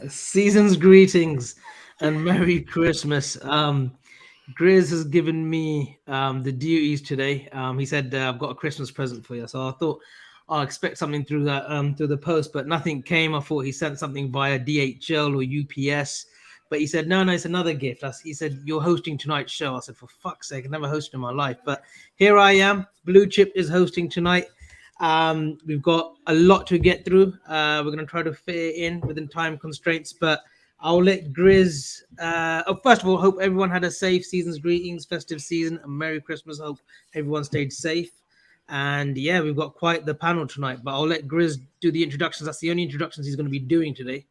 Season's greetings and Merry Christmas. Grizz has given me the duties today. He said I've got a Christmas present for you, so I thought I'll expect something through the post, but nothing came. I thought he sent something via DHL or UPS, but he said no, it's another gift. He said you're hosting tonight's show. I said for fuck's sake, I never hosted in my life, but here I am. Blue Chip is hosting tonight. We've got a lot to get through. We're going to try to fit it in within time constraints, but I'll let Grizz. First of all, hope everyone had a safe season's greetings, festive season, and Merry Christmas. Hope everyone stayed safe. And yeah, we've got quite the panel tonight, but I'll let Grizz do the introductions. That's the only introductions he's going to be doing today.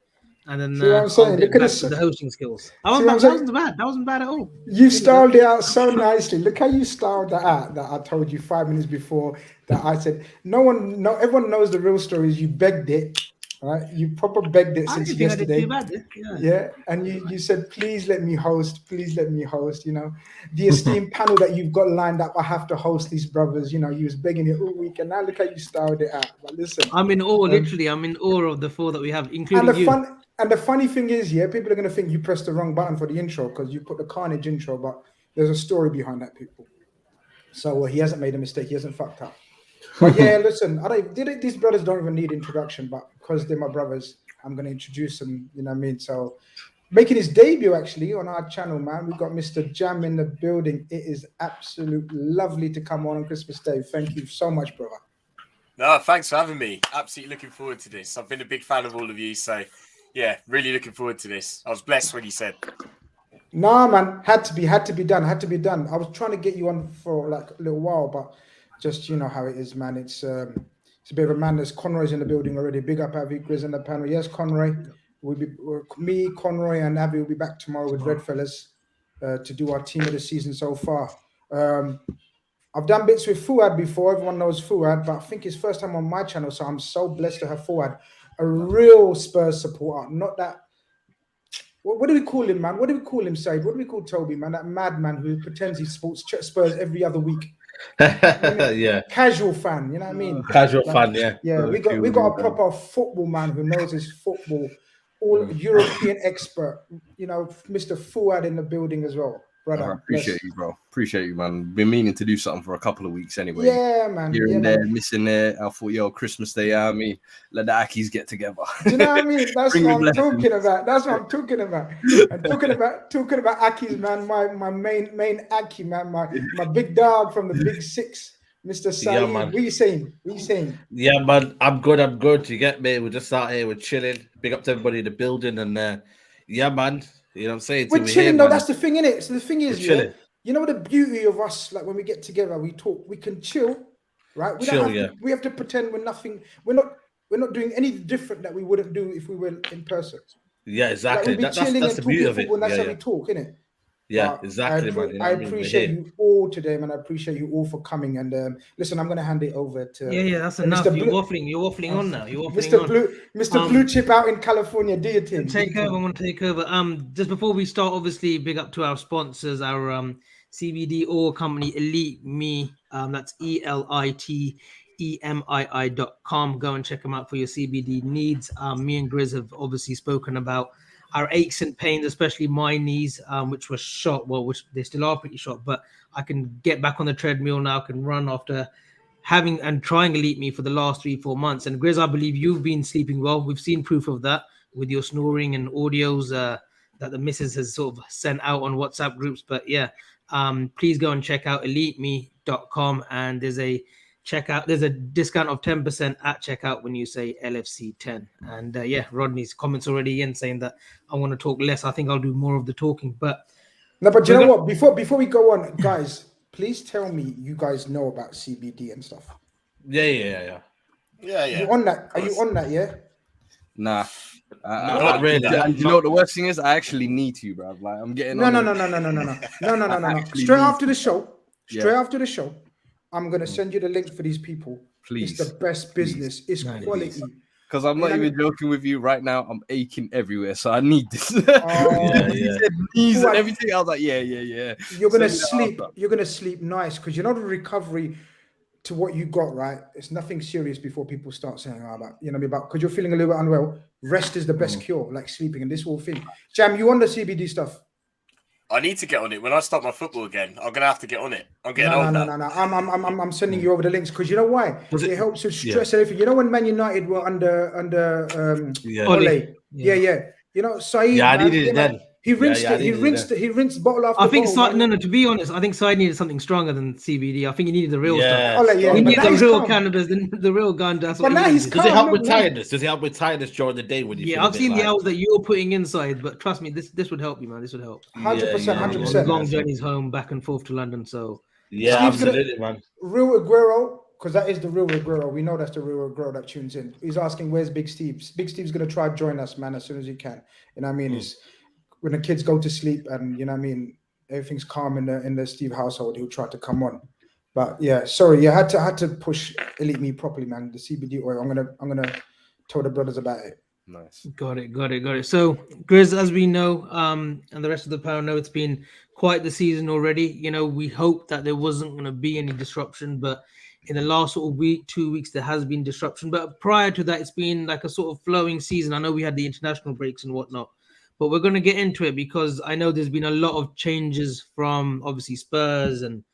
And then See what I'm I'll saying? get Look at back this. to the hosting skills. See what I'm saying? That wasn't bad at all. You styled it out so nicely. Look how you styled that out. That I told you 5 minutes before that I said everyone knows the real story is you begged it, right? You proper begged it since yesterday. Yeah, and you said please let me host. You know, the esteemed panel that you've got lined up. I have to host these brothers. You know, you was begging it all week, and now look how you styled it out. But listen, I'm in awe. Literally, I'm in awe of the four that we have, including you. And the funny thing is, yeah, people are going to think you pressed the wrong button for the intro because you put the Carnage intro, but there's a story behind that, people. So he hasn't made a mistake. He hasn't fucked up. But yeah, listen, these brothers don't even need introduction, but because they're my brothers, I'm going to introduce them, you know what I mean? So making his debut, actually, on our channel, man, we've got Mr. Jam in the building. It is absolutely lovely to come on Christmas Day. Thank you so much, brother. No, thanks for having me. Absolutely looking forward to this. I've been a big fan of all of you, so... yeah, really looking forward to this. I was blessed when you said. Nah, man, had to be done. I was trying to get you on for like a little while, but just you know how it is, man. It's a bit of a madness. Conroy's in the building already. Big up Avi, Grizz in the panel. Yes, Conroy. Me, Conroy, and Avi will be back tomorrow with Red Fellas to do our team of the season so far. I've done bits with Fuad before. Everyone knows Fuad, but I think it's first time on my channel, so I'm so blessed to have Fuad. A real Spurs supporter, not that. What do we call him, man? What do we call him, Said? What do we call Toby, man? That madman who pretends he supports Spurs every other week. Yeah, casual fan. You know what I mean? Casual fan. Yeah, yeah. We got a proper football man who knows his football. All European expert. You know, Mr. Fuad in the building as well. Brother, I appreciate you, bro. Appreciate you, man. Been meaning to do something for a couple of weeks anyway. Yeah, man. Here and there, missing there. I thought, Christmas Day, I mean, let the Ackies get together. Do you know what I mean? That's what I'm talking about. I'm talking about Ackies, man. My main Aki, man. My big dog from the Big Six, Mr. Saeed. Yeah, man. What are you saying? Yeah, man. I'm good. You get me? We're just out here. We're chilling. Big up to everybody in the building, and yeah, man. You know what I'm saying? We're chilling, though. That's the thing, innit? So the thing is, you know the beauty of us, like when we get together, we talk, we can chill, right? We have to pretend we're nothing. We're not doing any different that we wouldn't do if we were in person. Yeah, exactly. Like, that's the beauty of it. And that's how we talk, innit? Yeah, exactly, man. I appreciate you all today, man. I appreciate you all for coming. And listen, I'm going to hand it over to... Yeah, that's enough. You're waffling on now. Mr. Blue Chip out in California. Do your thing. I'm going to take over. Just before we start, obviously, big up to our sponsors, our CBD oil company, Elite Me. That's ELITEMII.com. Go and check them out for your CBD needs. Me and Grizz have obviously spoken about our aches and pains, especially my knees, which were shot. Well, which they still are pretty shot, but I can get back on the treadmill now. I can run after having and trying Elite Me for the last 3-4 months. And Grizz, I believe you've been sleeping well. We've seen proof of that with your snoring and audios that the missus has sort of sent out on WhatsApp groups. But yeah, please go and check out eliteme.com, and there's a discount of 10% at checkout when you say LFC10. And yeah, Rodney's comments already in saying that I want to talk less. I think I'll do more of the talking. But you know what? Before we go on, guys, please tell me you guys know about CBD and stuff. Yeah. Are you on that? Yeah. Nah. Not really. And you know what the worst thing is? I actually need to, bro. Like I'm getting no. Straight after the show. I'm going to send you the link for these people. Please. It's the best business. It's quality. Because I'm not even joking with you right now. I'm aching everywhere. So I need this. He said knees and everything. I was like, yeah. You're going to sleep. You're going to sleep nice because you know the recovery to what you got, right? It's nothing serious before people start saying, about, because you're feeling a little bit unwell. Rest is the best cure, like sleeping and this whole thing. Jam, you on the CBD stuff? I need to get on it. When I start my football again, I'm gonna have to get on it. I'm getting old now. No. I'm sending you over the links because you know why? It helps with stress and everything. You know when Man United were under Ole? Yeah. You know, Saeed, Yeah, I needed it then. He rinsed bottle after I think bottle. to be honest, I think Side needed something stronger than CBD. I think he needed the real stuff. Ole, He needed the real calm. cannabis, the real gun. That's But what now he he's needed. calm. Does it help with tiredness? Does it help with tiredness during the day when you? Yeah, feel I've seen the like... hours that you're putting inside, but trust me, this would help you, man. This would help. 100%. Long journeys home, back and forth to London. So yeah, absolutely, man. Real Aguero, because that is the real Aguero. We know that's the real Aguero that tunes in. He's asking, "Where's Big Steve?" Big Steve's gonna try to join us, man, as soon as he can. You know what I mean? It's when the kids go to sleep and you know what I mean, everything's calm in the Steve household. He'll try to come on. But yeah, sorry, I had to push Elite Me properly, man. The CBD oil. I'm gonna tell the brothers about it. Nice. got it. So Grizz, as we know, and the rest of the panel know, it's been quite the season already. You know, we hope that there wasn't going to be any disruption, but in the last sort of week, 2 weeks, there has been disruption. But prior to that, it's been like a sort of flowing season. I know we had the international breaks and whatnot, but we're going to get into it because I know there's been a lot of changes from obviously Spurs, and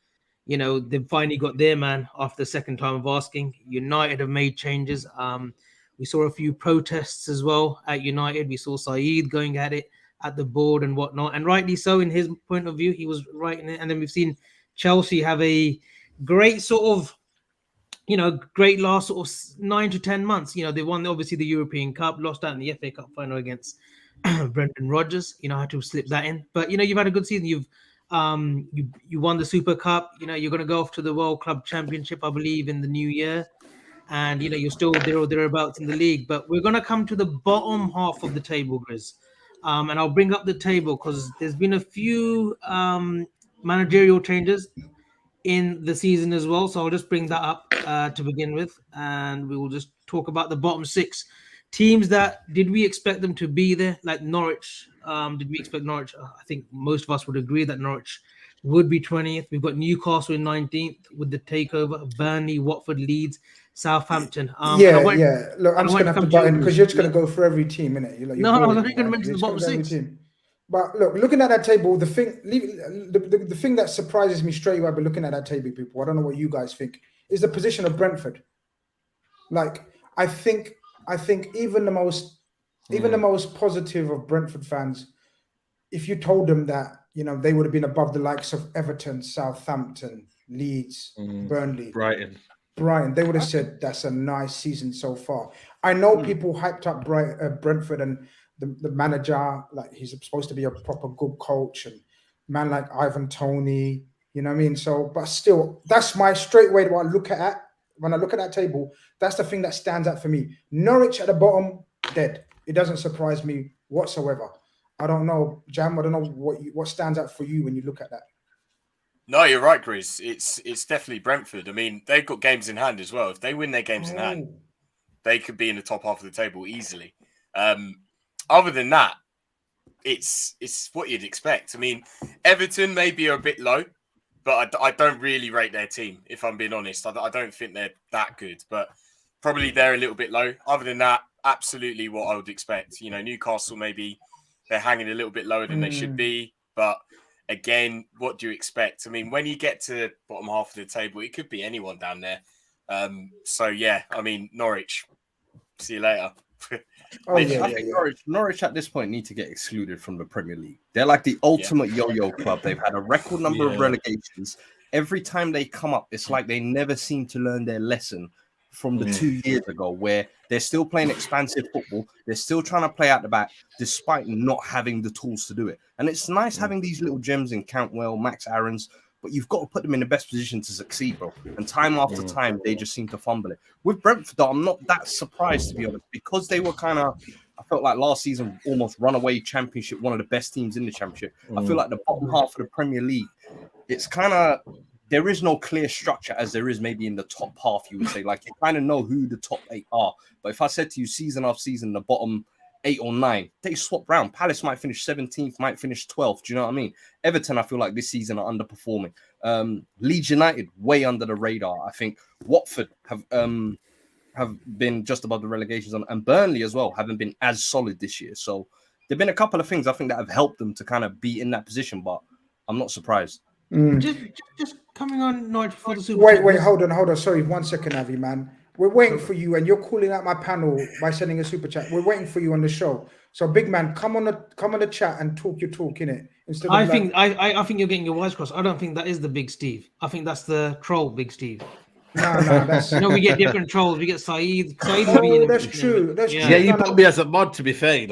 you know they've finally got their man after the second time of asking. United have made changes. We saw a few protests as well at United. We saw Saeed going at it at the board and whatnot, and rightly so in his point of view. He was right in it. And then we've seen Chelsea have a great sort of, great last sort of 9 to 10 months. You know, they won obviously the European Cup, lost out in the FA Cup final against Brentford Rodgers. You know, had to slip that in. But you've had a good season. You won the Super Cup. You know, you're going to go off to the World Club Championship, I believe, in the new year. And you're still there or thereabouts in the league, but we're gonna come to the bottom half of the table, Grizz. And I'll bring up the table because there's been a few managerial changes in the season as well. So I'll just bring that up to begin with, and we will just talk about the bottom 6 teams. That did we expect them to be there? Like Norwich, did we expect Norwich? I think most of us would agree that Norwich would be 20th. We've got Newcastle in 19th with the takeover. Burnley, Watford, Leeds, Southampton. Yeah. Look, I'm just gonna have to butt in because you're just gonna go for every team, innit? No, I was only gonna mention the bottom 6. But look, looking at that table, the thing that surprises me straight away by looking at that table, people, I don't know what you guys think, is the position of Brentford. Like, I think even the most positive of Brentford fans, if you told them that, they would have been above the likes of Everton, Southampton, Leeds, Burnley, Brighton, they would have said that's a nice season so far. I know people hyped up Brentford and the manager, like he's supposed to be a proper good coach, and man like Ivan Toney, you know what I mean? So, but still, that's my straight way to look at when I look at that table. That's the thing that stands out for me. Norwich at the bottom, dead. It doesn't surprise me whatsoever. I don't know, Jam. I don't know what stands out for you when you look at that. No, you're right, Grizz. It's definitely Brentford. I mean, they've got games in hand as well. If they win their games in hand, they could be in the top half of the table easily. Other than that, it's what you'd expect. I mean, Everton maybe are a bit low, but I don't really rate their team, if I'm being honest. I don't think they're that good, but probably they're a little bit low. Other than that, absolutely what I would expect. Newcastle maybe they're hanging a little bit lower than they should be, but again, what do you expect? I mean, when you get to the bottom half of the table, it could be anyone down there. So yeah, I mean, Norwich, see you later. I think Norwich at this point need to get excluded from the Premier League. They're like the ultimate yo-yo club. They've had a record number of relegations. Every time they come up, it's like they never seem to learn their lesson from the 2 years ago, where they're still playing expansive football. They're still trying to play out the back, despite not having the tools to do it. And it's nice having these little gems in Cantwell, Max Aarons, but you've got to put them in the best position to succeed, bro. And time after time, they just seem to fumble it. With Brentford, I'm not that surprised, to be honest, because they were kind of, I felt like last season, almost runaway championship, one of the best teams in the championship. I feel like the bottom half of the Premier League, it's kind of, there is no clear structure as there is maybe in the top half, you would say. Like, you kind of know who the top 8 are. But if I said to you season after season, the bottom 8 or 9, they swap round. Palace might finish 17th, might finish 12th. Do you know what I mean? Everton, I feel like this season are underperforming. Leeds United way under the radar. I think Watford have been just above the relegation zone, and Burnley as well haven't been as solid this year. So there've been a couple of things I think that have helped them to kind of be in that position, but I'm not surprised. Just coming on Norwich for the Super. Wait, hold on. Sorry, 1 second, Avi, man. We're waiting for you, and you're calling out my panel by sending a super chat. We're waiting for you on the show. So, big man, come on the chat and talk your talk, innit? I think you're getting your wires crossed. I don't think that is the Big Steve. I think that's the troll, Big Steve. No, that's we get different trolls. We get Saeed. Oh, that's true. That's Yeah, true. you put me as a mod, to be fair,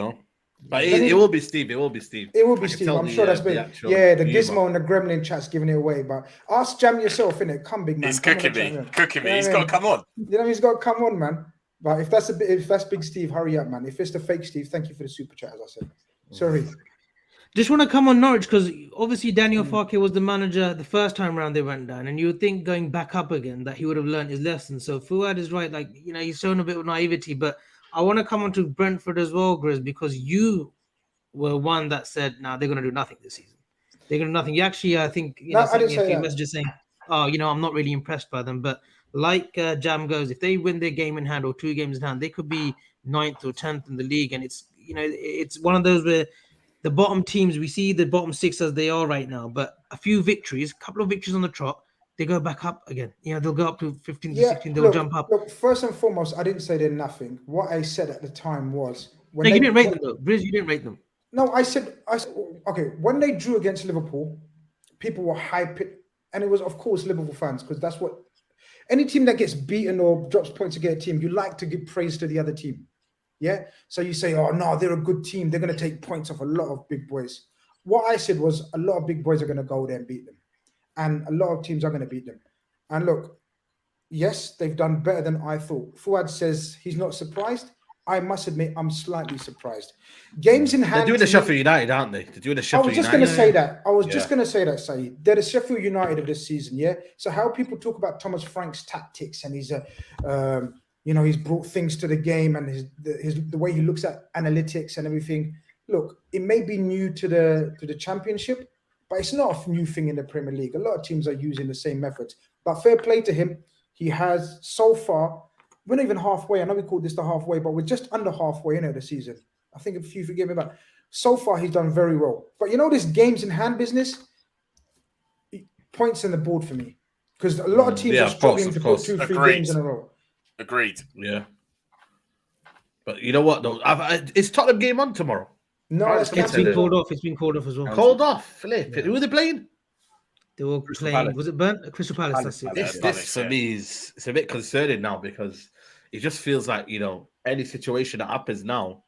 But it will be Steve. It will be Steve. I'm sure that's been. The Gizmo and the Gremlin chat's giving it away. But ask Jam yourself, innit? Come, big man. He's cooking me. He's got to come on. He's got to come on, man. But if that's Big Steve, hurry up, man. If it's the fake Steve, thank you for the super chat, as I said. Sorry. Just want to come on Norwich because obviously Daniel Farke was the manager the first time round they went down, and you would think going back up again that he would have learned his lesson. So Fuad is right, he's shown a bit of naivety. But I want to come on to Brentford as well, Grizz, because you were one that said, "Nah, they're going to do nothing this season. They're going to do nothing." You actually, I think, I didn't say that. Messages saying, "Oh, I'm not really impressed by them." But like Jam goes, if they win their game in hand or 2 games in hand, they could be 9th or 10th in the league, and it's one of those where the bottom teams, we see the bottom 6 as they are right now, but a few victories, a couple of victories on the trot, they go back up again. They'll go up to 15 to 16. They'll jump up. Look, first and foremost, I didn't say they're nothing. What I said at the time was you didn't rate them though. Briz, you didn't rate them. No, I said, okay, when they drew against Liverpool, people were hyping, and it was, of course, Liverpool fans, because that's what any team that gets beaten or drops points to get a team, you like to give praise to the other team. Yeah. So you say, oh, no, they're a good team. They're going to take points off a lot of big boys. What I said was a lot of big boys are going to go there and beat them. And a lot of teams are going to beat them. And look, yes, they've done better than I thought. Fuad says he's not surprised. I must admit, I'm slightly surprised. Games in hand. They're doing the Sheffield United, aren't they? They're doing the Sheffield United. I was just going to say that, Saeed. They're the Sheffield United of this season, yeah? So how people talk about Thomas Frank's tactics and he's he's brought things to the game and the way he looks at analytics and everything. Look, it may be new to the Championship, but it's not a new thing in the Premier League. A lot of teams are using the same methods. But fair play to him. He has so far, we're not even halfway. I know we called this the halfway, but we're just under halfway in the season. I think if you forgive me, but so far he's done very well. But this games in hand business, points on the board for me. Because a lot of teams are struggling to put 2-3 games in a row. Agreed. Yeah. But you know what, though? Is Tottenham game on tomorrow? No, it's been called off. It's been called off as well. Called off, Flip. Yeah. Who are they playing? They were playing. Was it Crystal Palace? That's it. This for me it's a bit concerning now because it just feels like any situation that happens now,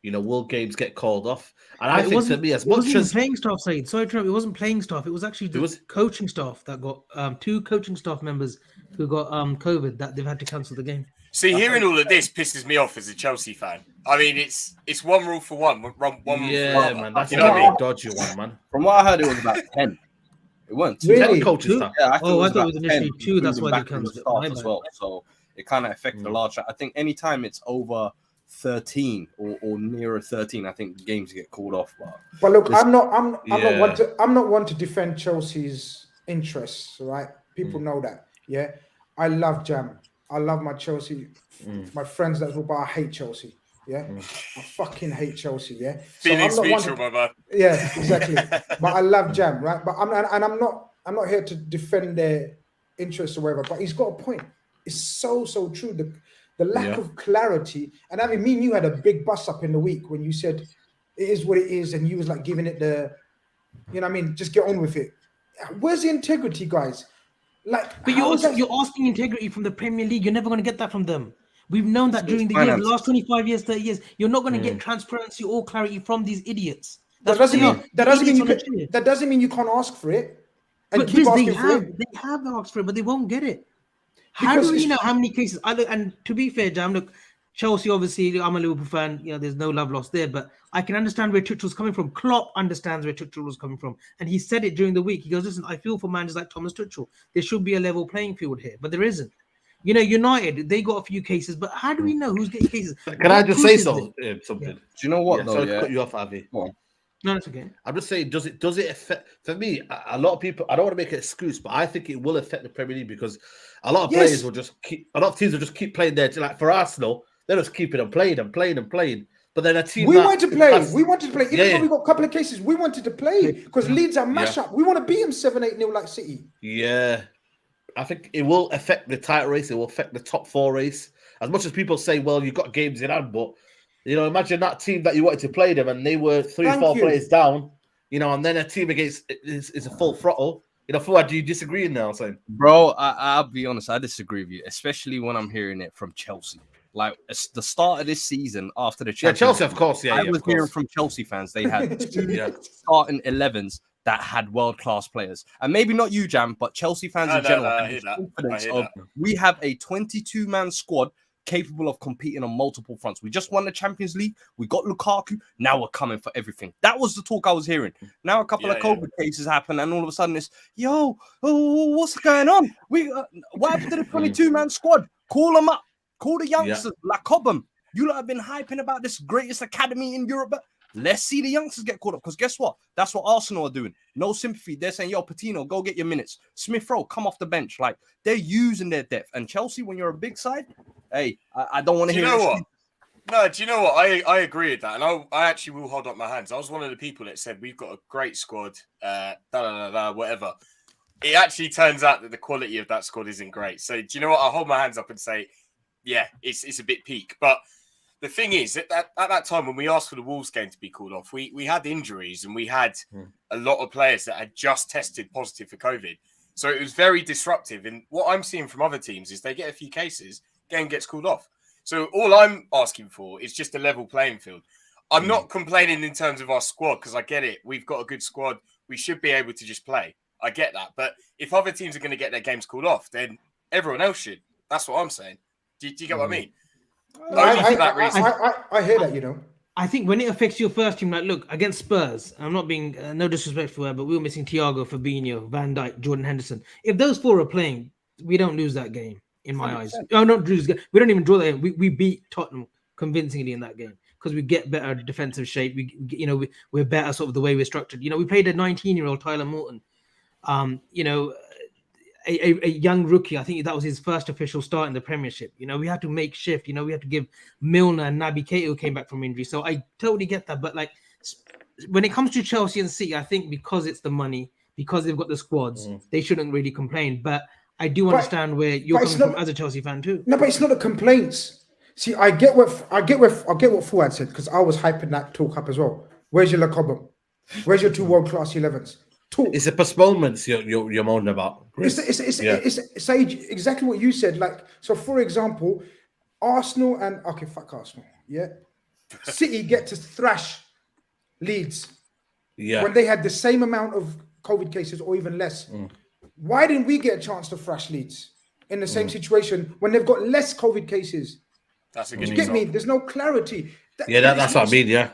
will games get called off? And I think to me, as much as playing staff, Said, sorry, it wasn't playing staff. It was actually coaching staff that got 2 coaching staff members who got COVID that they've had to cancel the game. See, hearing all of this pisses me off as a Chelsea fan. I mean, it's one rule for one. Yeah, man, that's a dodgy one, man. From what I heard, it was about 10. It weren't 2. Really? Coaches stuff. Yeah, I thought it was initially 2. That's why they cancelled it as well. So it kind of affected a large. I think anytime it's over 13 or nearer 13, I think games get called off. But look, I'm not one to defend Chelsea's interests, right? People know that. Yeah, I love Jam. I love my Chelsea, my friends that's all, but I hate Chelsea. Yeah, I fucking hate Chelsea. Yeah, Feelings mutual, my man. Yeah, exactly. But I love Jam, right? But I'm not here to defend their interests or whatever. But he's got a point. It's so true. The lack of clarity, and I mean, me and you had a big bust up in the week when you said it is what it is, and you was like giving it the, just get on with it. Where's the integrity, guys? But you're asking integrity from the Premier League. You're never going to get that from them. We've known that during the years, the last 25 years, 30 years. You're not going to get transparency or clarity from these idiots. That doesn't mean you can't ask for it. And keep asking for it. They have asked for it, but they won't get it. How do we know how many cases? And to be fair, Jam, look, Chelsea, obviously, I'm a Liverpool fan. There's no love lost there, but I can understand where Tuchel's coming from. Klopp understands where Tuchel was coming from. And he said it during the week. He goes, listen, I feel for managers like Thomas Tuchel. There should be a level playing field here, but there isn't. United, they got a few cases, but how do we know who's getting cases? Can I just say something? Do you know what, though? Sorry to cut you off, Avi. No, it's okay. I'm just saying, does it affect? For me, a lot of people. I don't want to make an excuse, but I think it will affect the Premier League because a lot of players will just keep. A lot of teams will just keep playing there. Like for Arsenal, they're just keeping them playing and playing and playing. But then a team we wanted to play. Even though we got a couple of cases, we wanted to play because Leeds are mash up. We want to beat them 7-8-0 like City. Yeah, I think it will affect the title race. It will affect the top 4 race. As much as people say, well, you've got games in hand, but imagine that team that you wanted to play them and they were 3-4 players down, and then a team against is a full throttle. Fuad, do you disagree now, saying? Bro, I'll be honest, I disagree with you, especially when I'm hearing it from Chelsea. Like the start of this season after the Champions Chelsea, of course. Yeah, I was hearing from Chelsea fans they had 2 starting 11s that had world-class players. And maybe not you, Jam, but Chelsea fans in general have this confidence of we have a 22-man squad capable of competing on multiple fronts. We just won the Champions League. We got Lukaku. Now we're coming for everything. That was the talk I was hearing. Now a couple of COVID cases happen, and all of a sudden it's, what's going on? What happened to the 22-man squad? Call them up. Call the youngsters like Cobham. You lot have been hyping about this greatest academy in Europe, but let's see the youngsters get caught up. Because guess what? That's what Arsenal are doing. No sympathy. They're saying, Patino, go get your minutes. Smith Rowe, come off the bench. Like, they're using their depth. And Chelsea, when you're a big side, hey, I don't want to hear it. What? No, do you know what? I agree with that. And I actually will hold up my hands. I was one of the people that said, we've got a great squad, whatever. It actually turns out that the quality of that squad isn't great. So, do you know what? I'll hold my hands up and say, yeah, it's a bit peak. But the thing is, at that time when we asked for the Wolves game to be called off, we had injuries and we had a lot of players that had just tested positive for COVID. So it was very disruptive. And what I'm seeing from other teams is they get a few cases, game gets called off. So all I'm asking for is just a level playing field. I'm not complaining in terms of our squad because I get it. We've got a good squad. We should be able to just play. I get that. But if other teams are going to get their games called off, then everyone else should. That's what I'm saying. Do you get what I mean? I hear that, I think when it affects your first team, like, look, against Spurs, I'm not being no disrespectful, but we were missing Thiago, Fabinho, Van Dijk, Jordan Henderson. If those 4 are playing, we don't lose that game, in my 100%. Eyes. Oh, not lose. We don't even draw that game. We beat Tottenham convincingly in that game because we get better defensive shape. We're better sort of the way we're structured. We played a 19-year-old Tyler Morton. A young rookie. I think that was his first official start in the Premiership. We had to make shift. We had to give Milner and Naby Keita, who came back from injury. So I totally get that. But like when it comes to Chelsea and City, I think because it's the money, because they've got the squads, they shouldn't really complain. But I do understand where you're coming from as a Chelsea fan too. No, but it's not the complaints. See, I get what Fuad said because I was hyping that talk up as well. Where's your Cobham? Where's your 2 world-class 11s? It's a postponements you're moaning about. It's exactly what you said. Like, so for example, Arsenal and fuck Arsenal. Yeah, City get to thrash Leeds. Yeah, when they had the same amount of COVID cases or even less. Why didn't we get a chance to thrash Leeds in the same situation when they've got less COVID cases? That's a good. You get me? There's no clarity. That's what I mean. Yeah.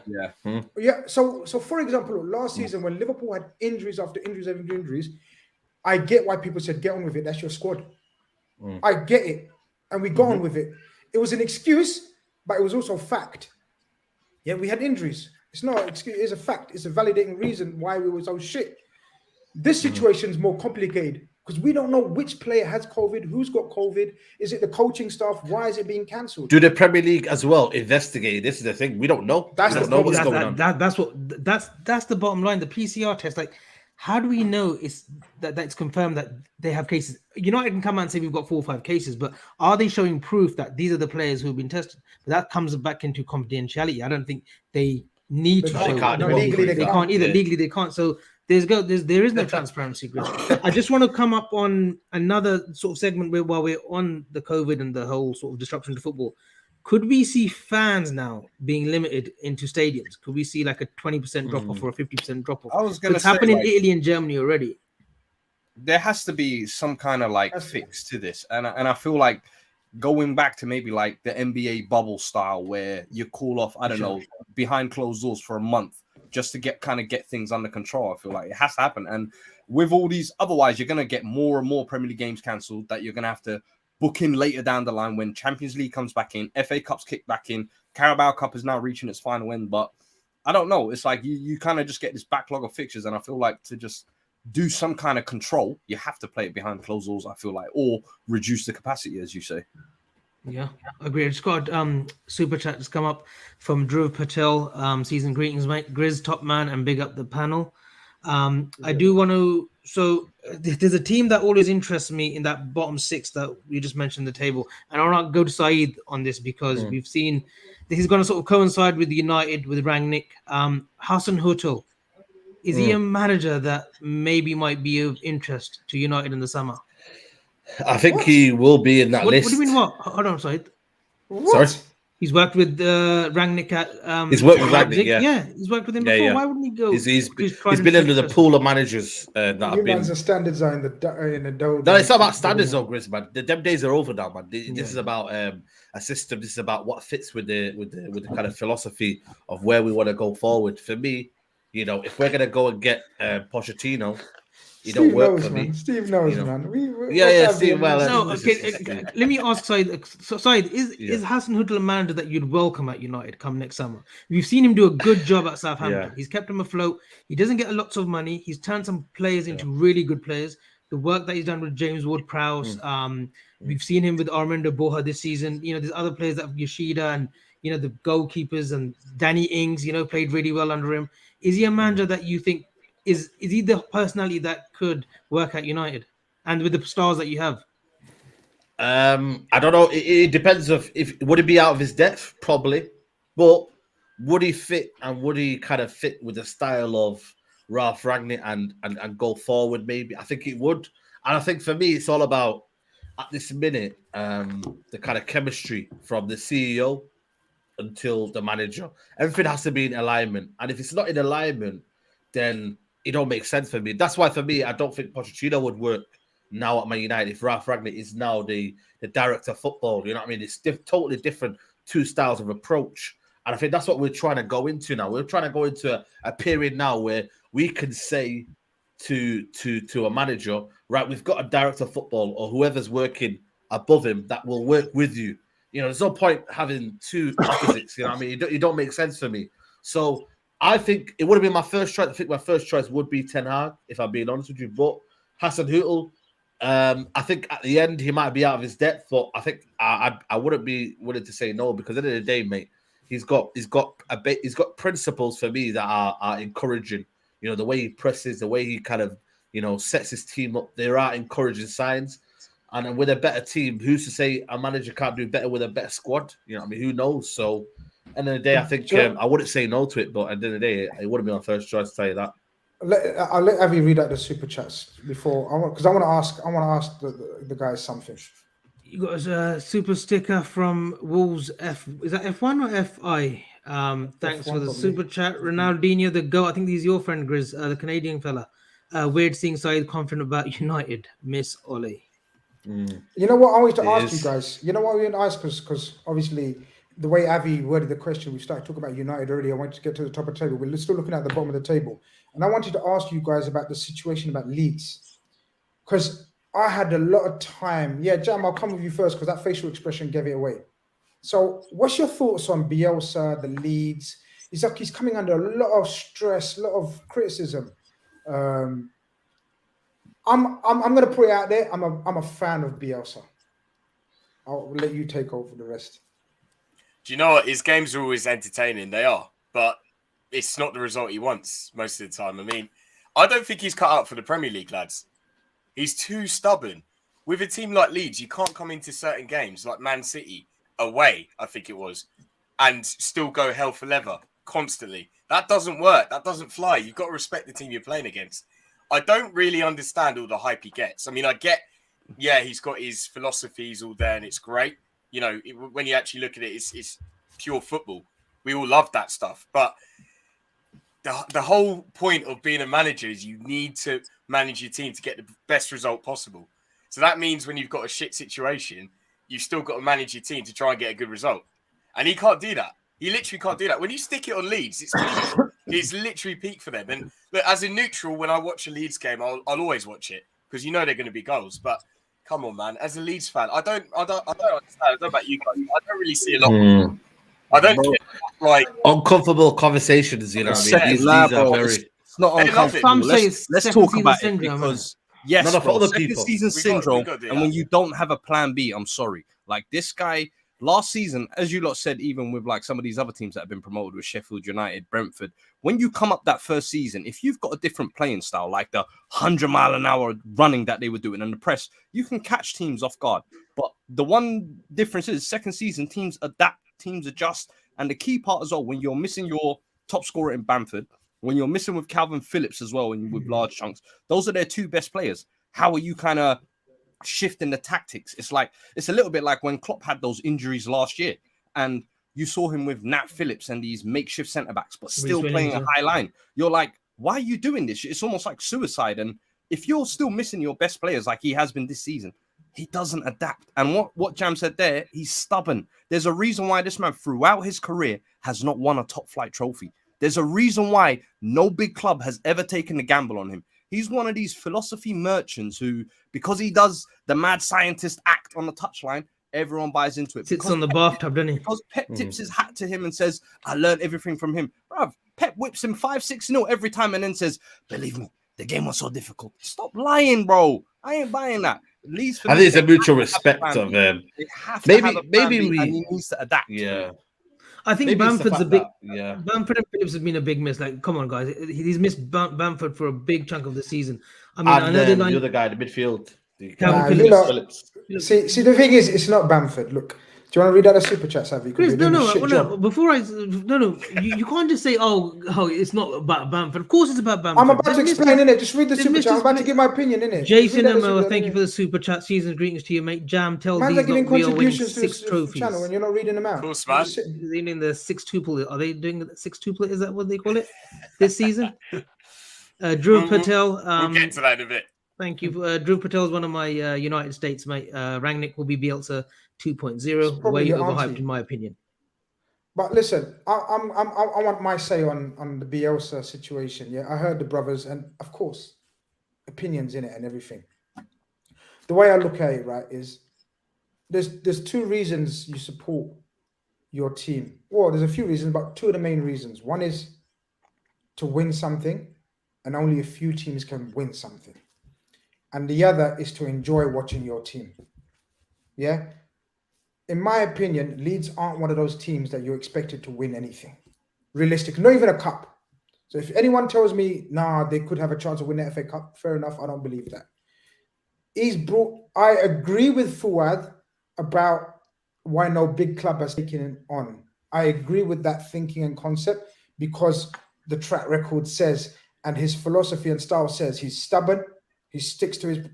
Yeah. So for example, last season when Liverpool had injuries after injuries, I get why people said get on with it. That's your squad. I get it, and we got on with it. It was an excuse, but it was also fact. Yeah, we had injuries. It's not an excuse. It's a fact. It's a validating reason why we were so shit. This situation is more complicated because we don't know which player has COVID, who's got COVID. Is it the coaching staff? Why is it being cancelled? Do the Premier League as well investigate? This is the thing. We don't know. That's we don't know what's going on. That's the bottom line. The PCR test. Like, how do we know that's confirmed that they have cases? I can come out and say we've got 4 or 5 cases, but are they showing proof that these are the players who have been tested? But that comes back into confidentiality. I don't think they need to show. Legally, they can't either. Legally, they can't. So there is no transparency. I just want to come up on another sort of segment while we're on the COVID and the whole sort of disruption to football. Could we see fans now being limited into stadiums? Could we see like a 20% drop off or a 50% drop off? I was going to say, it's happened in Italy and Germany already. There has to be some kind of fix to this, and I feel like going back to maybe like the NBA bubble style where you call off, I don't know, behind closed doors for a month just to get things under control. I feel like it has to happen. And with all these, otherwise you're going to get more and more Premier League games cancelled that you're going to have to book in later down the line when Champions League comes back in, FA Cup's kicked back in, Carabao Cup is now reaching its final end. But I don't know. It's like you kind of just get this backlog of fixtures, and I feel like to just do some kind of control, you have to play it behind closed doors, I feel like, or reduce the capacity, as you say. Yeah, agreed. Just got super chat has come up from Dhruv Patel. Season greetings, mate. Grizz top man, and big up the panel. I do want to. So there's a team that always interests me in that bottom six that you just mentioned the table, and I want to go to Saeed on this because we've seen this is going to sort of coincide with United with Rangnick. Hasenhuttl, is he a manager that maybe might be of interest to United in the summer? I think he will be in that list. What do you mean? What? Hold on, Saeed. Sorry? He's worked with Rangnick at. He's worked with Rangnick, Leipzig. yeah. He's worked with him before. Yeah. Why wouldn't he go? He's been under the pool of managers that have been. The standards are in the dough. No, it's not about standards, though, Grizz, man. Them days are over now, man. This is about a system. This is about what fits with the kind of philosophy of where we want to go forward. For me, if we're gonna go and get Pochettino. Steve knows, man. Steve knows, man. Steve. Well, no, okay. Let me ask Saeed. So, Saeed, is Hasenhuttl a manager that you'd welcome at United come next summer? We've seen him do a good job at Southampton. He's kept him afloat. He doesn't get lots of money. He's turned some players into really good players. The work that he's done with James Ward-Prowse. We've seen him with Armando Boha this season. There's other players that have Yoshida and the goalkeepers and Danny Ings. Played really well under him. Is he a manager that you think? Is he the personality that could work at United and with the stars that you have? I don't know. It depends if would he be out of his depth, probably, but would he fit and would he kind of fit with the style of Ralph Rangnick and go forward? Maybe I think it would, and I think for me it's all about at this minute the kind of chemistry from the CEO until the manager. Everything has to be in alignment, and if it's not in alignment, then it don't make sense for me. That's why, for me, I don't think Pochettino would work now at Man United if Ralph Rangnick is now the director of football. You know what I mean? It's totally different two styles of approach. And I think that's what we're trying to go into now. We're trying to go into a period now where we can say to a manager, right, we've got a director of football or whoever's working above him that will work with you. There's no point having two opposites. You know what I mean? It don't make sense for me. So I think it would have been my first choice. I think my first choice would be Ten Hag, if I'm being honest with you. But Hasenhuttl, I think at the end he might be out of his depth, but I think I wouldn't be willing to say no because at the end of the day, mate, he's got principles for me that are encouraging. The way he presses, the way he kind of sets his team up. There are encouraging signs, and with a better team, who's to say a manager can't do better with a better squad? I mean, who knows? So. End of the day, I think I wouldn't say no to it, but at the end of the day, it wouldn't be my first choice to tell you that. I'll let Avi read out the super chats before, because I want to ask the guys something. You got a super sticker from Wolves F. Is that F1 or FI? Thanks F1 for the super chat. Ronaldinho, the GOAT. I think he's your friend, Grizz, the Canadian fella. Weird seeing Saeed confident about United. Miss Ollie. You know what I wanted to ask you guys? You know what I want to ask? Because obviously, the way Avi worded the question, we started talking about United already. I wanted to get to the top of the table. We're still looking at the bottom of the table. And I wanted to ask you guys about the situation about Leeds. Because I had a lot of time. Yeah, Jam, I'll come with you first because that facial expression gave it away. So what's your thoughts on Bielsa, the Leeds? It's like he's coming under a lot of stress, a lot of criticism. I'm going to put it out there. I'm a fan of Bielsa. I'll let you take over the rest. Do you know what? His games are always entertaining. They are. But it's not the result he wants most of the time. I mean, I don't think he's cut out for the Premier League, lads. He's too stubborn. With a team like Leeds, you can't come into certain games like Man City away, I think it was, and still go hell for leather constantly. That doesn't work. That doesn't fly. You've got to respect the team you're playing against. I don't really understand all the hype he gets. I mean, I get, he's got his philosophies all there and it's great. When you actually look at it, it's pure football. We all love that stuff. But the whole point of being a manager is you need to manage your team to get the best result possible. So that means when you've got a shit situation, you've still got to manage your team to try and get a good result. And he can't do that. He literally can't do that. When you stick it on Leeds, it's literally peak for them. And look, as a neutral, when I watch a Leeds game, I'll always watch it because they're going to be goals. But come on, man. As a Leeds fan, I don't understand. I don't know about you guys. I don't really see a lot. I don't get, like uncomfortable conversations. You know, what I mean, these are very. It's not uncomfortable. Let's talk about it because yes, for other second people. season syndrome. And when you don't have a plan B, I'm sorry. Like this guy last season, as you lot said, even with like some of these other teams that have been promoted with Sheffield United, Brentford, when you come up that first season, if you've got a different playing style, like the 100-mile-an-hour running that they were doing in the press, you can catch teams off guard. But the one difference is second season teams adapt, teams adjust. And the key part as well, when you're missing your top scorer in Bamford, when you're missing with Calvin Phillips as well, and with large chunks, those are their two best players. How are you kind of shifting the tactics? It's a little bit like when Klopp had those injuries last year, and you saw him with Nat Phillips and these makeshift centre backs, but still playing a high line. You're like, why are you doing this? It's almost like suicide. And if you're still missing your best players like he has been this season, he doesn't adapt. And what Jam said there, he's stubborn. There's a reason why this man throughout his career has not won a top flight trophy. There's a reason why no big club has ever taken a gamble on him. He's one of these philosophy merchants who, because he does the mad scientist act on the touchline, everyone buys into it. Sits on the bathtub, doesn't he? Because Pep tips his hat to him and says, I learned everything from him. Bruv, Pep whips him 5-6-0 every time and then says, believe me, the game was so difficult. Stop lying, bro. I ain't buying that. Leeds for I think it's a mutual respect of maybe he needs to adapt. Yeah. I think Bamford's a big. Yeah. Bamford and Phillips has been a big miss. Like, come on, guys, he's missed Bamford for a big chunk of the season. I mean, I know the other guy, the midfield. Phillips. See, the thing is, it's not Bamford. Look, do you want to read out the super chat, Savvy? Chris, no. Before you can't just say, oh, it's not about Bamford. Of course, it's about Bamford. I'm about to explain, innit? Just read the super chat. I'm about to give my opinion, innit? Jason Emo, thank you for the super chat. Season's greetings to you, mate. Jam, tell these giving we are winning contributions to 6 the trophies. channel when you're not reading them out. Of course, man. They're doing the 6-tuple. Are they doing the 6-tuple? Is that what they call it this season? Drew Patel. We'll get to that in a bit. Thank you. Drew Patel is one of my United States, mate. Rangnick will be Bielsa 2.0. Way overhyped, in my opinion. But listen, I want my say on the Bielsa situation. Yeah, I heard the brothers, and of course, opinions in it and everything. The way I look at it, right, is there's 2 reasons you support your team. Well, there's a few reasons, but 2 of the main reasons. One is to win something, and only a few teams can win something. And the other is to enjoy watching your team. Yeah. In my opinion, Leeds aren't one of those teams that you're expected to win anything. Realistic, not even a cup. So if anyone tells me, they could have a chance of winning the FA Cup, fair enough, I don't believe that. I agree with Fuad about why no big club has taken it on. I agree with that thinking and concept because the track record says, and his philosophy and style says, he's stubborn. He sticks to his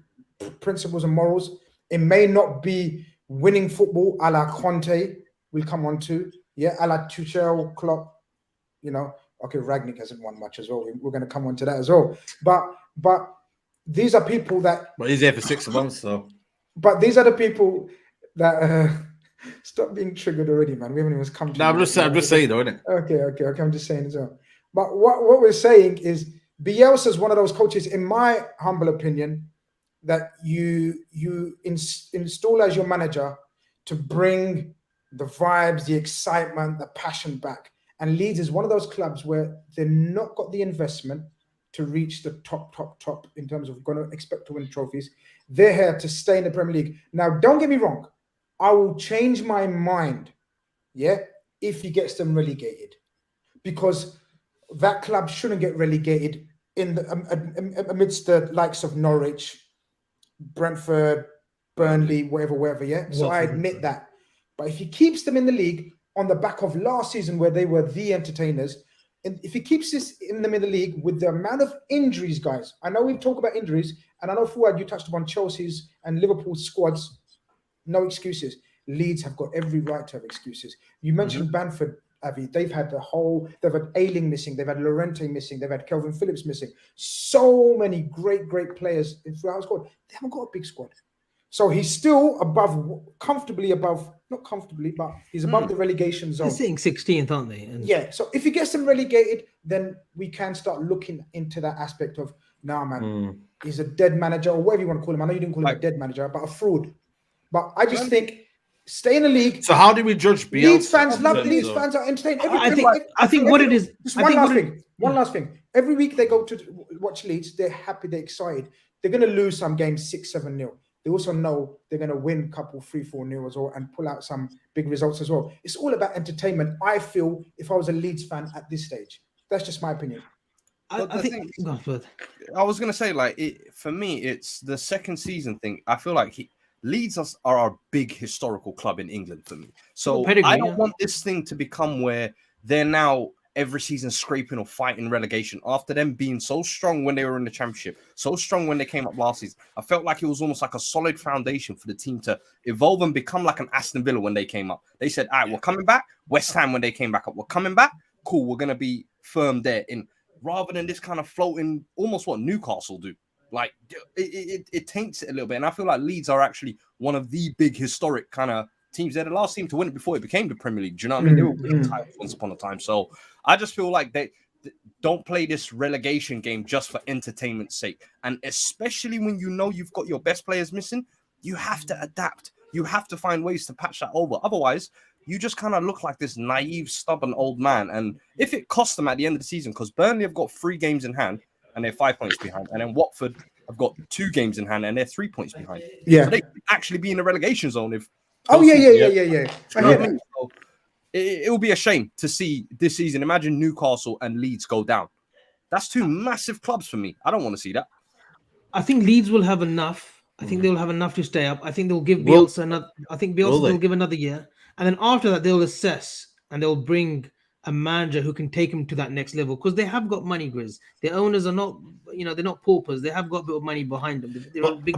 principles and morals. It may not be winning football a la Conte, we'll come on to, a la Tuchel, Klopp, okay, Rangnick hasn't won much as well. We're going to come on to that as well. But these are people that... But he's there for 6 months, so... But these are the people that... stop being triggered already, man. We haven't even come to... No, I'm just saying, though, isn't it? Okay, I'm just saying as well. But what we're saying is Bielsa is one of those coaches, in my humble opinion, that you install as your manager to bring the vibes, the excitement, the passion back. And Leeds is one of those clubs where they've not got the investment to reach the top in terms of going to expect to win trophies. They're here to stay in the Premier League. Now, don't get me wrong. I will change my mind, if he gets them relegated. Because that club shouldn't get relegated amidst the likes of Norwich, Brentford, Burnley, wherever, So I admit that. But if he keeps them in the league on the back of last season where they were the entertainers, and if he keeps them in the league with the amount of injuries, guys, I know we've talked about injuries, and I know, Fuad, you touched upon Chelsea's and Liverpool's squads. No excuses. Leeds have got every right to have excuses. You mentioned Bamford, Avi. They've had Ayling missing. They've had Llorente missing. They've had Calvin Phillips missing. So many great players throughout the squad. They haven't got a big squad. So he's still comfortably above, not comfortably, but he's above the relegation zone. They're sitting 16th, aren't they? And... So if he gets them relegated, then we can start looking into that aspect of, he's a dead manager, or whatever you want to call him. I know you didn't call him a dead manager, but a fraud. But I just think Stay in the league. So how do we judge Bielsa? Leeds fans love Leeds fans are entertained. I think what it is. Just one last thing. One last thing. Every week they go to watch Leeds, they're happy, they're excited. They're going to lose some games 6-7-0. They also know they're going to win a couple 3-4-0 as well and pull out some big results as well. It's all about entertainment. I feel if I was a Leeds fan at this stage, that's just my opinion. I was going to say, like, for me, it's the second season thing. I feel like Leeds are a big historical club in England for me. So I don't want this thing to become where they're now every season scraping or fighting relegation after them being so strong when they were in the Championship, so strong when they came up last season. I felt like it was almost like a solid foundation for the team to evolve and become like an Aston Villa when they came up. They said, all right, we're coming back. West Ham when they came back up, we're coming back. Cool, we're going to be firm there. Rather than this kind of floating, almost what Newcastle do. Like, it taints it a little bit. And I feel like Leeds are actually one of the big historic kind of teams. They're the last team to win it before it became the Premier League. Do you know what I mean? They were winning titles once upon a time. So I just feel like they don't play this relegation game just for entertainment's sake. And especially when you know you've got your best players missing, you have to adapt. You have to find ways to patch that over. Otherwise, you just kind of look like this naive, stubborn old man. And if it costs them at the end of the season, because Burnley have got 3 games in hand and they're 5 points behind, and then Watford have got 2 games in hand and they're 3 points behind. Yeah, so they could actually be in the relegation zone if. Oh yeah. It will be a shame to see this season. Imagine Newcastle and Leeds go down. That's 2 massive clubs for me. I don't want to see that. I think Leeds will have enough. I think they'll have enough to stay up. I think they'll give Bielsa another. I think Bielsa will give another year. And then after that, they'll assess and they'll bring a manager who can take them to that next level because they have got money, Grizz. Their owners are not, they're not paupers. They have got a bit of money behind them.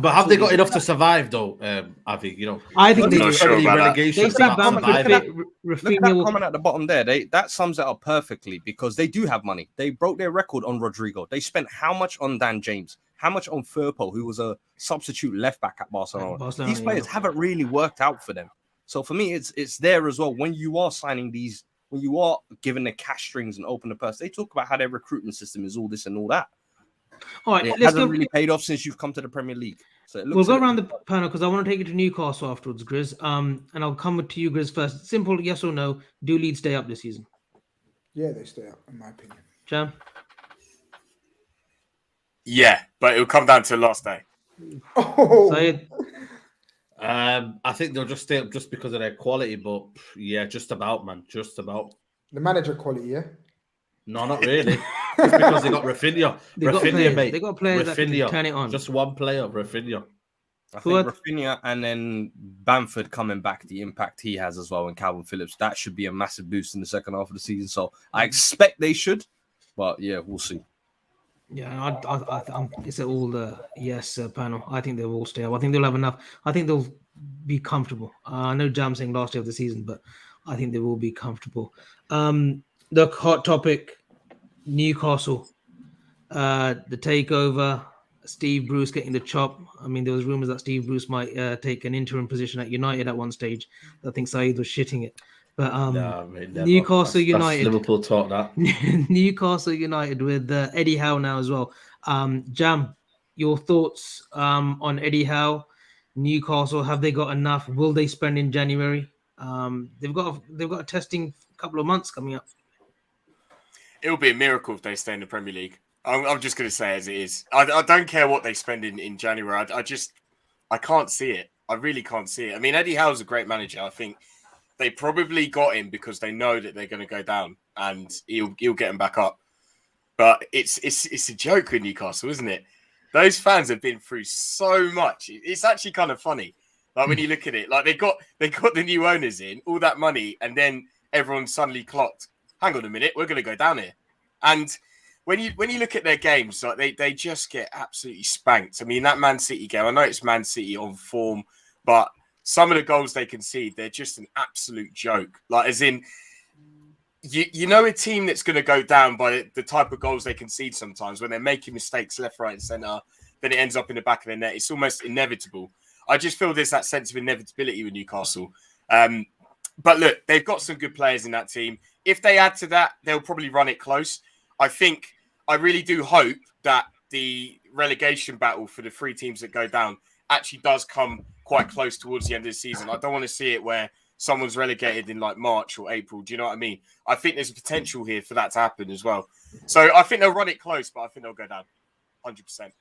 But have they got enough to survive, though, Avi? I think they do. Relegation. Look at that comment at the bottom there. That sums it up perfectly because they do have money. They broke their record on Rodrigo. They spent how much on Dan James? How much on Firpo, who was a substitute left back at Barcelona? These players haven't really worked out for them. So for me, it's there as well. When you are signing these, when you are giving the cash strings and open the purse, they talk about how their recruitment system is all this and all that. All right, it hasn't really paid off since you've come to the Premier League. So we'll go around the panel because I want to take you to Newcastle afterwards, Grizz. And I'll come to you, Grizz, first. Simple yes or no. Do Leeds stay up this season? Yeah, they stay up, in my opinion. Jam? Yeah, but it'll come down to the last day. Syed? I think they'll just stay up just because of their quality, but yeah, just about, man. Just about. The manager quality, yeah? No, not really. Just because they got Rafinha. Mate. They got players that can turn it on. Just one player, Rafinha. I think Rafinha and then Bamford coming back, the impact he has as well, and Calvin Phillips, that should be a massive boost in the second half of the season. So I expect they should, but yeah, we'll see. Yeah, it's all the yes panel. I think they'll all stay up. I think they'll have enough. I think they'll be comfortable. I know Jam saying last day of the season, but I think they will be comfortable. The hot topic, Newcastle, the takeover, Steve Bruce getting the chop. I mean, there was rumors that Steve Bruce might take an interim position at United at one stage. I think Saeed was shitting it. But Newcastle United, that's Liverpool talk that. Newcastle United with Eddie Howe now as well. Jam, your thoughts on Eddie Howe? Newcastle, have they got enough? Will they spend in January? They've got a testing couple of months coming up. It'll be a miracle if they stay in the Premier League. I'm just going to say as it is. I don't care what they spend in January. I can't see it. I really can't see it. I mean, Eddie Howe's a great manager. I think they probably got him because they know that they're going to go down and he'll get them back up. But it's a joke with Newcastle, isn't it? Those fans have been through so much. It's actually kind of funny. Like when you look at it, like they got the new owners in, all that money, and then everyone suddenly clocked, hang on a minute, we're going to go down here. And when you look at their games, like they just get absolutely spanked. I mean, that Man City game, I know it's Man City on form, but some of the goals they concede, they're just an absolute joke. Like, as in, you know, a team that's going to go down by the type of goals they concede sometimes when they're making mistakes left, right, and centre, then it ends up in the back of their net. It's almost inevitable. I just feel there's that sense of inevitability with Newcastle. But look, they've got some good players in that team. If they add to that, they'll probably run it close. I really do hope that the relegation battle for the 3 teams that go down actually does come quite close towards the end of the season. I don't want to see it where someone's relegated in like March or April. Do you know what I mean? I think there's a potential here for that to happen as well. So I think they'll run it close, but I think they'll go down 100%.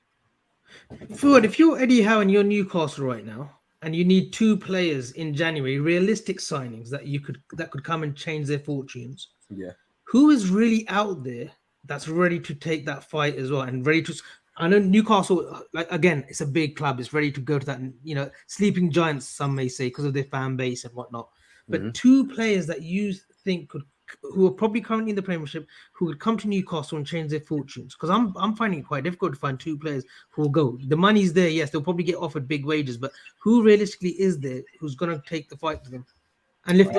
Fuad, if you're Eddie Howe and you're Newcastle right now, and you need 2 players in January, realistic signings that could come and change their fortunes. Yeah. Who is really out there that's ready to take that fight as well and ready to? I know Newcastle, like again, it's a big club. It's ready to go to that, sleeping giants, some may say, because of their fan base and whatnot. But 2 players that you think who are probably currently in the Premiership, who would come to Newcastle and change their fortunes. Because I'm finding it quite difficult to find 2 players who will go. The money's there, yes, they'll probably get offered big wages, but who realistically is there who's going to take the fight to them and lift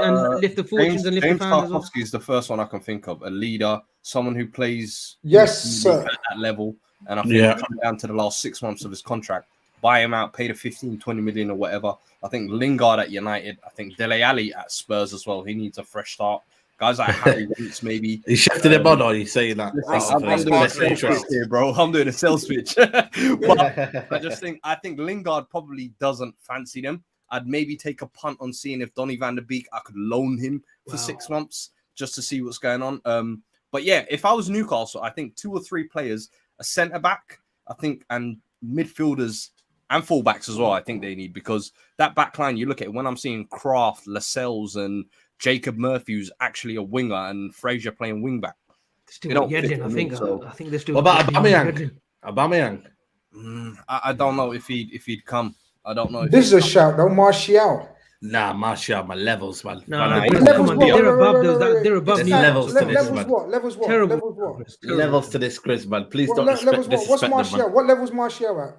the fortunes and lift the fans as well? Tarkowski is the first one I can think of. A leader, someone who plays Yes, at that level. And I think coming down to the last 6 months of his contract, buy him out, pay the 15, 20 million or whatever. I think Lingard at United. I think Dele Alli at Spurs as well. He needs a fresh start. Guys like Harry Winks, maybe. He shifted him on, or are you saying that? I'm doing a sales pitch here, bro. I'm doing a sales pitch. But I think Lingard probably doesn't fancy them. I'd maybe take a punt on seeing if Donny van der Beek, I could loan him for 6 months just to see what's going on. But yeah, if I was Newcastle, I think 2 or 3 players, a centre back, I think, and midfielders and fullbacks as well. I think they need, because that back line, you look at it, when I'm seeing Kraft, Lascelles, and Jacob Murphy, who's actually a winger, and Fraser playing wing back. I think they're still. What about Aubameyang? I don't know if he'd come. I don't know. This is a shout though, Martial. Nah, Martial, my levels, man. Levels what? They're above those. They're above levels to this, man. Levels what? Terrible. Levels to this, Chris, man. Please don't levels disrespect What's them, Martial? man. What level's Martial at?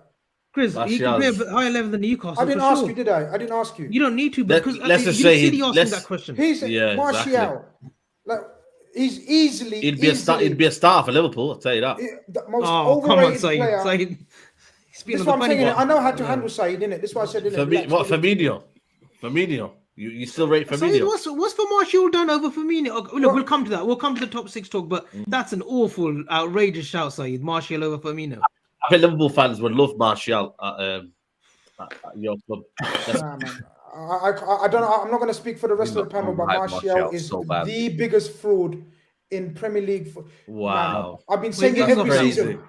Chris, he could be a higher level than Newcastle. I didn't ask you, did I? I didn't ask you. You don't need to, because let's just say he asking that question. He's Martial. Exactly. Like he's easily. He'd be a star for Liverpool. I'll tell you that. The most overrated player. This is what I'm saying. I know how to handle Said, innit? This is why I said, what Firmino? Firmino. You still rate Firmino? What's for Martial done over Firmino? Look, we'll come to that. We'll come to the top 6 talk, but that's an awful, outrageous shout, Said. Martial over Firmino. I think Liverpool fans would love Martial at your club. Nah, man. I don't know. I'm not going to speak for the rest of the panel, but Martial is the biggest fraud in Premier League. Wow. Man, I've been saying it every season.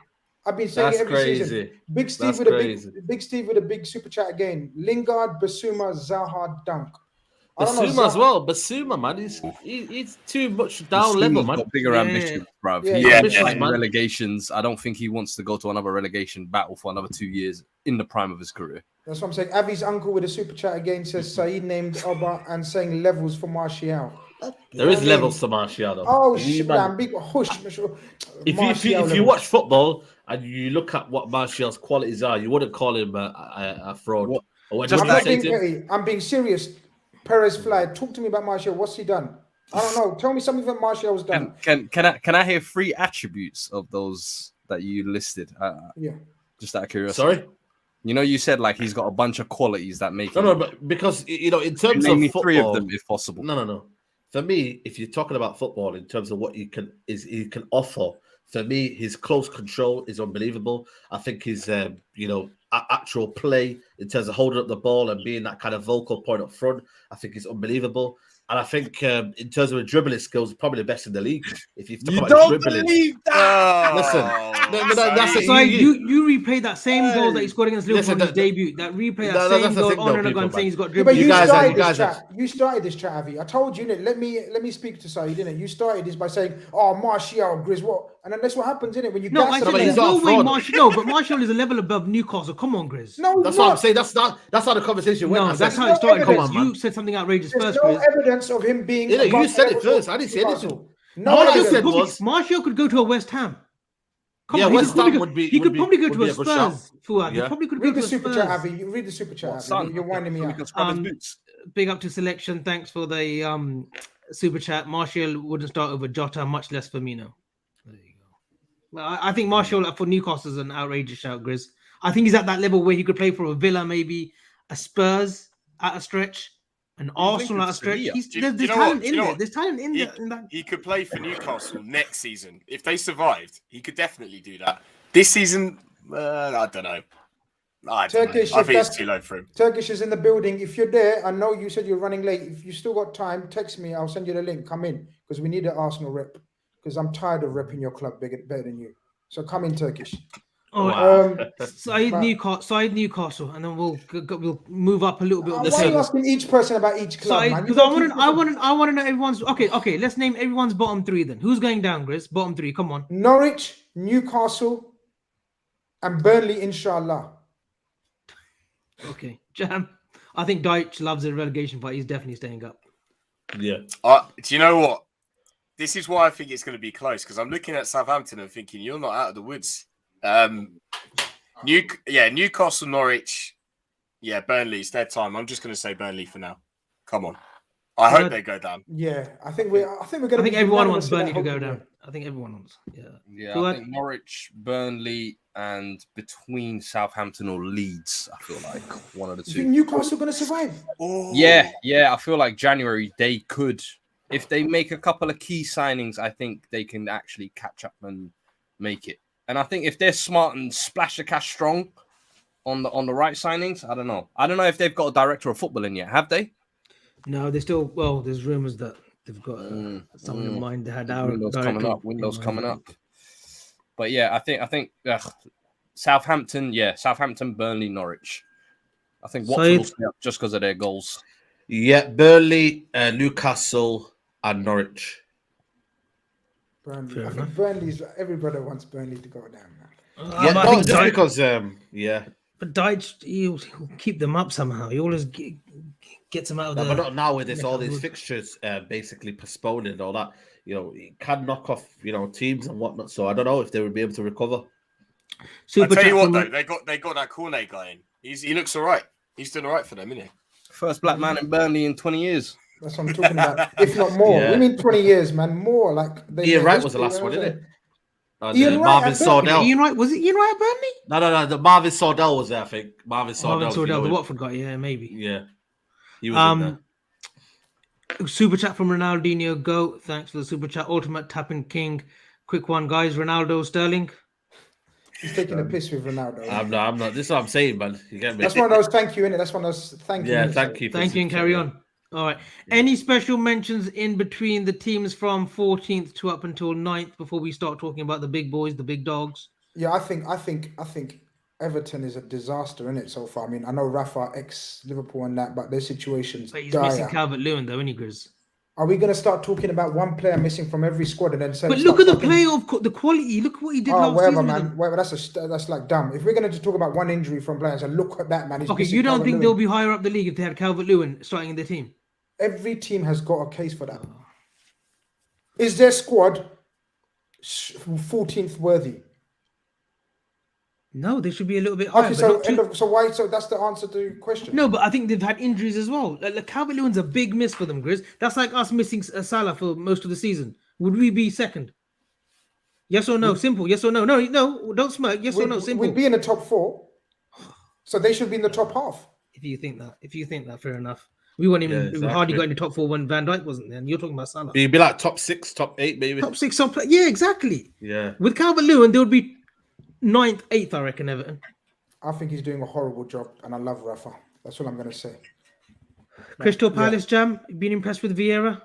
Season. Big Steve with a big super chat again. Lingard, Basuma, Zaha, Dunk. Basuma as well. Basuma, man, he's too much down level, man. Got bigger ambitions, bruv. Relegations. I don't think he wants to go to another relegation battle for another 2 years in the prime of his career. That's what I'm saying. Avi's uncle with a super chat again says Saeed named Oba and saying levels for Martial. There is levels to Martial, though. Oh shit, man! Big hush. If you watch football and you look at what Martial's qualities are, you wouldn't call him a fraud. I'm being serious. Perez Fly, talk to me about Martial. What's he done? I don't know. Tell me something that Martial's done. Can I hear 3 attributes of those that you listed? Just out of curiosity. Sorry. You know, you said like he's got a bunch of qualities that make no, but because in terms of football, 3 of them if possible. No. For me, if you're talking about football in terms of what he can offer, for me, his close control is unbelievable. I think his actual play in terms of holding up the ball and being that kind of vocal point up front, I think is unbelievable. And I think in terms of dribbling skills, probably the best in the league. If you don't believe that, listen, that's it. So you replay that same goal that he scored against Liverpool in his debut. Replay that same goal on and again, saying he's got dribbling. You started this chat, Avi. I told you, innit? Let me speak to Saeed, innit? You started this by saying, "Oh, Martial, Grizz, what?" And then that's what happens, innit? When you I said there's no way Martial. But Martial is a level above Newcastle. Come on, Grizz. No, that's what I'm saying. That's how the conversation went. No, that's how it started. Come on, you said something outrageous first, Grizz. No evidence of him being. You said it first. I didn't say anything. Martial could go to a West Ham. West Ham would be. He could probably go to a Spurs. He probably could go to a Spurs. Super chat, Avi. You read the super chat, Avi. You're winding me up. Big up to Selection. Thanks for the super chat. Martial wouldn't start over Jota, much less Firmino. There you go. I think Martial for Newcastle is an outrageous shout, Grizz. I think he's at that level where he could play for a Villa, maybe a Spurs at a stretch. An Arsenal at a stretch. There's talent in there. There's talent in that. He could play for Newcastle next season. If they survived, he could definitely do that. This season, I don't know. Turkish, I if think it's that's- too low for him. Turkish is in the building. If you're there, I know you said you're running late. If you still got time, text me. I'll send you the link. Come in because we need an Arsenal rep. Because I'm tired of repping your club better than you. So come in, Turkish. Oh, Wow. Side Newcastle, and then we'll move up a little bit on the Why are you table. asking each person about each club, Side, man? because I want to know everyone's. Okay. Let's name everyone's bottom three then. Who's going down, Grizz? Bottom three. Come on. Norwich, Newcastle, and Burnley, inshallah. Okay, Jam. I think Deitch loves the relegation fight. He's definitely staying up. Yeah. Do you know what? This is why I think it's going to be close because I'm looking at Southampton and thinking you're not out of the woods. Newcastle, Norwich, Burnley. It's their time. I'm just going to say Burnley for now. Come on, I hope they go down. Yeah, I think we're going to. I think everyone wants Burnley to go down. I think everyone wants. Yeah, I think Norwich, Burnley, and between Southampton or Leeds, I feel like one of the You two. think Newcastle going to survive? Oh. Yeah, I feel like January they could, if they make a couple of key signings, I think they can actually catch up and make it. And I think if they're smart and splash the cash strong on the right signings, I don't know. I don't know if they've got a director of football in yet. Have they? No, they still. Well, there's rumors that they've got someone in mind. They had our Windows coming up. But yeah, I think Southampton, Burnley, Norwich. I think Watford will stay up just because of their goals. Yeah, Burnley, Newcastle, and Norwich. Burnley. I think Burnley's. Everybody wants Burnley to go down, man. Yeah, I think just Deitch, because but Deitch, he'll keep them up somehow. He always gets them out of but the. not now with this all these fixtures basically postponed and all that. You know, it can knock off teams and whatnot. So I don't know if they would be able to recover. I tell you what, though, they got that Cornet guy in. He looks all right. He's doing all right for them, isn't he? First black man in Burnley in 20 years. That's what I'm talking about. If not more, we mean 20 years, man. More like Ian Wright was the last one, isn't it? Ian Wright Marvin Sordell. Ian Wright, was it Ian Wright at Burnley? No. The Marvin Sordell was there, I think. Marvin Sordell, the Watford guy. Yeah, maybe. Yeah, he was in there. Super chat from Ronaldinho. Go. Thanks for the super chat. Ultimate tapping king. Quick one, guys. Ronaldo, Sterling. He's taking a piss with Ronaldo. I'm not. This is what I'm saying, man. You get me? That's one of those thank you, innit? That's one of those thank you. Yeah, thank you. Thank you, and carry on. All right. Any special mentions in between the teams from 14th to up until 9th before we start talking about the big boys, the big dogs? Yeah, I think Everton is a disaster, isn't it, so far? I mean, I know Rafa ex-Liverpool and that, but their situation's But he's dire. missing Calvert-Lewin, though, isn't he, Grizz? Are we going to start talking about one player missing from every squad and then say? But look at the player of the quality. Look at what he did last whatever, season. man. Whatever, that's like dumb. If we're going to talk about one injury from players and look at that, man. Okay, you don't think they'll be higher up the league if they had Calvert-Lewin starting in the team? Every team has got a case for that. Is their squad 14th worthy? No, they should be a little bit higher. Okay, so that's the answer to your question. No, but I think they've had injuries as well. Like Calvert-Lewin's a big miss for them, Grizz. That's like us missing Salah for most of the season. Would we be second? Yes or no? Simple. Yes or no? No, don't smirk. Yes or no? Simple. We'd be in the top 4. So they should be in the top half. If you think that, fair enough. We weren't even we hardly got in the top 4 when Van Dijk wasn't there. And you're talking about Salah. You'd be like top 6, top 8, maybe. Top 6, yeah, exactly. Yeah. With Calvert-Lewin, there would be 9th, 8th, I reckon, Everton. I think he's doing a horrible job, and I love Rafa. That's all I'm going to say. Crystal Palace, Jam, been impressed with Vieira?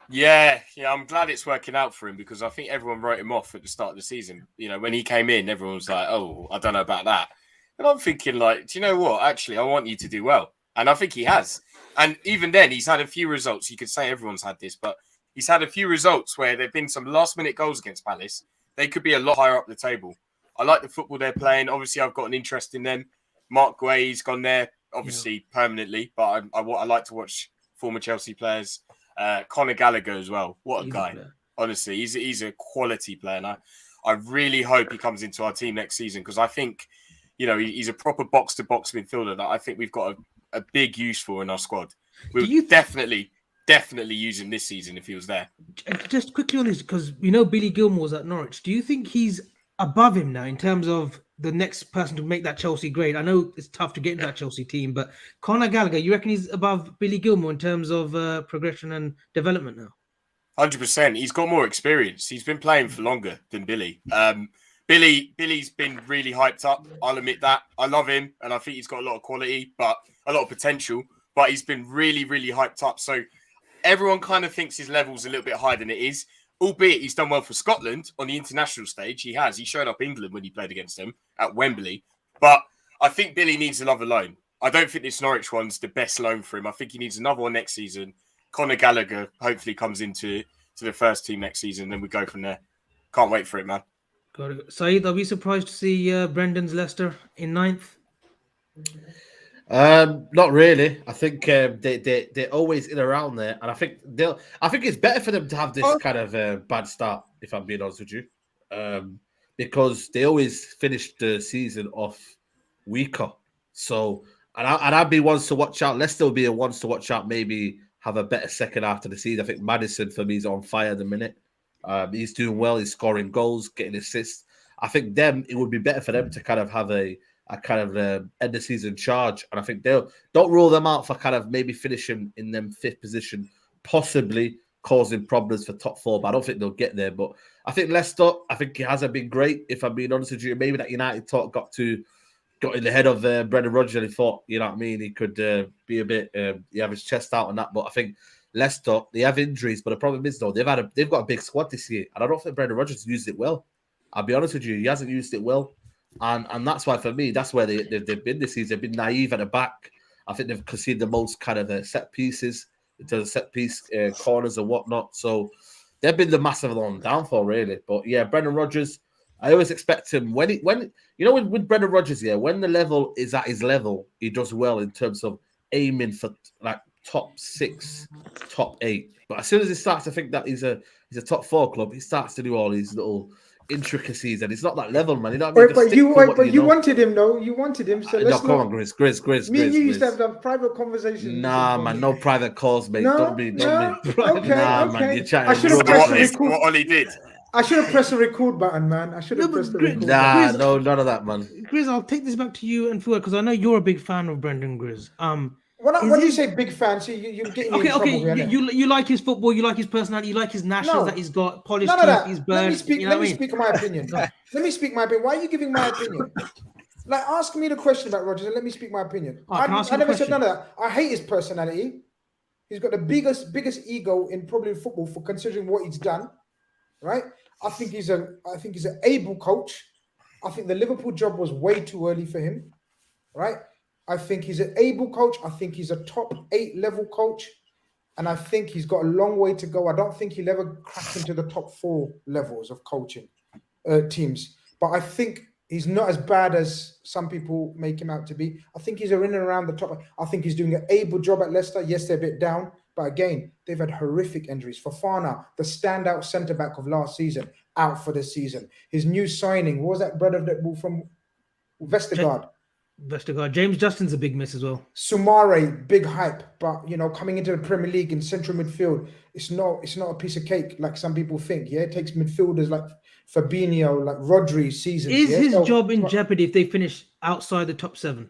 Yeah, I'm glad it's working out for him because I think everyone wrote him off at the start of the season. When he came in, everyone was like, oh, I don't know about that. And I'm thinking, like, do you know what? Actually, I want you to do well. And I think he has. And even then, he's had a few results. You could say everyone's had this, but he's had a few results where there have been some last-minute goals against Palace. They could be a lot higher up the table. I like the football they're playing. Obviously, I've got an interest in them. Mark Guay's gone there, obviously, permanently. But I like to watch former Chelsea players. Conor Gallagher as well. What a guy. Honestly, he's a quality player. And I really hope he comes into our team next season because I think, he's a proper box-to-box midfielder that I think we've got a big use for in our squad. We'll definitely use him this season if he was there. Just quickly on this, because Billy Gilmore's at Norwich. Do you think he's above him now in terms of the next person to make that Chelsea grade? I know it's tough to get into that Chelsea team, but Conor Gallagher, you reckon he's above Billy Gilmore in terms of progression and development now? 100%. He's got more experience. He's been playing for longer than Billy. Billy's been really hyped up. I'll admit that. I love him, and I think he's got a lot of quality, but a lot of potential. But he's been really, really hyped up. So everyone kind of thinks his level's a little bit higher than it is. Albeit he's done well for Scotland on the international stage. He has. He showed up England when he played against them at Wembley. But I think Billy needs another loan. I don't think this Norwich one's the best loan for him. I think he needs another one next season. Conor Gallagher hopefully comes into the first team next season. Then we go from there. Can't wait for it, man. Got it. Saeed, are we surprised to see Brendan's Leicester in 9th? Not really. I think they're always in around there, and I think it's better for them to have this kind of bad start, if I'm being honest with you, because they always finish the season off weaker. So, and I'd be ones to watch out. Leicester will be a ones to watch out. Maybe have a better second half of the season. I think Maddison for me is on fire at the minute. He's doing well. He's scoring goals, getting assists. I think it would be better for them to kind of have a kind of end of season charge, and I think don't rule them out for kind of maybe finishing in them 5th position, possibly causing problems for top 4. But I don't think they'll get there. But I think Leicester, I think it hasn't been great. If I'm being honest with you, maybe that United talk got in the head of Brendan Rodgers, and he thought, you know what I mean, he could be a bit, he have his chest out on that. But I think Leicester, they have injuries, but the problem is though they've got a big squad this year, and I don't think Brendan Rodgers used it well. I'll be honest with you, he hasn't used it well. And that's why, for me, that's where they've been this season. They've been naive at the back. I think they've conceded the most kind of set pieces into the set piece corners and whatnot. So they've been the massive downfall, really. But yeah, Brendan Rodgers, I always expect him with Brendan Rodgers, when the level is at his level, he does well in terms of aiming for like top 6, top 8. But as soon as he starts to think that he's a top 4 club, he starts to do all these little intricacies, and it's not that level, man. You know what I mean? But you wanted him, though. You wanted him. So let's come on, Grizz. Me and you used to have private conversations. Nah, man, no private calls, mate. Don't be. Okay, man, you're chatting. I should have pressed what Ollie did. I should have pressed the record button, man. I should have pressed the record button. No, none of that, man. Grizz, I'll take this back to you and Fuad, because I know you're a big fan of Brendan Grizz. When you say big fan, so you're getting me in trouble. You like his football, you like his personality, you like his nationals that he's got, polished teeth, he's burned. Let me speak my opinion. Let me speak my opinion. Why are you giving my opinion? Like, ask me the question about Rodgers and let me speak my opinion. I never said none of that. I hate his personality. He's got the biggest ego in probably football for considering what he's done. Right? I think he's an able coach. I think the Liverpool job was way too early for him. Right? I think he's an able coach. I think he's a top 8 level coach. And I think he's got a long way to go. I don't think he'll ever crack into the top 4 levels of coaching teams. But I think he's not as bad as some people make him out to be. I think he's in and around the top. I think he's doing an able job at Leicester. Yes, they're a bit down. But again, they've had horrific injuries. Fofana, the standout centre-back of last season, out for the season. His new signing, what was that brother from Vestergaard? James Justin's a big miss as well. Sumare, big hype, but coming into the Premier League in central midfield, it's not a piece of cake like some people think. Yeah, it takes midfielders like Fabinho, like Rodgers seasons. Is his job in jeopardy if they finish outside the top 7?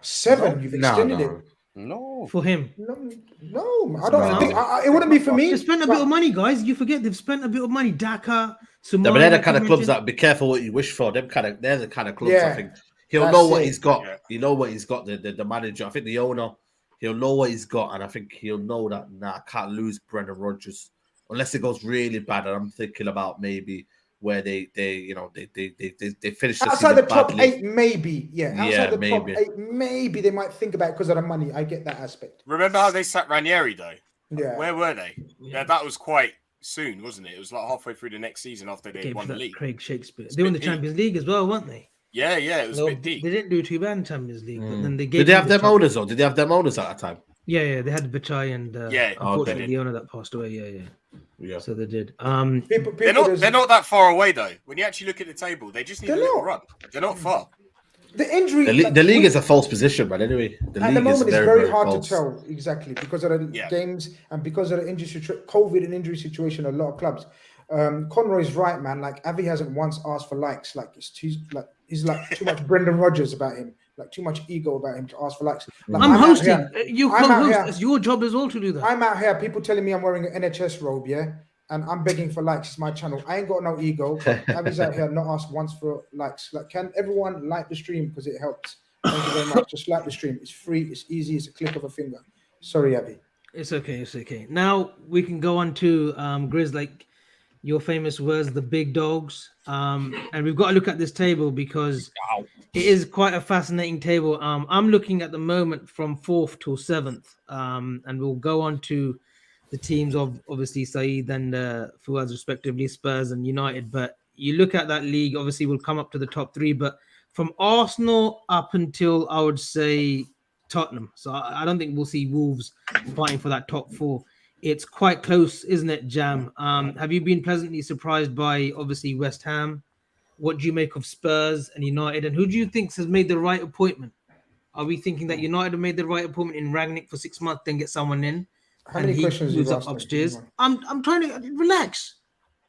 7? You've extended it. No, for him. No, I don't think it wouldn't be for me. They spent a bit of money, guys. You forget they've spent a bit of money. Dhaka, Somalia. But they're the kind of clubs that be careful what you wish for. They're the kind of clubs I think. He'll know what he's got. Yeah. You know what he's got. The manager. I think the owner. He'll know what he's got, and I think he'll know that. I can't lose Brendan Rodgers unless it goes really bad. And I'm thinking about maybe where they finish outside the top 8, maybe. Yeah, outside the top maybe. 8, maybe they might think about it because of the money. I get that aspect. Remember how they sacked Ranieri though? Yeah. Where were they? Yeah, that was quite soon, wasn't it? It was like halfway through the next season after they won the league. Craig Shakespeare. They won the Champions League as well, weren't they? Yeah, it was a bit deep. They didn't do too bad in Champions League, but then they gave. Did they have them owners or did they have them owners at that time? Yeah, they had Bachai and unfortunately the owner that passed away. Yeah. So they did. They're not that far away though. When you actually look at the table, they just need a little run. They're not far. The injury, the league is a false position, but anyway, at the moment it's very hard to tell exactly because of the games and because of the COVID and injury situation. A lot of clubs. Conroy's right, man. Like Avi hasn't once asked for likes. Like he's like too much Brendan Rodgers about him. Like too much ego about him to ask for likes. Like, I'm hosting. You co-host. It's your job as well to do that. I'm out here. People telling me I'm wearing an NHS robe, yeah, and I'm begging for likes. It's my channel. I ain't got no ego. But Abby's out here not asked once for likes. Like, can everyone like the stream because it helps? Thank you very much. Just like the stream. It's free. It's easy. It's a click of a finger. Sorry, Abby. It's okay. It's okay. Now we can go on to Grizz, like your famous words, the big dogs. And we've got to look at this table because it is quite a fascinating table. I'm looking at the moment from 4th till 7th. And we'll go on to the teams of obviously Saeed and Fuad's respectively, Spurs and United. But you look at that league, obviously we'll come up to the top 3. But from Arsenal up until I would say Tottenham. So I don't think we'll see Wolves fighting for that top 4. It's quite close, isn't it, Jam? Have you been pleasantly surprised by obviously West Ham? What do you make of Spurs and United? And who do you think has made the right appointment? Are we thinking that United have made the right appointment in Rangnick for 6 months, then get someone in? How many questions moves you've up asked upstairs. him? I'm trying to relax.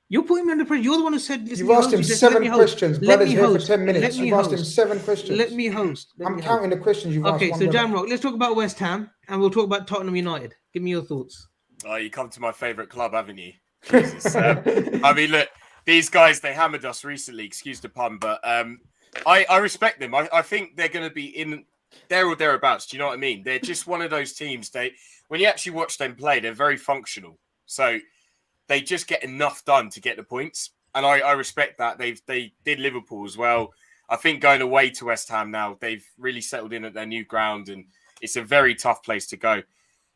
You're putting me under pressure. You're the one who said this. You've asked him 7 questions. Brother's here for 10 minutes. You've asked him 7 questions. Let me host. I'm counting the questions you've asked. Okay, so Jamrock, let's talk about West Ham and we'll talk about Tottenham United. Give me your thoughts. Oh, you come to my favourite club, haven't you? Jesus. I mean, look, these guys, they hammered us recently, excuse the pun, but I respect them. I think they're going to be in there or thereabouts. Do you know what I mean? They're just one of those teams. When you actually watch them play, they're very functional. So they just get enough done to get the points. And I respect that. They did Liverpool as well. I think going away to West Ham now, they've really settled in at their new ground and it's a very tough place to go.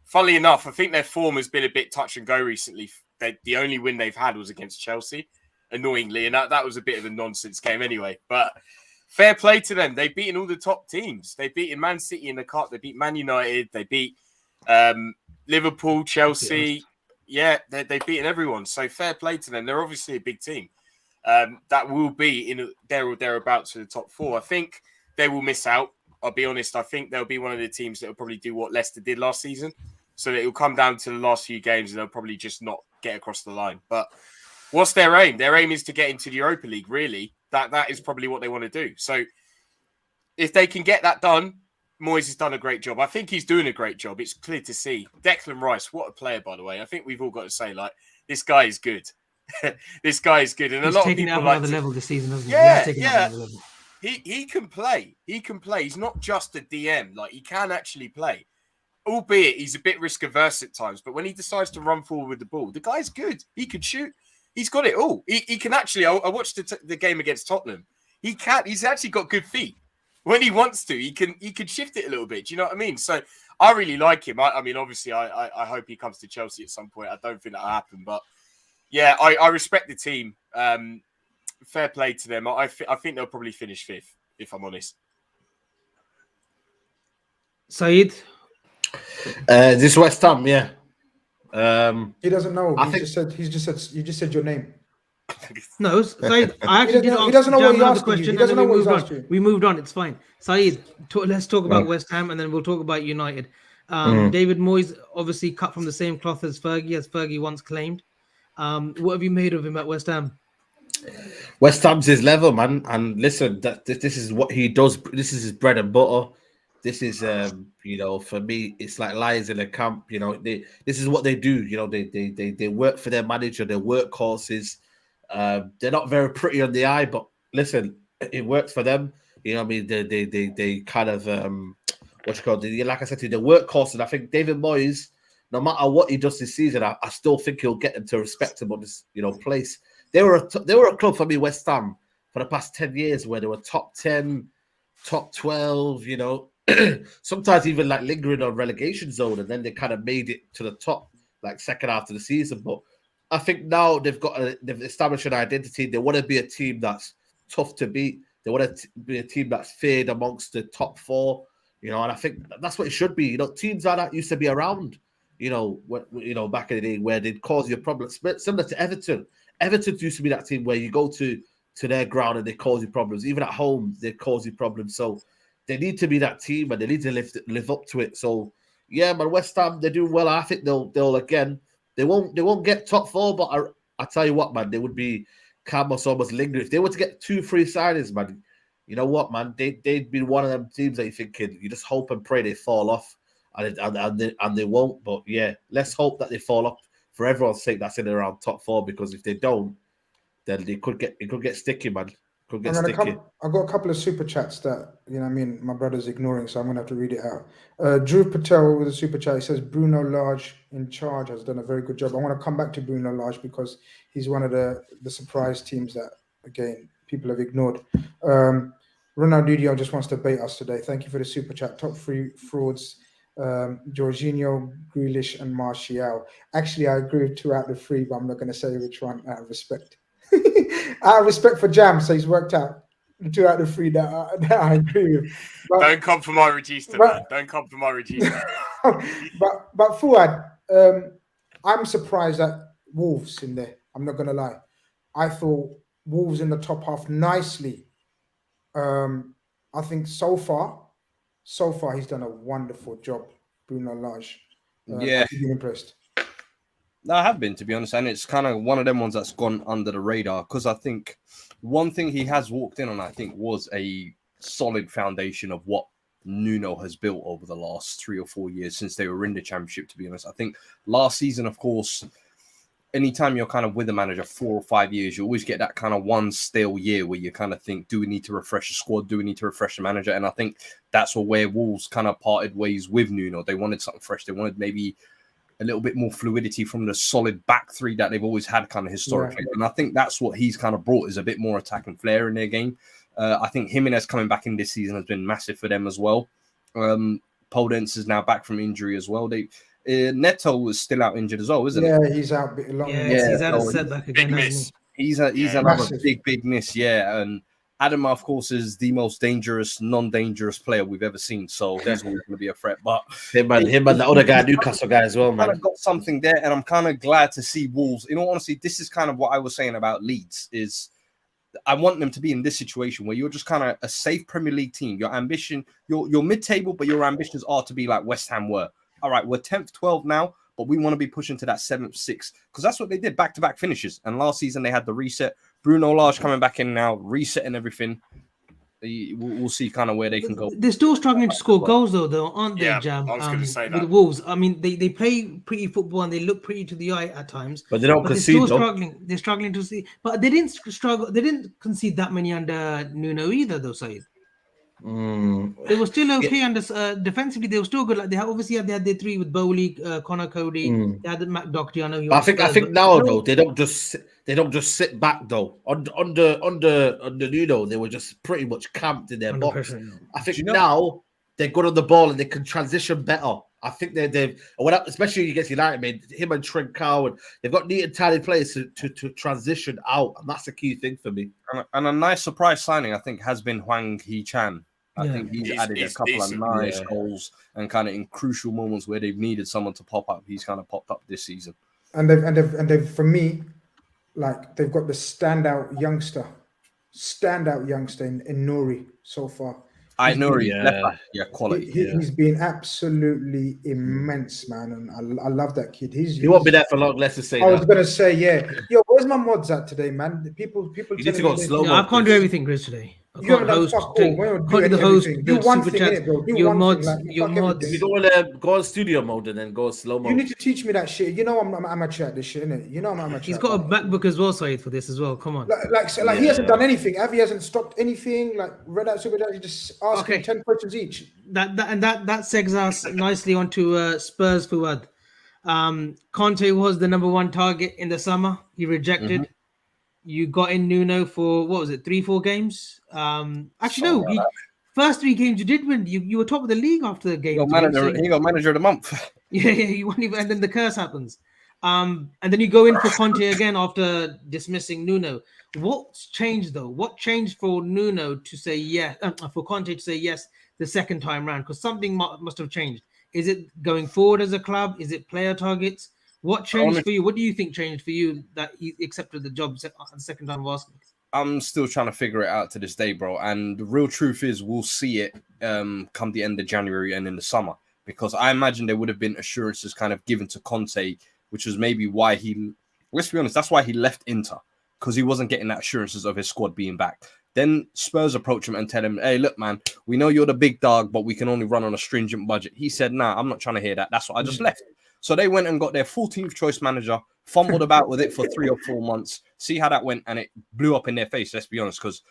Funnily enough, I think their form has been a bit touch and go recently. The only win they've had was against Chelsea, annoyingly. And that was a bit of a nonsense game anyway. But fair play to them. They've beaten all the top teams. They've beaten Man City in the cup. They beat Man United. They beat Liverpool, Chelsea. Yeah, they've beaten everyone. So fair play to them. They're obviously a big team. That will be in there or thereabouts to the top 4. I think they will miss out. I'll be honest. I think they'll be one of the teams that will probably do what Leicester did last season. So it will come down to the last few games and they'll probably just not get across the line. But what's their aim? Their aim is to get into the Europa League, really. That is probably what they want to do. So if they can get that done, Moyes has done a great job. I think he's doing a great job. It's clear to see. Declan Rice, what a player, by the way. I think we've all got to say, like, this guy is good. This guy is good. And he's a lot of people like another level this season, hasn't he? Yeah. He can play. He can play. He's not just a DM. Like, he can actually play. Albeit he's a bit risk averse at times, but when he decides to run forward with the ball, the guy's good. He can shoot. He's got it all. He can actually. I watched the game against Tottenham. He can. He's actually got good feet. When he wants to, he can shift it a little bit. Do you know what I mean? So I really like him. I mean, obviously, I hope he comes to Chelsea at some point. I don't think that'll happen, but yeah, I respect the team. Fair play to them. I think they'll probably finish 5th, if I'm honest. Saeed. This West Ham, yeah. He doesn't know. You just said your name. No, Saeed. I actually did. He doesn't know what he asked you. He doesn't know what he asked you. We moved on. It's fine. Saeed, let's talk about West Ham, and then we'll talk about United. David Moyes obviously cut from the same cloth as Fergie once claimed. What have you made of him at West Ham? West Ham's his level, man. And listen, this is what he does. This is his bread and butter. This is, for me, it's like lions in a camp. This is what they do. They work for their manager. Their workhorses. They're not very pretty on the eye, but listen, it works for them. You know what I mean? They kind of like I said to you, the workhorses. I think David Moyes, no matter what he does this season, I still think he'll get them to a respectable place. They were a club for me, West Ham, for the past 10 years, where they were top 10, top 12. Sometimes even like lingering on relegation zone, and then they kind of made it to the top, like second half of the season. But I think now they've established an identity. They want to be a team that's tough to beat. They want to be a team that's feared amongst the top 4. And I think that's what it should be. Teams like that used to be around. Back in the day where they'd cause you problems. But similar to Everton. Everton used to be that team where you go to their ground and they cause you problems. Even at home, they cause you problems. So they need to be that team and they need to live up to it. So yeah, man, West Ham, they're doing well. I think they'll again, they won't get top 4, but I tell you what, man, they would be almost lingering. If they were to get 2 free signings, man, you know what, man, they'd be one of them teams that you thinking you just hope and pray they fall off, and they won't. But yeah, let's hope that they fall for everyone's sake, that's in around top 4, because if they don't, then it could get sticky, man. Could get sticky. I've got a couple of super chats that my brother's ignoring, so I'm gonna have to read it out. Drew Patel with a super chat. He says Bruno Lage in charge has done a very good job. I want to come back to Bruno Lage because he's one of the surprise teams that again people have ignored. Ronaldinho just wants to bait us today. Thank you for the super chat. Top 3 frauds: Jorginho, Grealish, and Martial. Actually, I agree with 2 out of the 3, but I'm not going to say which one out of respect. Out of respect for Jam, so he's worked out 2 out of the 3 that I agree with. But, don't come for my Regista, man. Don't come for my Regista. but Fuad, I'm surprised at Wolves in there. I'm not going to lie. I thought Wolves in the top half nicely. I think so far he's done a wonderful job, Bruno Lage. Yeah, I've been impressed. No, I have been, to be honest, and it's kind of one of them ones that's gone under the radar because I think one thing he has walked in on, I think, was a solid foundation of what Nuno has built over the last 3 or 4 years since they were in the Championship, to be honest. I think last season, of course, anytime you're kind of with a manager 4 or 5 years, you always get that kind of one stale year where you kind of think, do we need to refresh the squad? Do we need to refresh the manager? And I think that's where Wolves kind of parted ways with Nuno. They wanted something fresh. They wanted maybe a little bit more fluidity from the solid back 3 that they've always had kind of historically. Yeah. And I think that's what he's kind of brought, is a bit more attack and flair in their game. I think Jimenez coming back in this season has been massive for them as well. Podence is now back from injury as well. Neto was still out injured as well, isn't he? Yeah, he's out a bit long. Yeah, he's had a setback again. Big miss. He's another big miss, yeah. And Adam, of course, is the most dangerous, non-dangerous player we've ever seen. So he's always going to be a threat. But him and the other guy, Newcastle guy as well, man. Kind of got something there, and I'm kind of glad to see Wolves. In all honesty, this is kind of what I was saying about Leeds. Is I want them to be in this situation where you're just kind of a safe Premier League team. Your ambition, you're mid-table, but your ambitions are to be like West Ham were. All right, we're 10th, 12th now, but we want to be pushing to that 7th, 6th, because that's what they did, back-to-back finishes. And last season they had the reset. Bruno Lage coming back in now, resetting everything. We'll see kind of where they can go. They're still struggling to score goals, though, aren't they, Jam? I was going to say that. With Wolves, I mean, they play pretty football and they look pretty to the eye at times. But they don't concede, they're still struggling. They're struggling to see. But they didn't struggle. They didn't concede that many under Nuno either, though, Saeed. They were still okay under defensively. They were still good. Like they had their 3 with Bowley, Connor Cody. They had Matt Doherty. I know. I think now though they don't just sit back though. Under Nuno, they were just pretty much camped in their box. Pressure, I think now they're good on the ball and they can transition better. I think they've especially against United, man, him and Trent Cowan, they've got neat and tidy players to transition out, and that's a key thing for me. And a nice surprise signing, I think, has been Hwang Hee-chan. I think he's added a couple of nice goals and kind of in crucial moments where they've needed someone to pop up. He's kind of popped up this season. And they've for me, like they've got the standout youngster in Nuri so far. Nuri, quality. He's been absolutely immense, man, and I love that kid. He won't be there for long. Let's just say. I was gonna say, yo, where's my mods at today, man? People. You need to go slow. I can't do everything, Chris, today. You haven't done fuck all. Can't do the host. Do one thing, innit, bro. Your mods. If you don't want to go on studio mode and then go slow mode. You need to teach me that shit. You know I'm amateur at this shit, innit? You know I'm amateur. He's got a MacBook as well, Saeed, for this as well. Come on. He hasn't done anything. He hasn't stopped anything. Like read out super chat. He just asking 10 questions each. That segs us nicely onto Spurs Fuad. Conte was the number 1 target in the summer. He rejected. Mm-hmm. You got in Nuno for, what was it, 3-4 games? First 3 games you did win. You were top of the league after the game. He got manager of the month. Yeah, you won even, and then the curse happens. And then you go in for Conte again after dismissing Nuno. What's changed though? What changed for Nuno to say yes, for Conte to say yes the second time round? Because something must have changed. Is it going forward as a club? Is it player targets? What changed for you? What do you think changed for you that he accepted the job the second time of asking? I'm still trying to figure it out to this day, bro. And the real truth is we'll see it come the end of January and in the summer. Because I imagine there would have been assurances kind of given to Conte, which was maybe why let's be honest, that's why he left Inter. Because he wasn't getting that assurances of his squad being back. Then Spurs approach him and tell him, hey, look, man, we know you're the big dog, but we can only run on a stringent budget. He said, nah, I'm not trying to hear that. That's why I just left. So they went and got their 14th choice manager, fumbled about with it for 3 or 4 months, see how that went, and it blew up in their face, let's be honest, because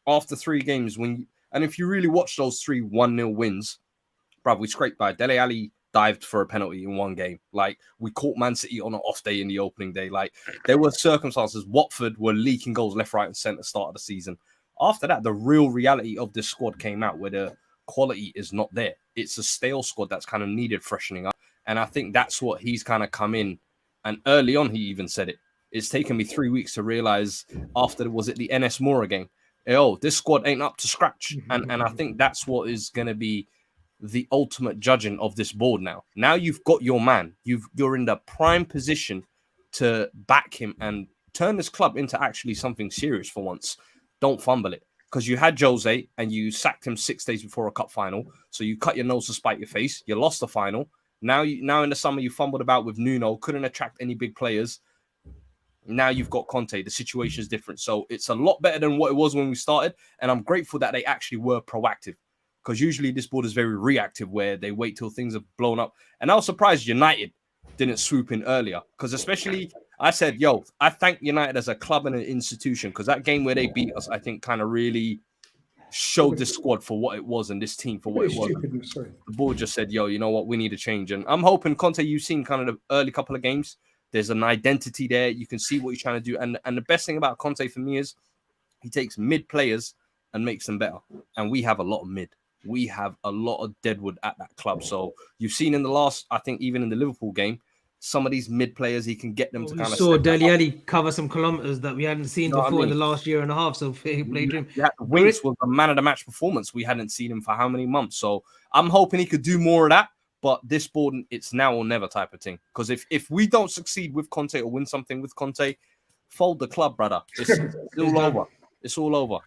after 3 games, and if you really watch those 3 1-0 wins, bruv, we scraped by. Dele Alli dived for a penalty in 1 game. Like, we caught Man City on an off day in the opening day. Like, there were circumstances. Watford were leaking goals left, right, and centre start of the season. After that, the real reality of this squad came out, where the quality is not there. It's a stale squad that's kind of needed freshening up. And I think that's what he's kind of come in. And early on, he even said it. It's taken me 3 weeks to realize after, was it the NS Mora game? Oh, this squad ain't up to scratch. And I think that's what is going to be the ultimate judging of this board now. Now you've got your man. You're in the prime position to back him and turn this club into actually something serious for once. Don't fumble it. Because you had Jose and you sacked him 6 days before a cup final. So you cut your nose to spite your face. You lost the final. Now in the summer, you fumbled about with Nuno, couldn't attract any big players. Now you've got Conte. The situation is different. So it's a lot better than what it was when we started. And I'm grateful that they actually were proactive. Because usually this board is very reactive, where they wait till things have blown up. And I was surprised United didn't swoop in earlier. Because especially, I said, I thank United as a club and an institution. Because that game where they beat us, I think kind of really showed this squad for what it was and this team for what it was. The board just said, you know what, we need a change. And I'm hoping, Conte, you've seen kind of the early couple of games. There's an identity there. You can see what he's trying to do. And the best thing about Conte for me is he takes mid players and makes them better. And we have a lot of mid. We have a lot of deadwood at that club. So you've seen in the last, I think even in the Liverpool game, some of these mid players, he can get them to kind of... saw Dele Alli cover some kilometers that we hadn't seen before in the last year and a half. So he played him. Winks was a man of the match performance. We hadn't seen him for how many months. So I'm hoping he could do more of that. But this board, it's now or never type of thing. Because if we don't succeed with Conte or win something with Conte, fold the club, brother. It's all over. It's all over.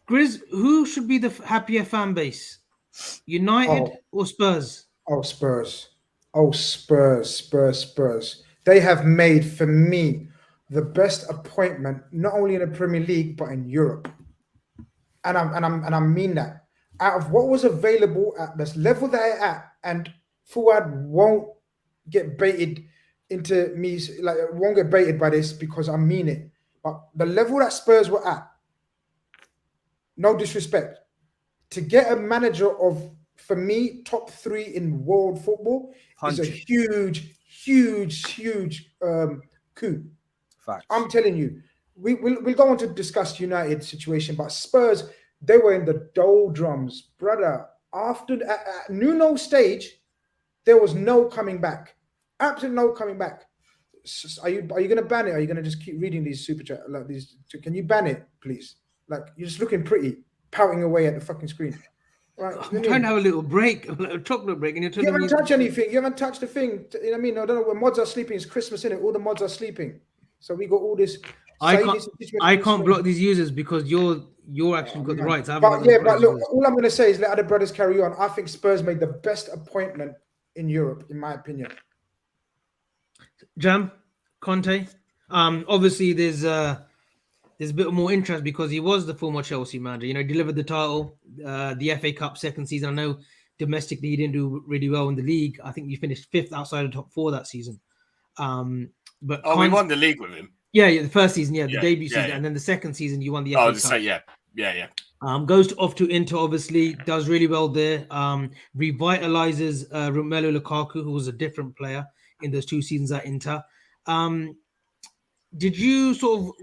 Grizz, who should be the happier fan base? United or Spurs? Spurs. Spurs. They have made, for me, the best appointment, not only in the Premier League, but in Europe. And I mean that. Out of what was available at this level they're at, and Fuad won't get baited into me, like, won't get baited by this because I mean it. But the level that Spurs were at, no disrespect, to get a manager of, for me, top 3 in world football is a huge coup. Facts. I'm telling you, we'll go on to discuss United situation, but Spurs, they were in the doldrums, brother. After Nuno stage, there was no coming back. Absolutely no coming back. Are you going to ban it? Or are you going to just keep reading these super chat like these? Can you ban it, please? Like, you're just looking pretty, pouting away at the fucking screen. Right, I'm trying to have a little break, a chocolate break, and you're telling me... You haven't touched anything. You haven't touched the thing. You know what I mean? I don't know when mods are sleeping. It's Christmas, innit? All the mods are sleeping. So we got all this... I can't block these users because you're actually got the rights. But look, all I'm going to say is let other brothers carry on. I think Spurs made the best appointment in Europe, in my opinion. Jam, Conte. Obviously, there's a bit more interest because he was the former Chelsea manager. You know, delivered the title, the FA Cup second season. I know domestically he didn't do really well in the league. I think you finished 5th outside of the top 4 that season. But we won the league with him. Yeah, the first season, the debut season, and then the second season you won the FA Cup. Yeah. Goes off to Inter, obviously, does really well there. Revitalizes Romelu Lukaku, who was a different player in those 2 seasons at Inter. Did you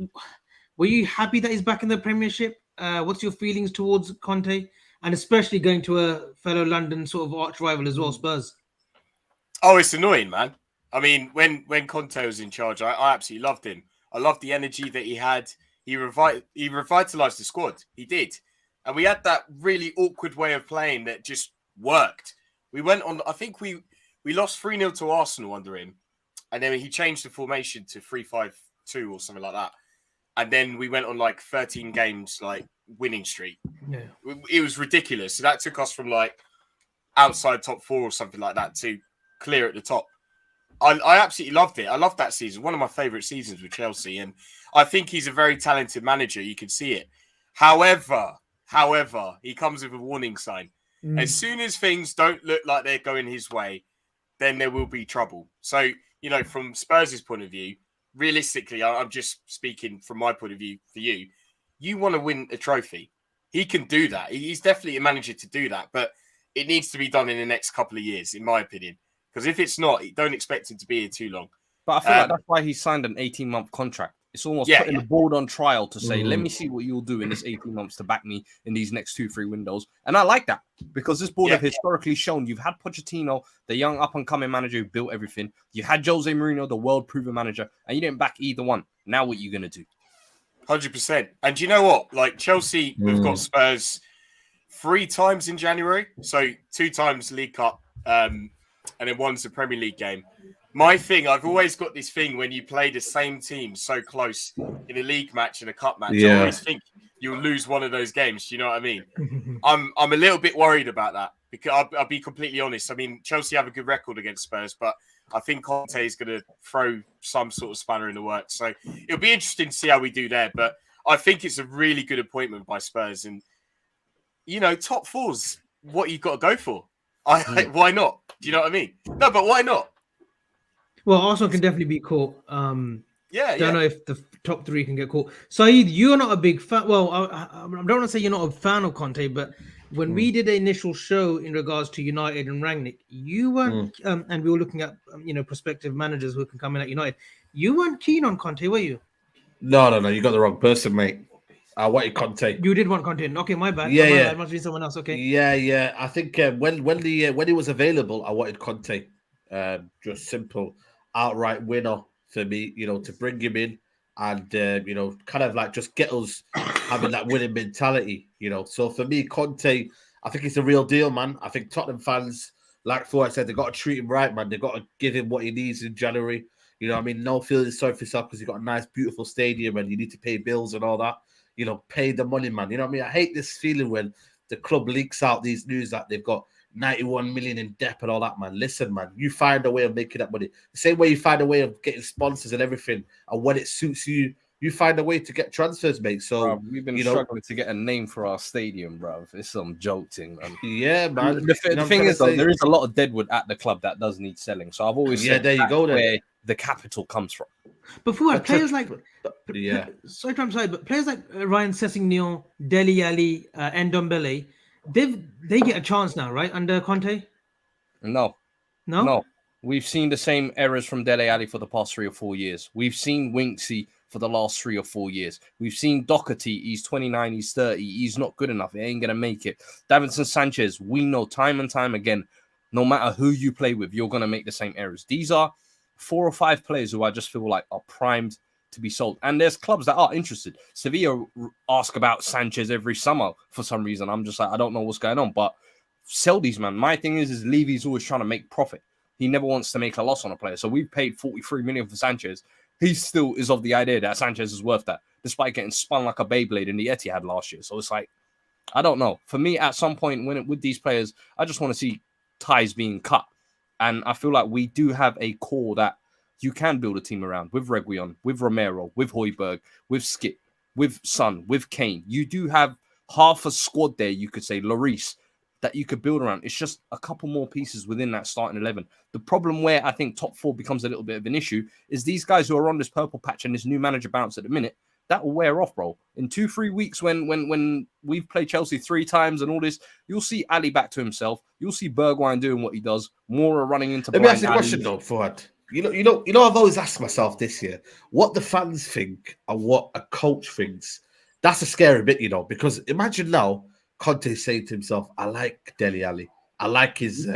were you happy that he's back in the Premiership? What's your feelings towards Conte? And especially going to a fellow London sort of arch rival as well, Spurs. Oh, it's annoying, man. I mean, when Conte was in charge, I absolutely loved him. I loved the energy that he had. He revitalized the squad. He did. And we had that really awkward way of playing that just worked. We went on, I think we lost 3-0 to Arsenal under him. And then he changed the formation to 3-5-2 or something like that. And then we went on like 13 games, like winning streak. Yeah. It was ridiculous. So that took us from like outside top 4 or something like that to clear at the top. I absolutely loved it. I loved that season. One of my favourite seasons with Chelsea. And I think he's a very talented manager. You can see it. However, he comes with a warning sign. As soon as things don't look like they're going his way, then there will be trouble. So, from Spurs' point of view, realistically, I'm just speaking from my point of view for you. You want to win a trophy. He can do that. He's definitely a manager to do that, but it needs to be done in the next couple of years, in my opinion. Because if it's not, don't expect him to be here too long. But I feel like that's why he signed an 18-month contract. It's almost putting the board on trial to say, let me see what you'll do in this 18 months to back me in these next 2-3 windows. And I like that because this board have historically shown you've had Pochettino, the young up-and-coming manager who built everything. You had Jose Mourinho, the world-proven manager, and you didn't back either one. Now what are you going to do? 100%. And do you know what? Like Chelsea have got Spurs 3 times in January. So 2 times League Cup and then one's the Premier League game. My thing, I've always got this thing when you play the same team so close in a league match and a cup match, I always think you'll lose one of those games. Do you know what I mean? I'm a little bit worried about that because I'll be completely honest. I mean, Chelsea have a good record against Spurs, but I think Conte is going to throw some sort of spanner in the works. So it'll be interesting to see how we do there. But I think it's a really good appointment by Spurs. And, top 4's what you've got to go for. Why not? Do you know what I mean? No, but why not? Well, Arsenal can definitely be caught. Don't know if the top 3 can get caught. Saeed, you're not a big fan. Well, I don't want to say you're not a fan of Conte, but when we did the initial show in regards to United and Rangnick, you weren't, and we were looking at prospective managers who can come in at United. You weren't keen on Conte, were you? No. You got the wrong person, mate. I wanted Conte. You did want Conte. Okay, my bad. Yeah. It must be someone else. Okay. Yeah. I think when he was available, I wanted Conte. Just simple, outright winner for me. To bring him in and kind of like just get us having that winning mentality. So for me, Conte, I think it's a real deal, man. I think Tottenham fans, like Fuad said, they got to treat him right, man. They got to give him what he needs in January. No feeling sorry for yourself because you got a nice, beautiful stadium and you need to pay bills and all that. Pay the money, man. I hate this feeling when the club leaks out these news that they've got 91 million in debt and all that, man. Listen, man, you find a way of making that money. The same way you find a way of getting sponsors and everything, and when it suits you, you find a way to get transfers, mate. So we've been struggling to get a name for our stadium, bro. It's some joking, man. Yeah, man. The thing is, though, there is a lot of deadwood at the club that does need selling. So I've always said there you go, where the capital comes from. But for players like, sorry to say, but players like Ryan Sessegnon, Dele Alli, and Ndombele, they get a chance now, right, under Conte? No. We've seen the same errors from Dele Alli for the past 3 or 4 years. We've seen Winksy for the last 3 or 4 years. We've seen Doherty. He's 29, he's 30. He's not good enough. He ain't going to make it. Davinson Sanchez, we know time and time again, no matter who you play with, you're going to make the same errors. These are 4 or 5 players who I just feel like are primed to be sold. And there's clubs that are interested. Sevilla ask about Sanchez every summer for some reason. I'm just like, I don't know what's going on. But sell these, man. My thing is Levy's always trying to make profit. He never wants to make a loss on a player. So we've paid 43 million for Sanchez. He still is of the idea that Sanchez is worth that, despite getting spun like a Beyblade in the Etihad last year. So it's like, I don't know. For me, at some point with these players, I just want to see ties being cut. And I feel like we do have a core that you can build a team around with Reguilon, with Romero, with Højbjerg, with Skip, with Son, with Kane. You do have half a squad there, you could say, Lloris, that you could build around. It's just a couple more pieces within that starting 11. The problem where I think top 4 becomes a little bit of an issue is these guys who are on this purple patch and this new manager bounce at the minute, that will wear off, bro. In 2-3 weeks when we've played Chelsea 3 times and all this, you'll see Ali back to himself. You'll see Bergwijn doing what he does. Moura running into Let me ask you a question, though, Fuad. I've always asked myself this year, what the fans think and what a coach thinks. That's a scary bit, because imagine now Conte saying to himself, I like Dele Alli. I like his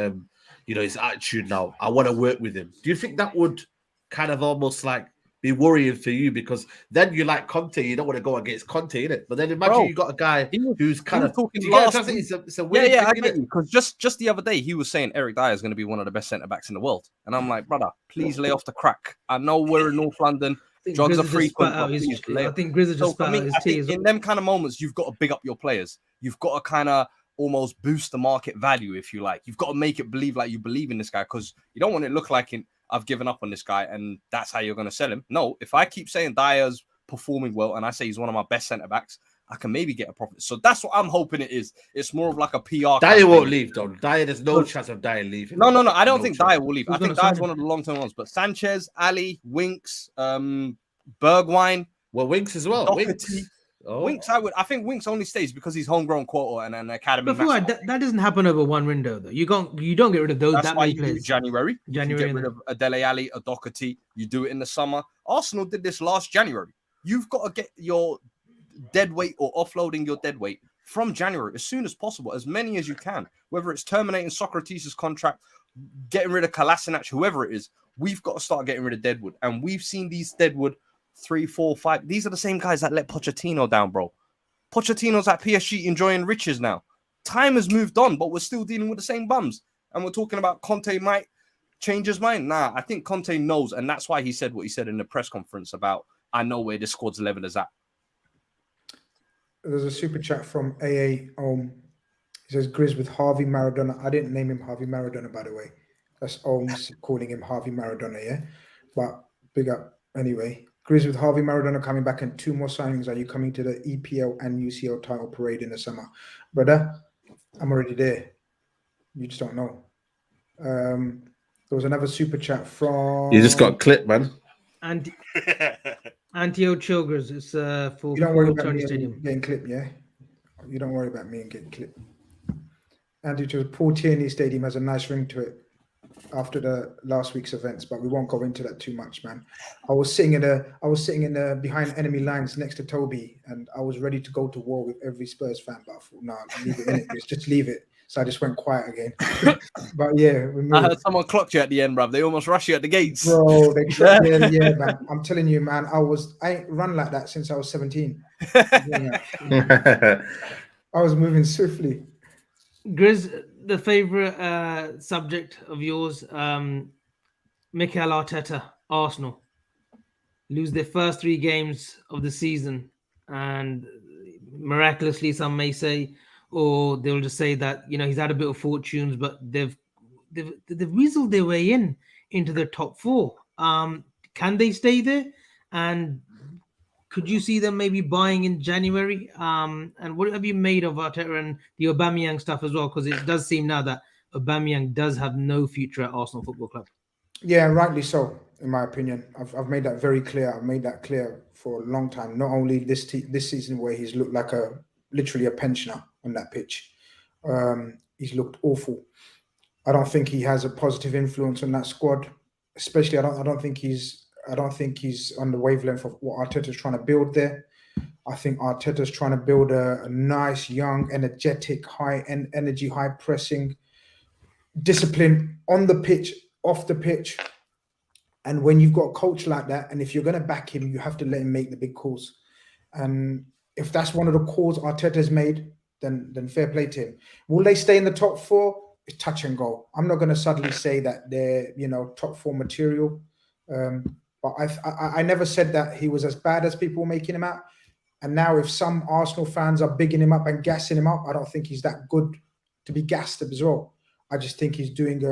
his attitude now. I want to work with him. Do you think that would kind of almost like be worrying for you? Because then you like Conte, you don't want to go against Conte, innit? But then imagine you got a guy who's kind of talking last week. It's a weird thing, I get you. Because just the other day he was saying Eric Dyer is going to be one of the best centre backs in the world, and I'm like, brother, please lay off the crack. I know we're in North London. Drugs are frequent. I think Grizz just spat out his tea. In them kind of moments, you've got to big up your players. You've got to kind of almost boost the market value, if you like. You've got to make it believe like you believe in this guy, because you don't want it to look like I've given up on this guy and that's how you're going to sell him. No, if I keep saying Dyer's performing well and I say he's one of my best centre backs, I can maybe get a profit. So that's what I'm hoping it is. It's more of like a PR. Dyer won't leave, though. Dyer, there's no chance of Dyer leaving. No. I don't think Dyer will leave. Who's I think gonna Dyer's sign one of the long-term ones. But Sanchez, Ali, Winks, Bergwijn. Well, Winks as well. Doherty. Winks, I think Winks only stays because he's homegrown quota and an academy. But that doesn't happen over one window, though. You don't get rid of those. That's that why many you do players. January. You get rid of a Dele Alli, a Doherty. You do it in the summer. Arsenal did this last January. You've got to get your dead weight or offloading your dead weight from January as soon as possible, as many as you can. Whether it's terminating Socrates' contract, getting rid of Kolasinac, whoever it is, we've got to start getting rid of Deadwood. And we've seen these Deadwood 3, 4, 5. These are the same guys that let Pochettino down, bro. Pochettino's at PSG enjoying riches now. Time has moved on, but we're still dealing with the same bums. And we're talking about Conte might change his mind. Nah, I think Conte knows. And that's why he said what he said in the press conference about, I know where this squad's level is at. There's a super chat from AA. He says, Grizz with Harvey Maradona. I didn't name him Harvey Maradona, by the way. That's Ohms calling him Harvey Maradona, yeah? But big up anyway. Grizz with Harvey Maradona coming back and 2 more signings. Are you coming to the EPL and UCL title parade in the summer? Brother, I'm already there. You just don't know. There was another super chat from... You just got clipped, man. And Antio Chilgers. It's for You don't worry about Tony me Stadium. getting clipped, yeah? You don't worry about me and getting clipped. Antio Chilgers, Paul Tierney Stadium has a nice ring to it after the last week's events, but we won't go into that too much, man. I was sitting in the behind enemy lines next to Toby, and I was ready to go to war with every Spurs fan, but I thought, no, leave it in it. Just leave it. So I just went quiet again. But yeah, I heard someone clocked you at the end, bruv. They almost rushed you at the gates. Bro, yeah, man. I'm telling you, man, I ain't run like that since I was 17. I was moving swiftly. Grizz, the favorite subject of yours, Mikel Arteta, Arsenal lose their first 3 games of the season, and miraculously, some may say, or they'll just say that he's had a bit of fortunes, but they've weaseled their way into the top 4. Can they stay there? And could you see them maybe buying in January? And what have you made of Arteta and the Aubameyang stuff as well? Because it does seem now that Aubameyang does have no future at Arsenal Football Club. Yeah, rightly so, in my opinion. I've made that very clear. I've made that clear for a long time. Not only this season where he's looked like literally a pensioner on that pitch. He's looked awful. I don't think he has a positive influence on that squad. Especially, I don't think he's on the wavelength of what Arteta's trying to build there. I think Arteta's trying to build a nice, young, energetic, high energy, high pressing, discipline on the pitch, off the pitch. And when you've got a coach like that, and if you're going to back him, you have to let him make the big calls. And if that's one of the calls Arteta's made, then fair play to him. Will they stay in the top 4? It's touch and go. I'm not going to suddenly say that they're top 4 material. But I never said that he was as bad as people were making him out. And now if some Arsenal fans are bigging him up and gassing him up, I don't think he's that good to be gassed as well. I just think he's doing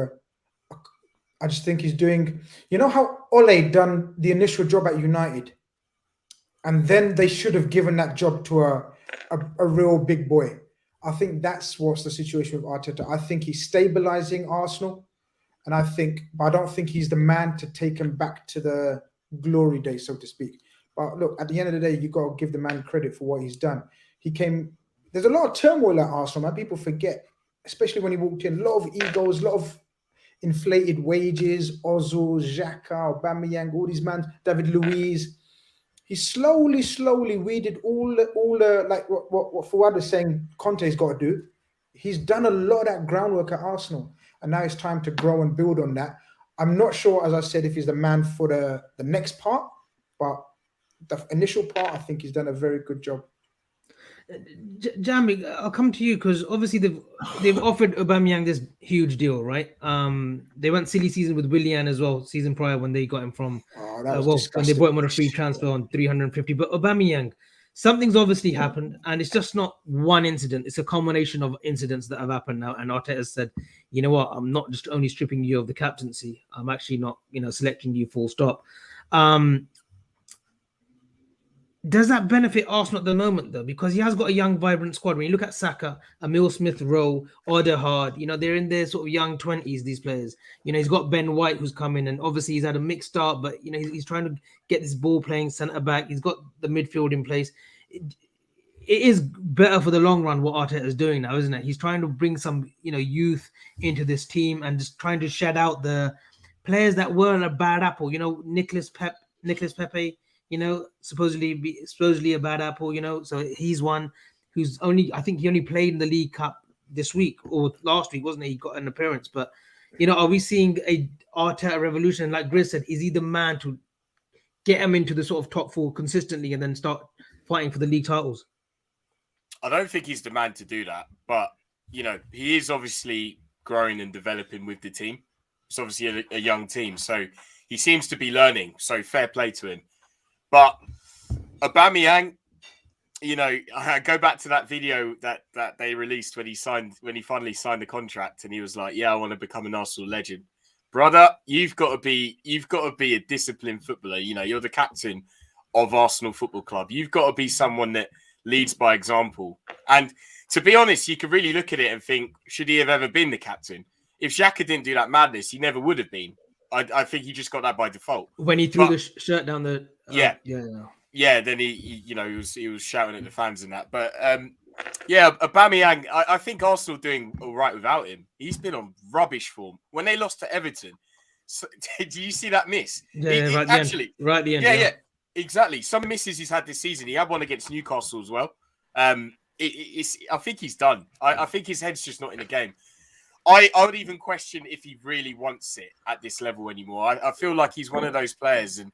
how Ole done the initial job at United, and then they should have given that job to a real big boy. I think that's what's the situation with Arteta. I think he's stabilizing Arsenal. And I don't think he's the man to take him back to the glory days, so to speak. But look, at the end of the day, you got to give the man credit for what he's done. There's a lot of turmoil at Arsenal, man. People forget, especially when he walked in, a lot of egos, a lot of inflated wages, Ozil, Xhaka, Aubameyang, all these men, David Luiz. He slowly weeded all the like what Fuad is saying Conte's got to do. He's done a lot of that groundwork at Arsenal. And now it's time to grow and build on that. I'm not sure, as I said, if he's the man for the next part, but the initial part, I think he's done a very good job. Jamie, I'll come to you because obviously they've offered Aubameyang this huge deal, right? They went silly season with Willian as well, season prior when they got him from when they bought him on a free transfer on 350. But Aubameyang, something's obviously happened, and it's just not one incident. It's a combination of incidents that have happened now. And Arteta has said, you know what, I'm not just only stripping you of the captaincy. I'm actually not, selecting you full stop. Do does that benefit Arsenal at the moment though? Because he has got a young, vibrant squad. When you look at Saka, Emil Smith Rowe, Odegaard, they're in their sort of young 20s, these players. He's got Ben White who's come in, and obviously he's had a mixed start, but he's trying to get this ball playing centre back. He's got the midfield in place. It is better for the long run what Arteta is doing now, isn't it? He's trying to bring some, youth into this team and just trying to shed out the players that were a bad apple. Nicholas Pepe, supposedly a bad apple. So he's one who's I think he only played in the League Cup this week or last week, wasn't he? He got an appearance, but are we seeing a Arteta revolution? Like Grizz said, is he the man to get him into the sort of top four consistently and then start fighting for the league titles? I don't think he's the man to do that, but he is obviously growing and developing with the team. It's obviously a young team, so he seems to be learning. So fair play to him. But Aubameyang, I go back to that video that they released when he finally signed the contract, and he was like, "Yeah, I want to become an Arsenal legend." Brother, you've got to be a disciplined footballer. You're the captain of Arsenal Football Club. You've got to be someone that leads by example. And to be honest, you could really look at it and think, should he have ever been the captain? If Xhaka didn't do that madness, he never would have been. I think he just got that by default. When he threw the shirt down the... Then he was shouting at the fans and that. But Aubameyang, I think Arsenal doing all right without him. He's been on rubbish form. When they lost to Everton, do you see that miss? Right at the end. Yeah, exactly. Some misses he's had this season. He had one against Newcastle as well. I think he's done. I think his head's just not in the game. I would even question if he really wants it at this level anymore. I feel like he's one of those players, and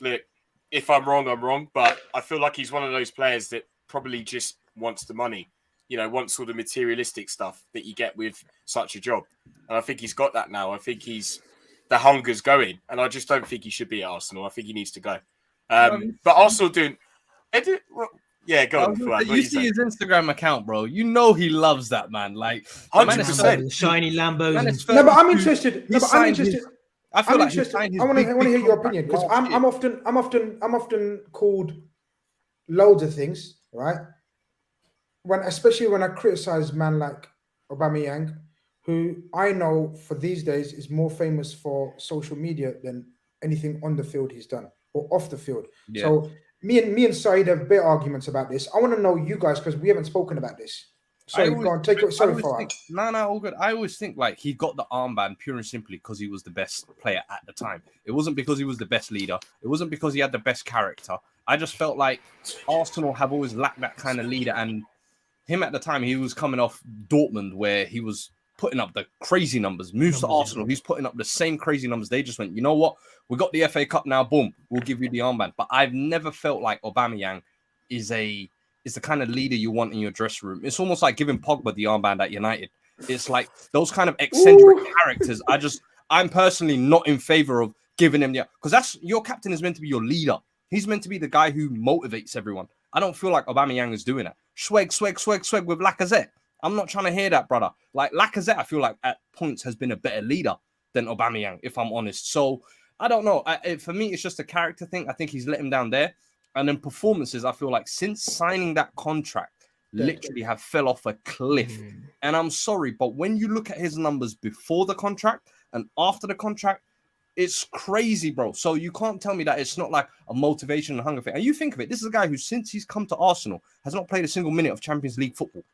look, if I'm wrong, I'm wrong, but I feel like he's one of those players that probably just wants the money, wants all the materialistic stuff that you get with such a job. And I think he's got that now. I think the hunger's going, and I just don't think he should be at Arsenal. I think he needs to go. But Arsenal doing... Yeah, go on. You see his Instagram account, bro. He loves that, man. Like 100%. Shiny Lambos. No, but I'm interested. I feel like I want to hear your opinion, because I'm often called loads of things, right? Especially when I criticize man like Aubameyang, who I know for these days is more famous for social media than anything on the field he's done or off the field. Yeah. So me and Saeed have big arguments about this. I want to know you guys, because we haven't spoken about this. Sorry, go on, take it. Sorry for that. No, all good. I always think like he got the armband pure and simply because he was the best player at the time. It wasn't because he was the best leader. It wasn't because he had the best character. I just felt like Arsenal have always lacked that kind of leader. And him at the time, he was coming off Dortmund, where he was putting up the crazy numbers. Moves to Arsenal, he's putting up the same crazy numbers. They just went, you know what? We got the FA Cup now. Boom, we'll give you the armband. But I've never felt like Aubameyang is the kind of leader you want in your dressing room. It's almost like giving Pogba the armband at United. It's like those kind of eccentric characters. I'm personally not in favor of giving him because that's your captain is meant to be your leader. He's meant to be the guy who motivates everyone. I don't feel like Aubameyang is doing that. Swag with Lacazette. I'm not trying to hear that, brother. Like Lacazette, I feel like at points has been a better leader than Aubameyang, if I'm honest. So I don't know. For me, it's just a character thing. I think he's let him down there. And then performances, I feel like since signing that contract, literally have fell off a cliff. And I'm sorry, but when you look at his numbers before the contract and after the contract, it's crazy, bro. So you can't tell me that it's not like a motivation and hunger thing. And you think of it, this is a guy who, since he's come to Arsenal, has not played a single minute of Champions League football.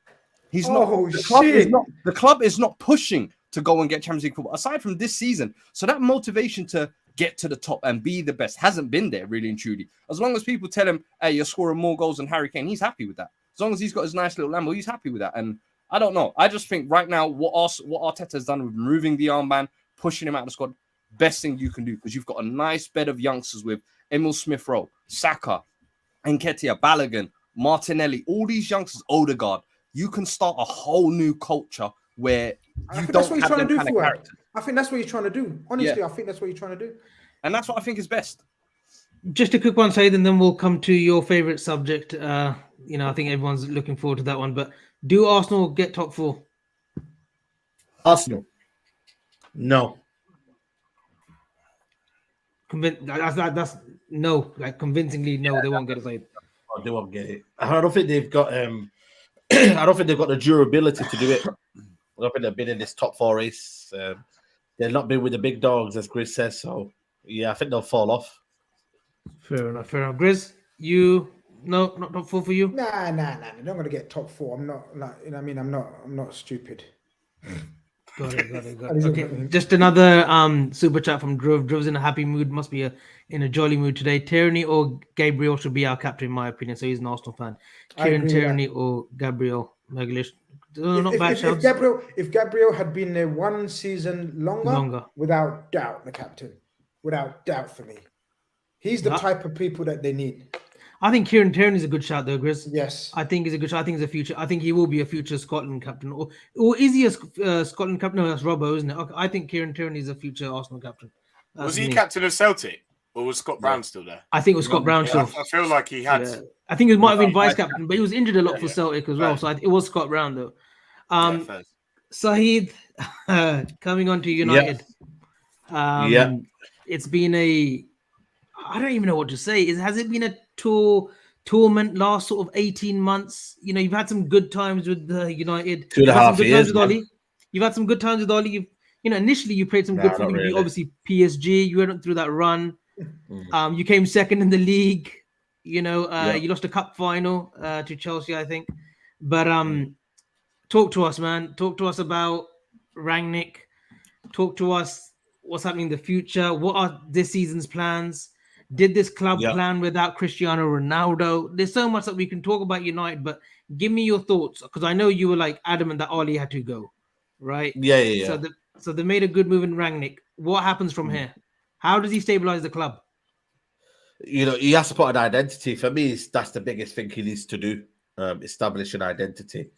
The club is not pushing to go and get Champions League football, aside from this season. So that motivation to get to the top and be the best hasn't been there, really and truly. As long as people tell him, hey, you're scoring more goals than Harry Kane, he's happy with that. As long as he's got his nice little Lambo, he's happy with that. And I don't know. I just think right now, what Arteta has done with removing the armband, pushing him out of the squad, best thing you can do, because you've got a nice bed of youngsters with Emil Smith Rowe, Saka, Nketiah, Balogun, Martinelli, all these youngsters, Odegaard. You can start a whole new culture where you don't have them kind of characters. I think that's what he's trying to do. Honestly, I think that's what he's trying to do. And that's what I think is best. Just a quick one, Saeed, and then we'll come to your favourite subject. I think everyone's looking forward to that one. But do Arsenal get top four? Arsenal. No. That's no. Like convincingly, no, they won't get a Saeed. they won't get it. I don't think they've got. I don't think they've got the durability to do it. I don't think they've been in this top 4 race. They've not been with the big dogs, as Grizz says. So yeah, I think they'll fall off. Fair enough. Grizz, you not top 4 for you? Nah. They're not gonna get top 4. I'm not like, you know what I mean. I'm not stupid. Got it. Okay, just another super chat from Drove. Drove's in a happy mood. Must be in a jolly mood today. Tierney or Gabriel should be our captain, in my opinion. So he's an Arsenal fan. Kieran Tierney or Gabriel Magalhaes. Not bad shouts. If Gabriel had been there 1 season longer, without doubt, the captain, without doubt for me, he's the type of people that they need. I think Kieran Tierney is a good shout, though, Grizz. Yes, I think he's a good shout. I think he's a future. I think he will be a future Scotland captain, or is he a Scotland captain? No, that's Robbo, isn't it? Okay, I think Kieran Tierney is a future Arsenal captain. Was he captain of Celtic, or was Scott Brown still there? I think it was Scott Brown still. I feel like he had. Yeah. I think he might have been vice captain, but he was injured a lot for Celtic as well. So it was Scott Brown, though. Saeed, coming on to United. It's been I don't even know what to say. Has it been a torment last sort of 18 months? You know, you've had some good times with United. 2.5 years. You've had some good times with Oli. Initially you played some good football. Really. Obviously PSG, you went through that run. You came second in the league. You lost a cup final to Chelsea, I think. But talk to us, man. Talk to us about Rangnick. Talk to us what's happening in the future. What are this season's plans? Did this club plan without Cristiano Ronaldo? There's so much that we can talk about United, but give me your thoughts, because I know you were like adamant that Oli had to go, right? Yeah. So they made a good move in Rangnick. What happens from here? How does he stabilize the club? He has to put an identity. For me, that's the biggest thing he needs to do, establish an identity.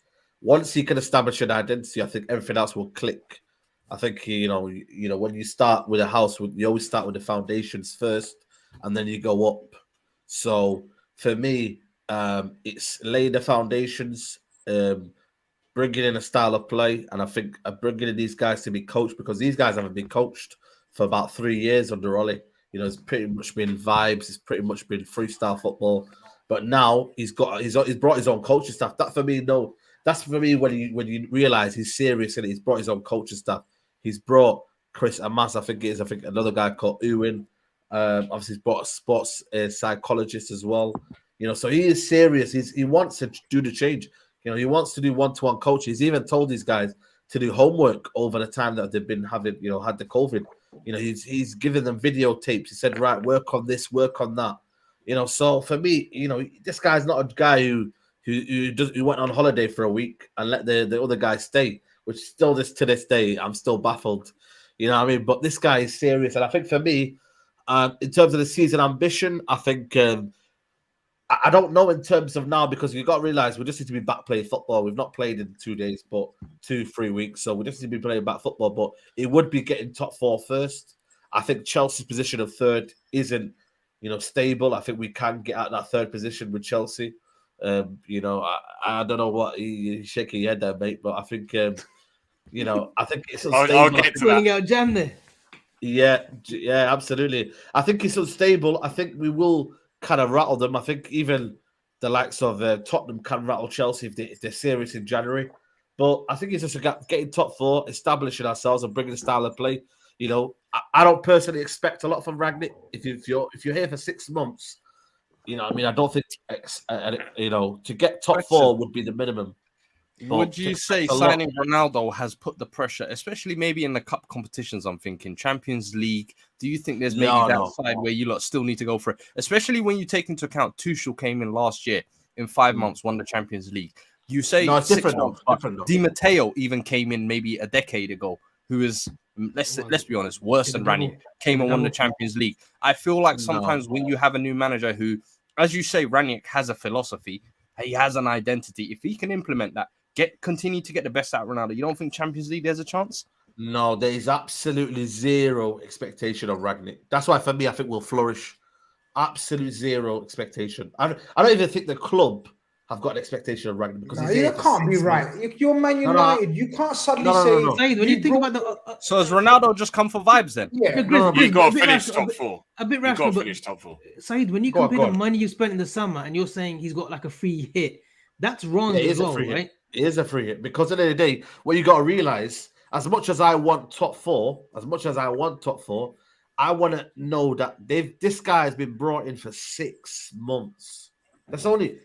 Once he can establish an identity, I think everything else will click. I think, when you start with a house, you always start with the foundations first, and then you go up. So for me, it's laying the foundations, bringing in a style of play, and I think bringing in these guys to be coached, because these guys haven't been coached for about 3 years under Oli. It's pretty much been vibes. It's pretty much been freestyle football. But now he's brought his own coaching staff. That's for me when you realize he's serious and he's brought his own coaching staff. He's brought Chris Amas, I think another guy called Ewan. Obviously, he's brought a sports psychologist as well. So he is serious. He wants to do the change. He wants to do one-to-one coaching. He's even told these guys to do homework over the time that they've been having, had the COVID. He's given them videotapes. He said, right, work on this, work on that. So for me, this guy's not a guy who went on holiday for a week and let the other guy stay, which still to this day, I'm still baffled. You know what I mean? But this guy is serious. And I think for me, in terms of the season ambition, I think I don't know in terms of now, because you've got to realize we just need to be back playing football. We've not played in 2 days, but 2-3 weeks. So we just need to be playing back football. But it would be getting top 4 first. I think Chelsea's position of third isn't, stable. I think we can get out that third position with Chelsea. I don't know what you're shaking your head there, mate, but I think, I think it's unstable. I'll get to that. Out jam there. Yeah, absolutely. I think it's unstable. I think we will kind of rattle them. I think even the likes of Tottenham can rattle Chelsea if they're serious in January. But I think it's just getting top 4, establishing ourselves and bringing a style of play. I don't personally expect a lot from Rangnick. If you're here for 6 months, I don't think to get top 4 would be the minimum. But would you say signing Ronaldo has put the pressure, especially maybe in the cup competitions? I'm thinking Champions League. Do you think there's maybe side where you lot still need to go for it? Especially when you take into account Tuchel came in last year in 5 months, won the Champions League. You say it's 6 months, but Di Matteo even came in maybe a decade ago, who is, let's be honest, worse than Ranić, came and won the Champions League. I feel like sometimes when you have a new manager who, as you say, Ranić has a philosophy, he has an identity. If he can implement that, continue to get the best out of Ronaldo, you don't think Champions League there's a chance? No, there is absolutely zero expectation of Rangnick. That's why for me, I think we'll flourish. Absolute zero expectation. I don't even think the club have got an expectation of Rangnick because No, he's here you for can't be 6 months. right. You're Man United. You can't suddenly say. Saeed, when you think brought- about the So has Ronaldo just come for vibes then? Yeah, You got to bit finish rational, top four. a bit You got rational, to but finish top four. Saeed, when you Go on, compare go the on. money you spent in the summer and you're saying he's got like a free hit, that's wrong It as is a well, free right? hit. It is a free hit because at the end of the day, what you got to realize, as much as I want top four, I want to know that this guy has been brought in for 6 months.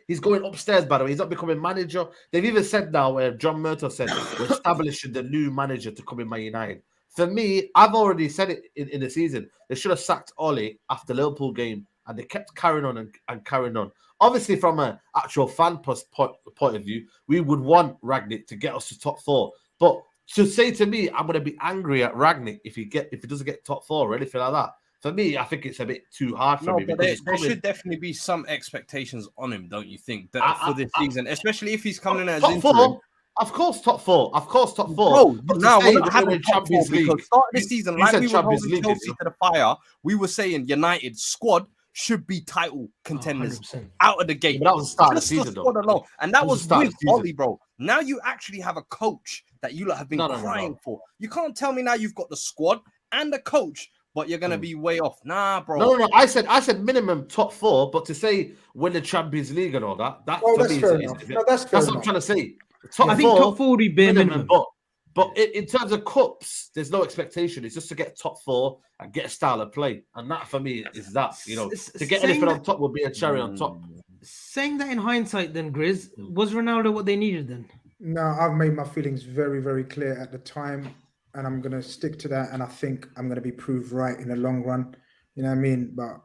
He's going upstairs, by the way. He's not becoming manager. They've even said now, where John Murtaugh said, we're establishing the new manager to come in Man United. For me, I've already said it in the season. They should have sacked Ole after the Liverpool game, and they kept carrying on and carrying on. Obviously, from an actual fan point of view, we would want Rangnick to get us to top four. But to say to me, I'm going to be angry at Rangnick if he doesn't get top four or anything like that. For me, I think it's a bit too hard for me. But Because there should definitely be some expectations on him, don't you think? That for this season, especially if he's coming in as top interim. four. Of course, top four. Bro, But now we're we're not having top four because start of the season, you like said we were Champions holding League, Chelsea didn't to the fire, we were saying United squad should be title contenders 100%. out of the gate. Yeah, but that was the start of the Just season, squad though. alone. And that That was was the start of with the season. Ollie, bro. Now you actually have a coach that you lot have been crying for. You can't tell me now you've got the squad and the coach, but you're gonna be way off. Nah, bro. No. I said minimum top four, but to say win the Champions League and all that, that's for me fair is enough. a bit- No, that's fair that's what enough. I'm trying to say. Top I think four, top four would be bare minimum. But in terms of cups, there's no expectation. It's just to get top four and get a style of play, and that for me is that. To get anything on top would be a cherry on top. Saying that in hindsight, then Grizz, was Ronaldo what they needed then? No, I've made my feelings very, very clear at the time, and I'm going to stick to that. And I think I'm going to be proved right in the long run. You know what I mean? But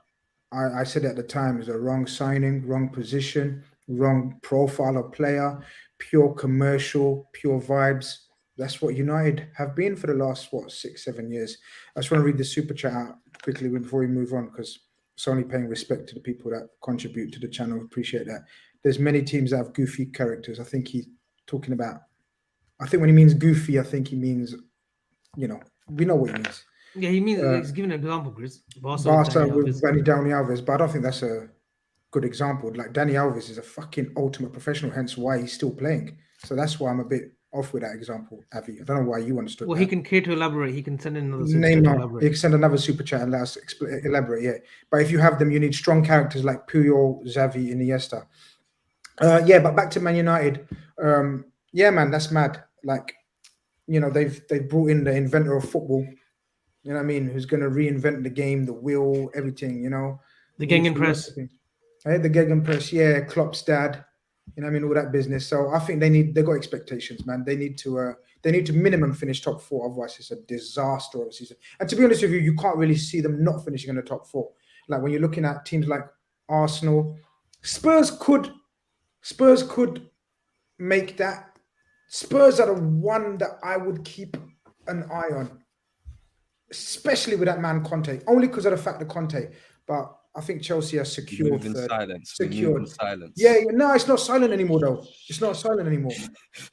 I said at the time, it was a wrong signing, wrong position, wrong profile of player, pure commercial, pure vibes. That's what United have been for the last, 6, 7 years. I just want to read the super chat out quickly before we move on, because it's only paying respect to the people that contribute to the channel. Appreciate that. There's many teams that have goofy characters. I think he's talking about, I think when he means goofy, I think he means, we know what he means. Yeah, he means he's giving an example, Grizz. Barca with Dani Alves, but I don't think that's a good example. Like Dani Alves is a fucking ultimate professional, hence why he's still playing. So that's why I'm a bit off with that example, Avi. I don't know why you understood. Well, that. he can care to elaborate. He can send in another super chat to elaborate. He can send another super chat and let us elaborate. Yeah, but if you have them, you need strong characters like Puyol, Xavi, Iniesta. But back to Man United. Yeah, man, that's mad. Like, they've brought in the inventor of football. You know what I mean? Who's going to reinvent the game, the wheel, everything, The Gegenpress. The Gegenpress, yeah, Klopp's dad. You know what I mean? All that business. So I think they've got expectations, man. They need to minimum finish top four. Otherwise, it's a disaster of a season. And to be honest with you, you can't really see them not finishing in the top four. Like when you're looking at teams like Arsenal, Spurs could make that. Spurs are the one that I would keep an eye on, especially with that man Conte, only because of the fact of Conte. But I think Chelsea are secured. Silence. Yeah, no, it's not silent anymore, though. It's not silent anymore.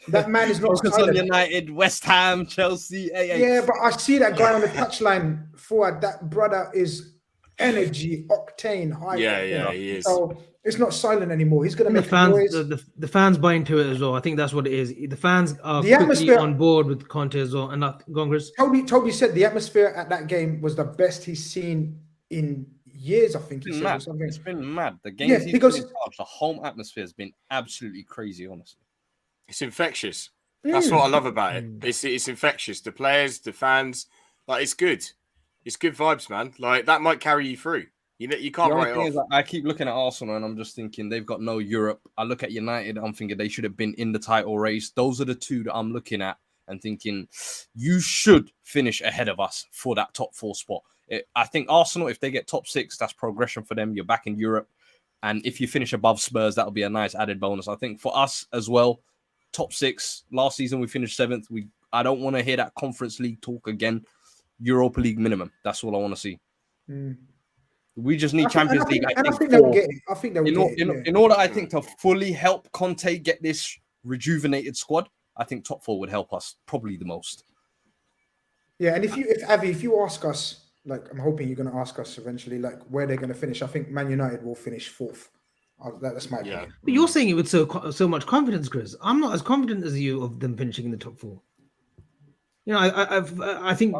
That man is not silent. On United, West Ham, Chelsea. Yeah, but I see that guy on the touchline forward. That brother is energy, octane, high. Yeah, he is. So it's not silent anymore. He's going to make fans. noise. The fans buy into it as well. I think that's what it is. The fans are The quickly atmosphere on board with Conte as well. And Congress. Toby said the atmosphere at that game was the best he's seen in years. I think it's been mad. The games the home atmosphere has been absolutely crazy. Honestly, it's infectious. That's what I love about it. It's infectious. The players, the fans, like it's good. It's good vibes, man. Like that might carry you through. You can't write it off. I keep looking at Arsenal and I'm just thinking they've got no Europe. I look at United, I'm thinking they should have been in the title race. Those are the two that I'm looking at and thinking you should finish ahead of us for that top four spot. I think Arsenal, if they get top six, that's progression for them. You're back in Europe. And if you finish above Spurs, that'll be a nice added bonus. I think for us as well, top six. Last season, we finished 7th. I don't want to hear that Conference League talk again. Europa League minimum. That's all I want to see. We just need Champions League. I think they will get it. I think they will get it. In order, I think, to fully help Conte get this rejuvenated squad, I think top four would help us probably the most. Yeah, and if you ask us, like I'm hoping you're going to ask us eventually, like where they're going to finish. I think Man United will finish 4th. That's my opinion. But you're saying it with so much confidence, Chris. I'm not as confident as you of them finishing in the top 4. You know, I think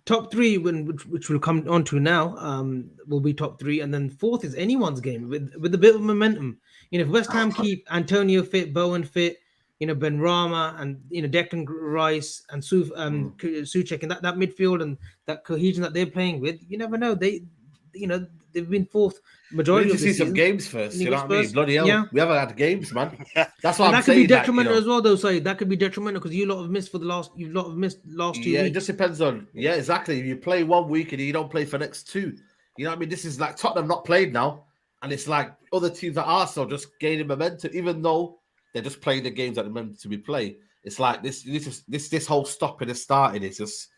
top 3, which we'll come on to now, will be top 3, and then 4th is anyone's game with a bit of momentum. You know, if West Ham keep Antonio fit, Bowen fit, you know, Ben Rama and Declan Rice and Souček and that midfield and that cohesion that they're playing with, you never know. They've been 4th majority We need of to the see some season. games first. You know what I mean? Bloody hell, Yeah. we haven't had games, man. That's And what I'm that could saying. be detrimental as well, though. Sorry, that could be detrimental because you lot have missed last 2 Yeah, weeks. it just depends on. Yeah, exactly. If you play 1 week and you don't play for next 2, you know what I mean? This is like Tottenham not played now, and it's like other teams at Arsenal just gaining momentum, even though they're just playing the games that they're meant to be played. It's like this whole stopping and starting is just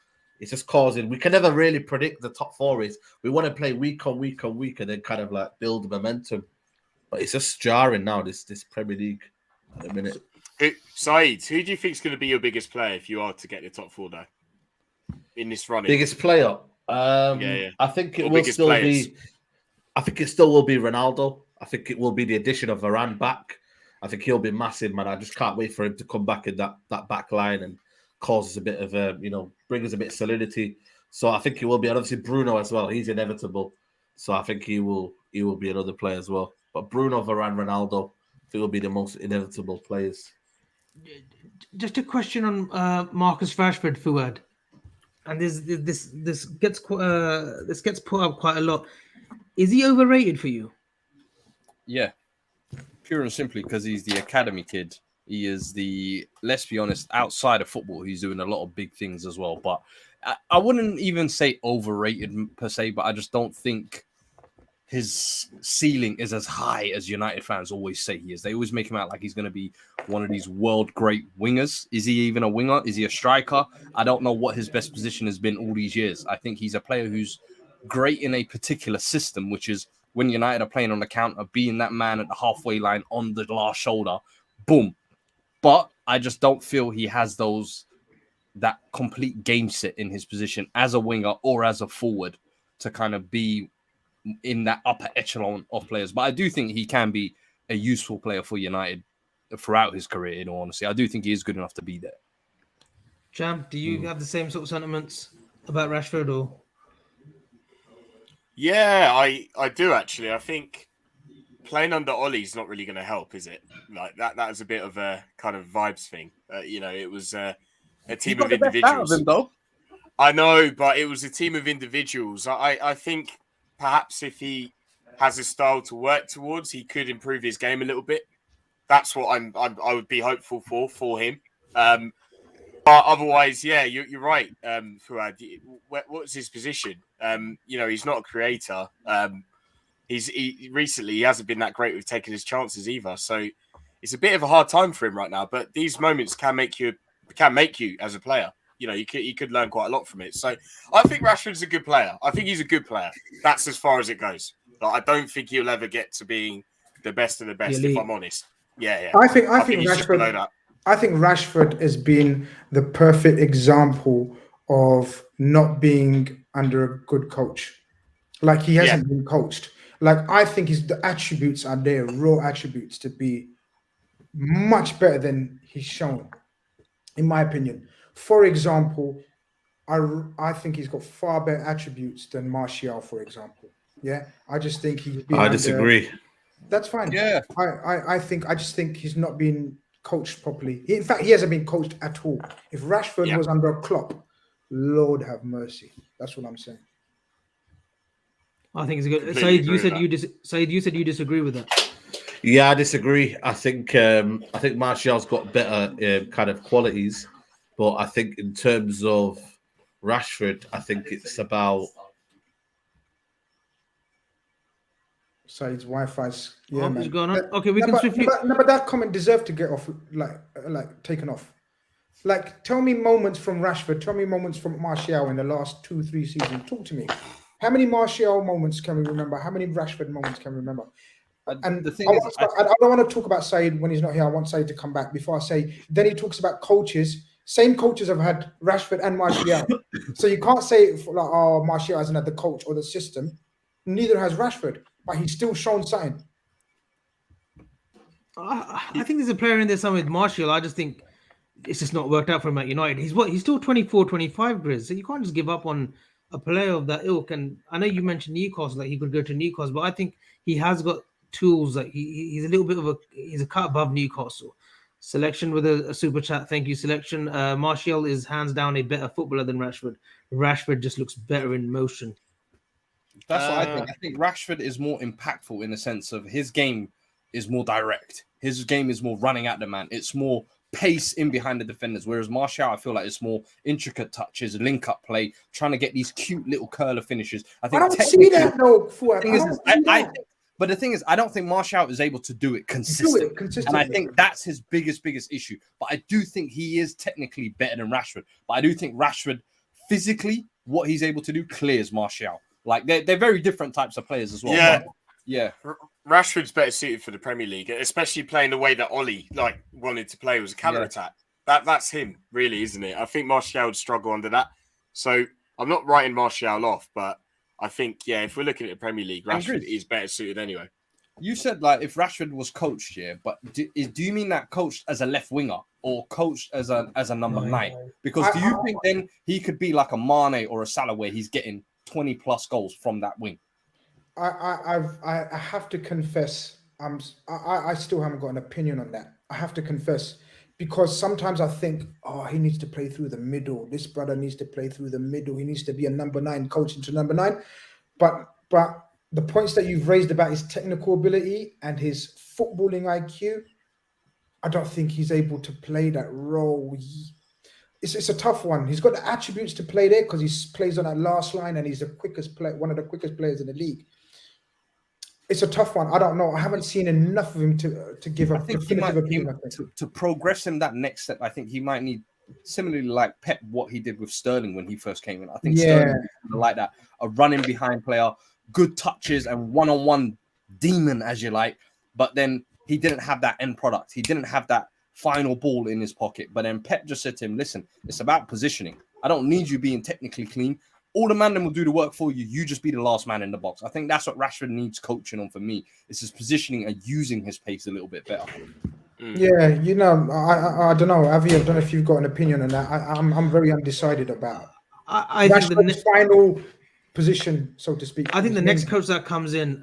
causing. We can never really predict the top 4 race. We want to play week on week on week and then kind of like build momentum. But it's just jarring now, this Premier League at the minute. Saeed, who do you think is going to be your biggest player if you are to get the top 4 though in this running? Biggest player? Yeah. I think it Or will biggest still players. be. I think it still will be Ronaldo. I think it will be the addition of Varane back. I think he'll be massive, man. I just can't wait for him to come back in that back line and cause us a bit of bring us a bit of solidity. So I think he will be, and obviously Bruno as well. He's inevitable. So I think he will be another player as well. But Bruno, Varane, Ronaldo, I think will be the most inevitable players. Just a question on Marcus Rashford, Fuad, and this gets put up quite a lot. Is he overrated for you? Yeah, pure and simply because he's the academy kid. He is let's be honest, outside of football, he's doing a lot of big things as well. But I wouldn't even say overrated per se, but I just don't think his ceiling is as high as United fans always say he is. They always make him out like he's going to be one of these world great wingers. Is he even a winger? Is he a striker? I don't know what his best position has been all these years. I think he's a player who's great in a particular system, which is when United are playing on the counter, being that man at the halfway line on the last shoulder, boom. But I just don't feel he has that complete game set in his position as a winger or as a forward to kind of be in that upper echelon of players. But I do think he can be a useful player for United throughout his career, in all honesty. I do think he is good enough to be there. Jam, do you have the same sort of sentiments about Rashford or? Yeah, I do actually. I think playing under Ollie's not really going to help, is it? Like that was a bit of a kind of vibes thing. It was a team of individuals. Him, though. I know, but it was a team of individuals. I think perhaps if he has a style to work towards, he could improve his game a little bit. That's what I would be hopeful for him. But otherwise, yeah, you're right, Fuad. What's his position? He's not a creator. He hasn't been that great with taking his chances either. So it's a bit of a hard time for him right now. But these moments can make you as a player. You could learn quite a lot from it. So I think Rashford's a good player. I think he's a good player. That's as far as it goes. But I don't think he'll ever get to being the best of the best, if I'm honest. Yeah. I think Rashford. I think Rashford has been the perfect example of not being under a good coach. Like he hasn't been coached. Like I think the attributes are there, raw attributes to be much better than he's shown, in my opinion. For example, I think he's got far better attributes than Martial, for example. Yeah, I just think he's been. I disagree. That's fine. Yeah, I just think he's not been coached properly. In fact, he hasn't been coached at all. If Rashford was under a Klopp, Lord have mercy. That's what I'm saying. I think it's good. Saeed, you said you disagree with that. Yeah, I disagree. I think Martial's got better kind of qualities, but I think in terms of Rashford, I think it's about. Saeed's Wi-Fi's man. Going on? Okay, we can swiftly. But that comment deserved to get off, like taken off. Like, tell me moments from Rashford. Tell me moments from Martial in the last 2-3 seasons. Talk to me. How many Martial moments can we remember? How many Rashford moments can we remember? And the thing I don't want to talk about Saeed when he's not here. I want Saeed to come back before I say. Then he talks about coaches. Same coaches have had Rashford and Martial. So you can't say Martial hasn't had the coach or the system. Neither has Rashford, but he's still shown something. I think there's a player in there somewhere with Martial. I just think it's just not worked out for him at United. He's still 24, 25, Grizz. So you can't just give up on a player of that ilk. And I know you mentioned Newcastle, that he could go to Newcastle, but I think he has got tools. That he's a little bit of he's a cut above Newcastle. Selection with a super chat. Thank you, Selection. Martial is hands down a better footballer than Rashford. Rashford just looks better in motion. That's what I think. I think Rashford is more impactful in the sense of his game is more direct. His game is more running at the man. It's more pace in behind the defenders. Whereas Martial, I feel like it's more intricate touches, link up play, trying to get these cute little curler finishes. I don't see that though. But the thing is, I don't think Martial is able to do it consistently. And I think that's his biggest issue. But I do think he is technically better than Rashford. But I do think Rashford, physically, what he's able to do clears Martial. Like, they're very different types of players as well. Yeah. Yeah. Rashford's better suited for the Premier League, especially playing the way that Ollie wanted to play, was a counter-attack. That's him, really, isn't it? I think Martial would struggle under that. So I'm not writing Martial off, but I think, if we're looking at the Premier League, Rashford is better suited anyway. You said, like, if Rashford was coached, but do you mean that coached as a left winger or coached as a number 9? Because do you think then he could be like a Mane or a Salah where he's getting 20 plus goals from that wing? I have to confess, I still haven't got an opinion on that. I have to confess, because sometimes I think, he needs to play through the middle. This brother needs to play through the middle. He needs to be a number 9, coaching to number 9. But the points that you've raised about his technical ability and his footballing IQ, I don't think he's able to play that role. It's a tough one. He's got the attributes to play there because he plays on that last line and he's one of the quickest players in the league. It's a tough one. I don't know. I haven't seen enough of him to give a definitive opinion. To progress him that next step, I think he might need, similarly like Pep, what he did with Sterling when he first came in. I think Sterling like that, a running behind player, good touches and one-on-one demon, as you like. But then he didn't have that end product. He didn't have that final ball in his pocket. But then Pep just said to him, listen, it's about positioning. I don't need you being technically clean. All the man will do the work for you. You just be the last man in the box. I think that's what Rashford needs coaching on for me. It's his positioning and using his pace a little bit better. Yeah, I don't know. Avi, I don't know if you've got an opinion on that. I'm very undecided about I think the final position, so to speak. I think the next coach that comes in,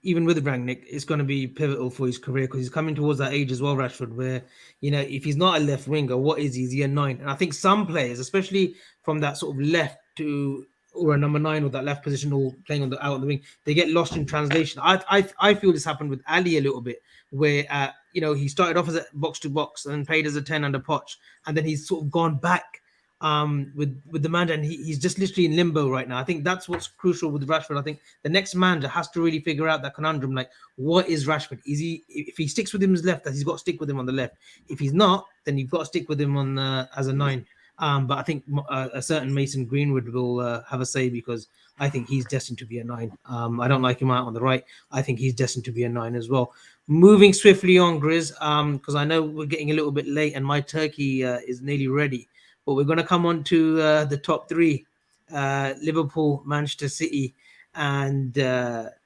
even with Rangnick, is going to be pivotal for his career because he's coming towards that age as well, Rashford, where, if he's not a left winger, what is he? Is he a 9? And I think some players, especially from that sort of left to or a number 9 or that left position or playing on the out of the wing, they get lost in translation. I feel this happened with Ali a little bit, where he started off as a box to box and then played as a 10 under Poch, and then he's sort of gone back with the manager, and he's just literally in limbo right now. I think that's what's crucial with Rashford. I think the next manager has to really figure out that conundrum, like, what is Rashford? If he sticks with him as left, that he's got to stick with him on the left. If he's not, then you've got to stick with him on as a 9. But I think a certain Mason Greenwood will have a say, because I think he's destined to be a 9. I don't like him out on the right. I think he's destined to be a 9 as well. Moving swiftly on, Grizz, because I know we're getting a little bit late and my turkey is nearly ready. But we're going to come on to the top 3, Liverpool, Manchester City, and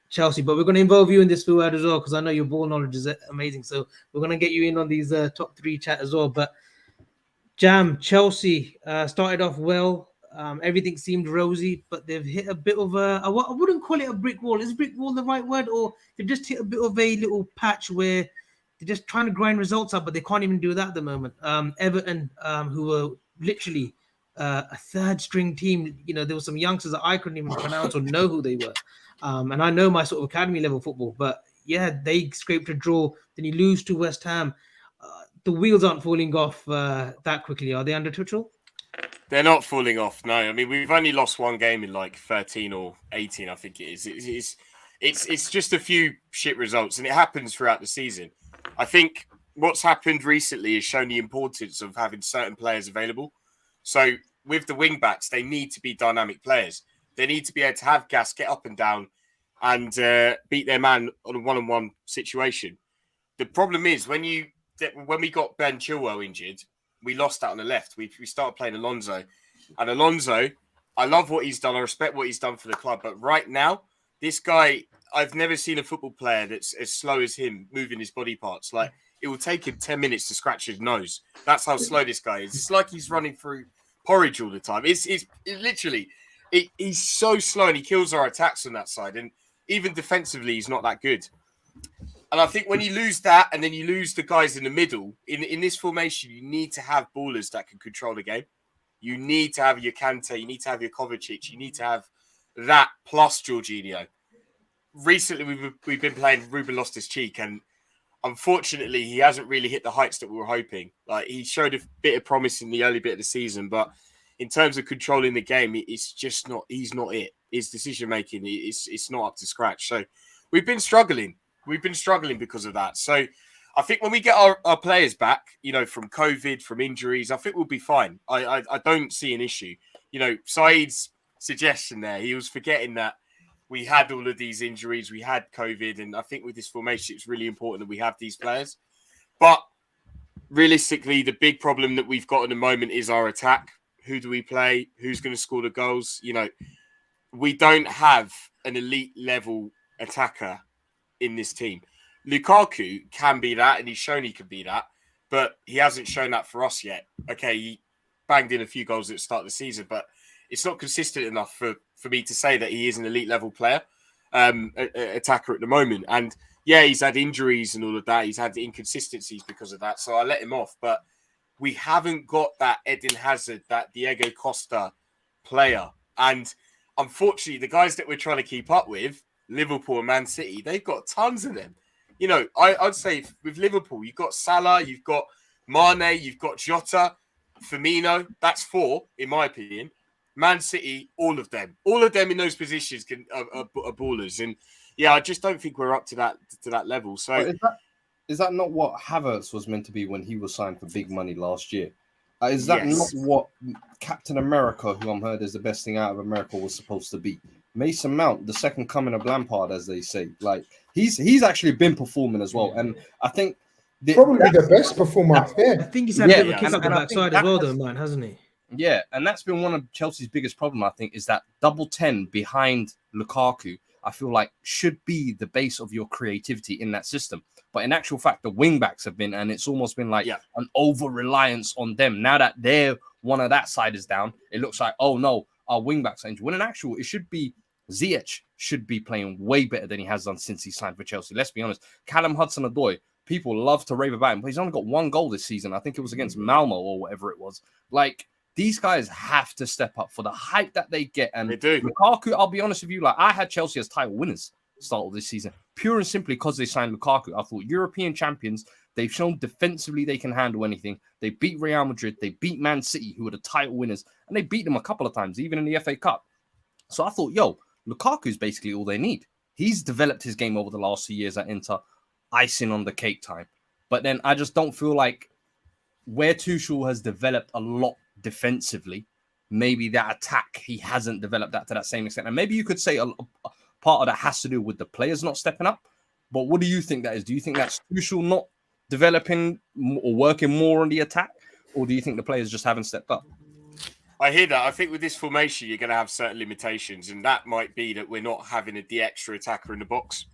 Chelsea. But we're going to involve you in this forward as well, because I know your ball knowledge is amazing. So we're going to get you in on these top 3 chat as well. But Jam, Chelsea started off well. Everything seemed rosy, but they've hit a bit of I wouldn't call it a brick wall. Is brick wall the right word? Or they've just hit a bit of a little patch where they're just trying to grind results up, but they can't even do that at the moment. Everton, who were literally a third string team, there were some youngsters that I couldn't even pronounce or know who they were. And I know my sort of academy level football, but yeah, they scraped a draw. Then you lose to West Ham. The wheels aren't falling off that quickly, are they, under Tuchel? They're not falling off, no. I mean, we've only lost one game in like 13 or 18, I think it is. It's just a few shit results, and it happens throughout the season. I think what's happened recently has shown the importance of having certain players available. So with the wing-backs, they need to be dynamic players. They need to be able to have gas, get up and down, and beat their man on a one-on-one situation. The problem is when we got Ben Chilwell injured, we lost out on the left. We started playing Alonso. And Alonso, I love what he's done. I respect what he's done for the club. But right now, this guy, I've never seen a football player that's as slow as him moving his body parts. Like, it will take him 10 minutes to scratch his nose. That's how slow this guy is. It's like he's running through porridge all the time. It's literally, he's so slow, and he kills our attacks on that side. And even defensively, he's not that good. And I think when you lose that, and then you lose the guys in the middle, in this formation, you need to have ballers that can control the game. You need to have your Conte, you need to have your Kovacic, you need to have that plus Jorginho. Recently, we've been playing Ruben Loftus-Cheek, and unfortunately, he hasn't really hit the heights that we were hoping. Like, he showed a bit of promise in the early bit of the season, but in terms of controlling the game, it's just not. He's not it. His decision making, it's not up to scratch. So we've been struggling. We've been struggling because of that. So I think when we get our players back, from COVID, from injuries, I think we'll be fine. I don't see an issue. Saeed's suggestion there, he was forgetting that we had all of these injuries, we had COVID, and I think with this formation, it's really important that we have these players. But realistically, the big problem that we've got at the moment is our attack. Who do we play? Who's going to score the goals? We don't have an elite level attacker in this team. Lukaku can be that, and he's shown he can be that, but he hasn't shown that for us yet. Okay, he banged in a few goals at the start of the season, but it's not consistent enough for me to say that he is an elite level player, attacker at the moment. And yeah, he's had injuries and all of that. He's had inconsistencies because of that. So I let him off. But we haven't got that Eden Hazard, that Diego Costa player. And unfortunately, the guys that we're trying to keep up with, Liverpool and Man City, they've got tons of them. I'd say with Liverpool, you've got Salah, you've got Mane, you've got Jota, Firmino. That's 4, in my opinion. Man City, all of them in those positions are ballers, and yeah, I just don't think we're up to that level. So, is that not what Havertz was meant to be when he was signed for big money last year? Is that not what Captain America, who I'm heard is the best thing out of America, was supposed to be? Mason Mount, the second coming of Lampard, as they say. Like, he's actually been performing as well, and I think probably the best performer. I think he's had a bit of a kick up the backside as well, though, man, hasn't he? Yeah, and that's been one of Chelsea's biggest problem, I think, is that double 10 behind Lukaku, I feel like should be the base of your creativity in that system. But in actual fact, the wing-backs have been, and it's almost been like an over-reliance on them. Now that one of that side is down, it looks like, oh no, our wing-backs are injured. When in actual, it should be Ziyech should be playing way better than he has done since he signed for Chelsea. Let's be honest. Callum Hudson-Odoi, people love to rave about him, but he's only got 1 goal this season. I think it was against Malmo or whatever it was. Like, these guys have to step up for the hype that they get. And they do. Lukaku, I'll be honest with you, like, I had Chelsea as title winners start of this season, pure and simply because they signed Lukaku. I thought European champions, they've shown defensively they can handle anything. They beat Real Madrid, they beat Man City, who were the title winners, and they beat them a couple of times, even in the FA Cup. So I thought, Lukaku's basically all they need. He's developed his game over the last 2 years at Inter, icing on the cake time. But then I just don't feel like where Tuchel has developed a lot defensively, maybe that attack, he hasn't developed that to that same extent. And maybe you could say a part of that has to do with the players not stepping up. But what do you think that is? Do you think that's Tuchel not developing or working more on the attack? Or do you think the players just haven't stepped up? I hear that. I think with this formation, you're going to have certain limitations. And that might be that we're not having the extra attacker in the box.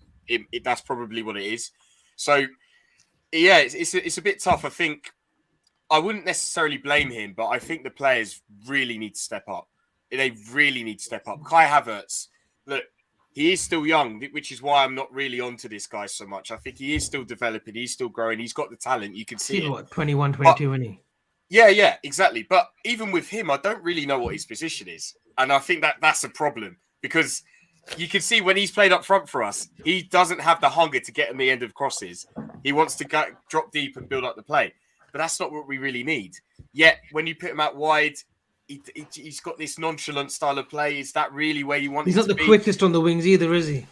That's probably what it is. So, yeah, it's a bit tough. I think I wouldn't necessarily blame him, but I think the players really need to step up. They really need to step up. Kai Havertz, look, he is still young, which is why I'm not really onto this guy so much. I think he is still developing. He's still growing. He's got the talent. You can see it. What, 21, 22, isn't he? Yeah, exactly. But even with him, I don't really know what his position is. And I think that's a problem because you can see when he's played up front for us, he doesn't have the hunger to get on the end of crosses. He wants to drop deep and build up the play. But that's not what we really need. Yet, when you put him out wide, he's got this nonchalant style of play. Is that really where you want him to be? He's not the quickest on the wings either, is he?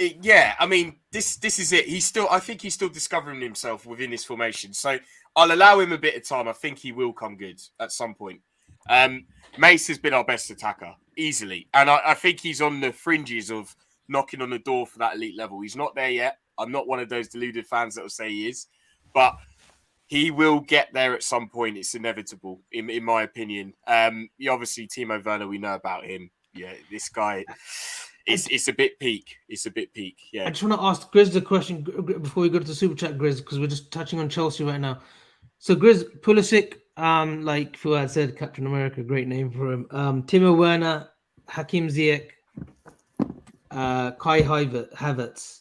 I mean, this is it. I think he's still discovering himself within this formation. So I'll allow him a bit of time. I think he will come good at some point. Mace has been our best attacker, easily. And I think he's on the fringes of knocking on the door for that elite level. He's not there yet. I'm not one of those deluded fans that will say he is. But he will get there at some point. It's inevitable, in my opinion. Obviously, Timo Werner, we know about him. Yeah, this guy, It's a bit peak. It's a bit peak. I Yeah. just want to ask Grizz the question before we go to the super chat, Grizz, because we're just touching on Chelsea right now. So Grizz, Pulisic, like Fuad said, Captain America, great name for him. Timo Werner, Hakim Ziyech, Kai Havertz.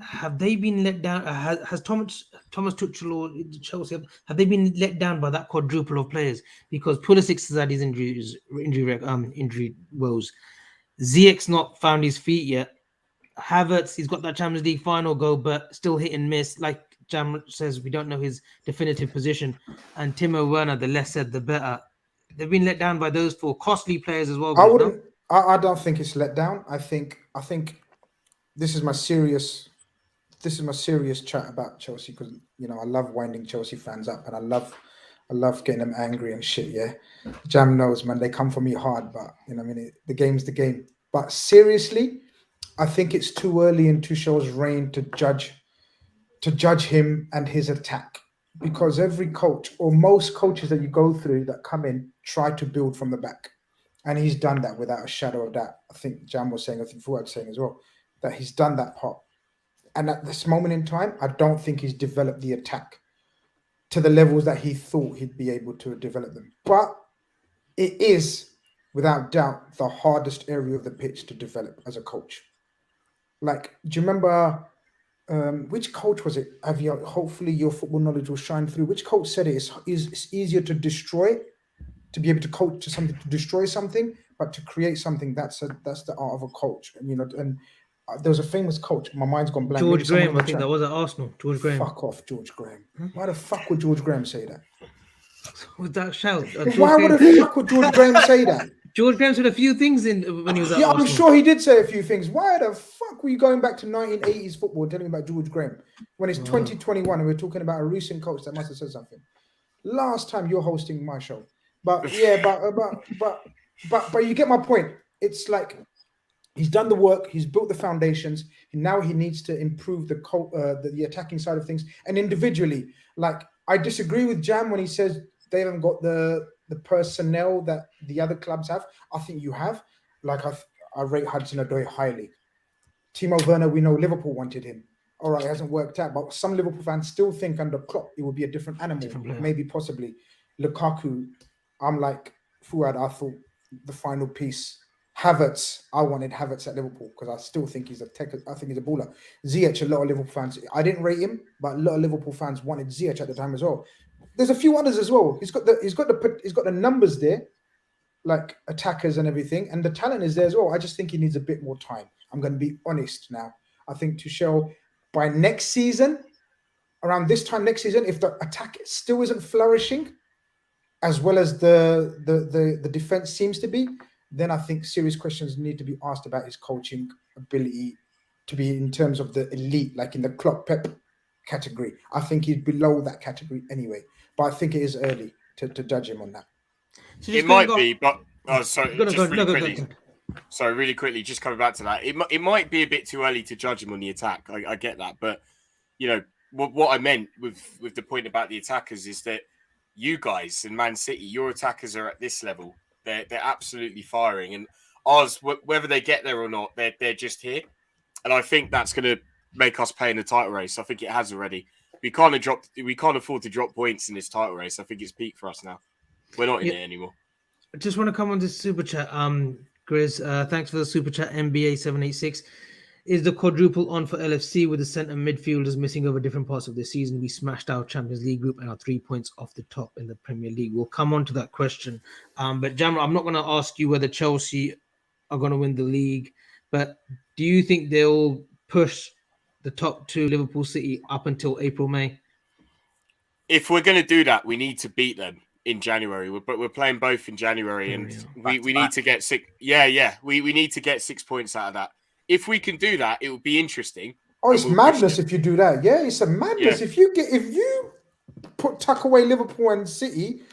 Have they been let down? Has Thomas Tuchel or Chelsea have they been let down by that quadruple of players? Because Pulisic has had his injury woes. Ziyech's not found his feet yet. Havertz, he's got that Champions League final goal, but still hit and miss. Like Jam says, we don't know his definitive position. And Timo Werner, the less said, the better. They've been let down by those four costly players as well. I Grizz, wouldn't. no? I don't think it's let down. I think this is my serious chat about Chelsea, because I love winding Chelsea fans up, and I love getting them angry and shit. Yeah, Jam knows, man. They come for me hard, but the game's the game. But seriously, I think it's too early in Tuchel's reign to judge him and his attack, because every coach or most coaches that you go through that come in try to build from the back, and he's done that without a shadow of doubt. I think Jam was saying, I think Fuad was saying as well, that he's done that part. And at this moment in time, I don't think he's developed the attack to the levels that he thought he'd be able to develop them. But it is, without doubt, the hardest area of the pitch to develop as a coach. Like, do you remember which coach was it? Hopefully your football knowledge will shine through. Which coach said it's easier to destroy, to be able to coach to something, to destroy something, but to create something, that's the art of a coach. And there was a famous coach. My mind's gone blank. George Graham, I think that was at Arsenal. George Graham. Fuck off, George Graham. Why the fuck would George Graham say that? With that shout. Why would the fuck would George Graham say that? George Graham said a few things when he was at Arsenal. I'm sure he did say a few things. Why the fuck were you going back to 1980s football and telling me about George Graham when it's 2021 and we're talking about a recent coach that must have said something? Last time you're hosting my show. But yeah, but you get my point. It's like he's done the work, he's built the foundations, and now he needs to improve the attacking side of things. And individually, like, I disagree with Jam when he says they haven't got the personnel that the other clubs have. I think you have. Like, I rate Hudson-Odoi highly. Timo Werner, we know Liverpool wanted him. All right, it hasn't worked out, but some Liverpool fans still think under Klopp it would be a different animal, maybe possibly. Lukaku, I'm like Fuad, I thought the final piece. Havertz, I wanted Havertz at Liverpool because I still think he's a baller. Ziyech, a lot of Liverpool fans, I didn't rate him, but a lot of Liverpool fans wanted Ziyech at the time as well. There's a few others as well. He's got the numbers there, like attackers and everything, and the talent is there as well. I just think he needs a bit more time. I'm going to be honest now. I think Tuchel, by next season, around this time next season, if the attack still isn't flourishing, as well as the defense seems to be, then I think serious questions need to be asked about his coaching ability to be in terms of the elite, like in the Klopp Pep category. I think he's below that category anyway, but I think it is early to judge him on that. So It might be, but really quickly, just coming back to that, it might be a bit too early to judge him on the attack. I get that, but what I meant with the point about the attackers is that you guys in Man City, your attackers are at this level. They're absolutely firing, and ours, whether they get there or not, they're just here. And I think that's going to make us play in the title race. I think it has already. We can't afford to drop points in this title race. I think it's peak for us now. We're not in it anymore. I just want to come on this super chat. Grizz, thanks for the super chat. NBA 786. Is the quadruple on for LFC with the centre midfielders missing over different parts of the season? We smashed our Champions League group and are 3 points off the top in the Premier League. We'll come on to that question. But Jamra, I'm not going to ask you whether Chelsea are going to win the league, but do you think they'll push the top two, Liverpool, City, up until April, May? If we're going to do that, we need to beat them in January. We're playing both in January, and we need to get 6. Yeah. We need to get 6 points out of that. If we can do that, it would be interesting. Oh, it's madness if you do that. Yeah, it's a madness. Yeah. If you tuck away Liverpool and City,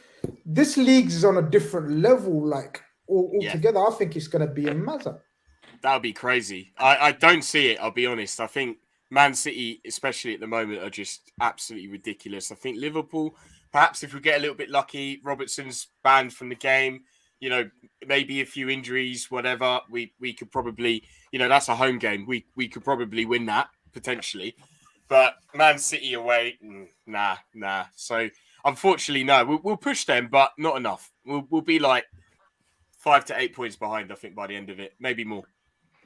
this league is on a different level, like altogether. I think it's going to be a mazza. That would be crazy. I don't see it, I'll be honest. I think Man City, especially at the moment, are just absolutely ridiculous. I think Liverpool, perhaps if we get a little bit lucky, Robertson's banned from the game. you know, maybe a few injuries, whatever, we could probably, you know, that's a home game. We could probably win that potentially. But Man City away, nah. So unfortunately, no, we'll push them, but not enough. We'll be like 5 to 8 points behind, I think, by the end of it, maybe more.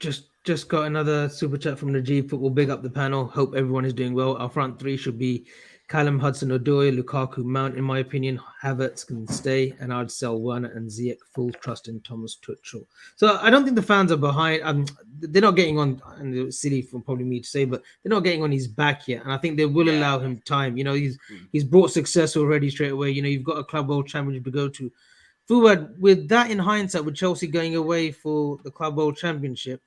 Just got another super chat from the G Football. Big up the panel. Hope everyone is doing well. Our front three should be Callum Hudson-Odoi, Lukaku, Mount. In my opinion, Havertz can stay, and I'd sell Werner and Ziyech. Full trust in Thomas Tuchel. So I don't think the fans are behind. They're not getting on, and it's silly for probably me to say, but they're not getting on his back yet. And I think they will allow him time. You know, he's brought success already straight away. You know, you've got a Club World Championship to go to. Fuad, with that in hindsight, with Chelsea going away for the Club World Championship,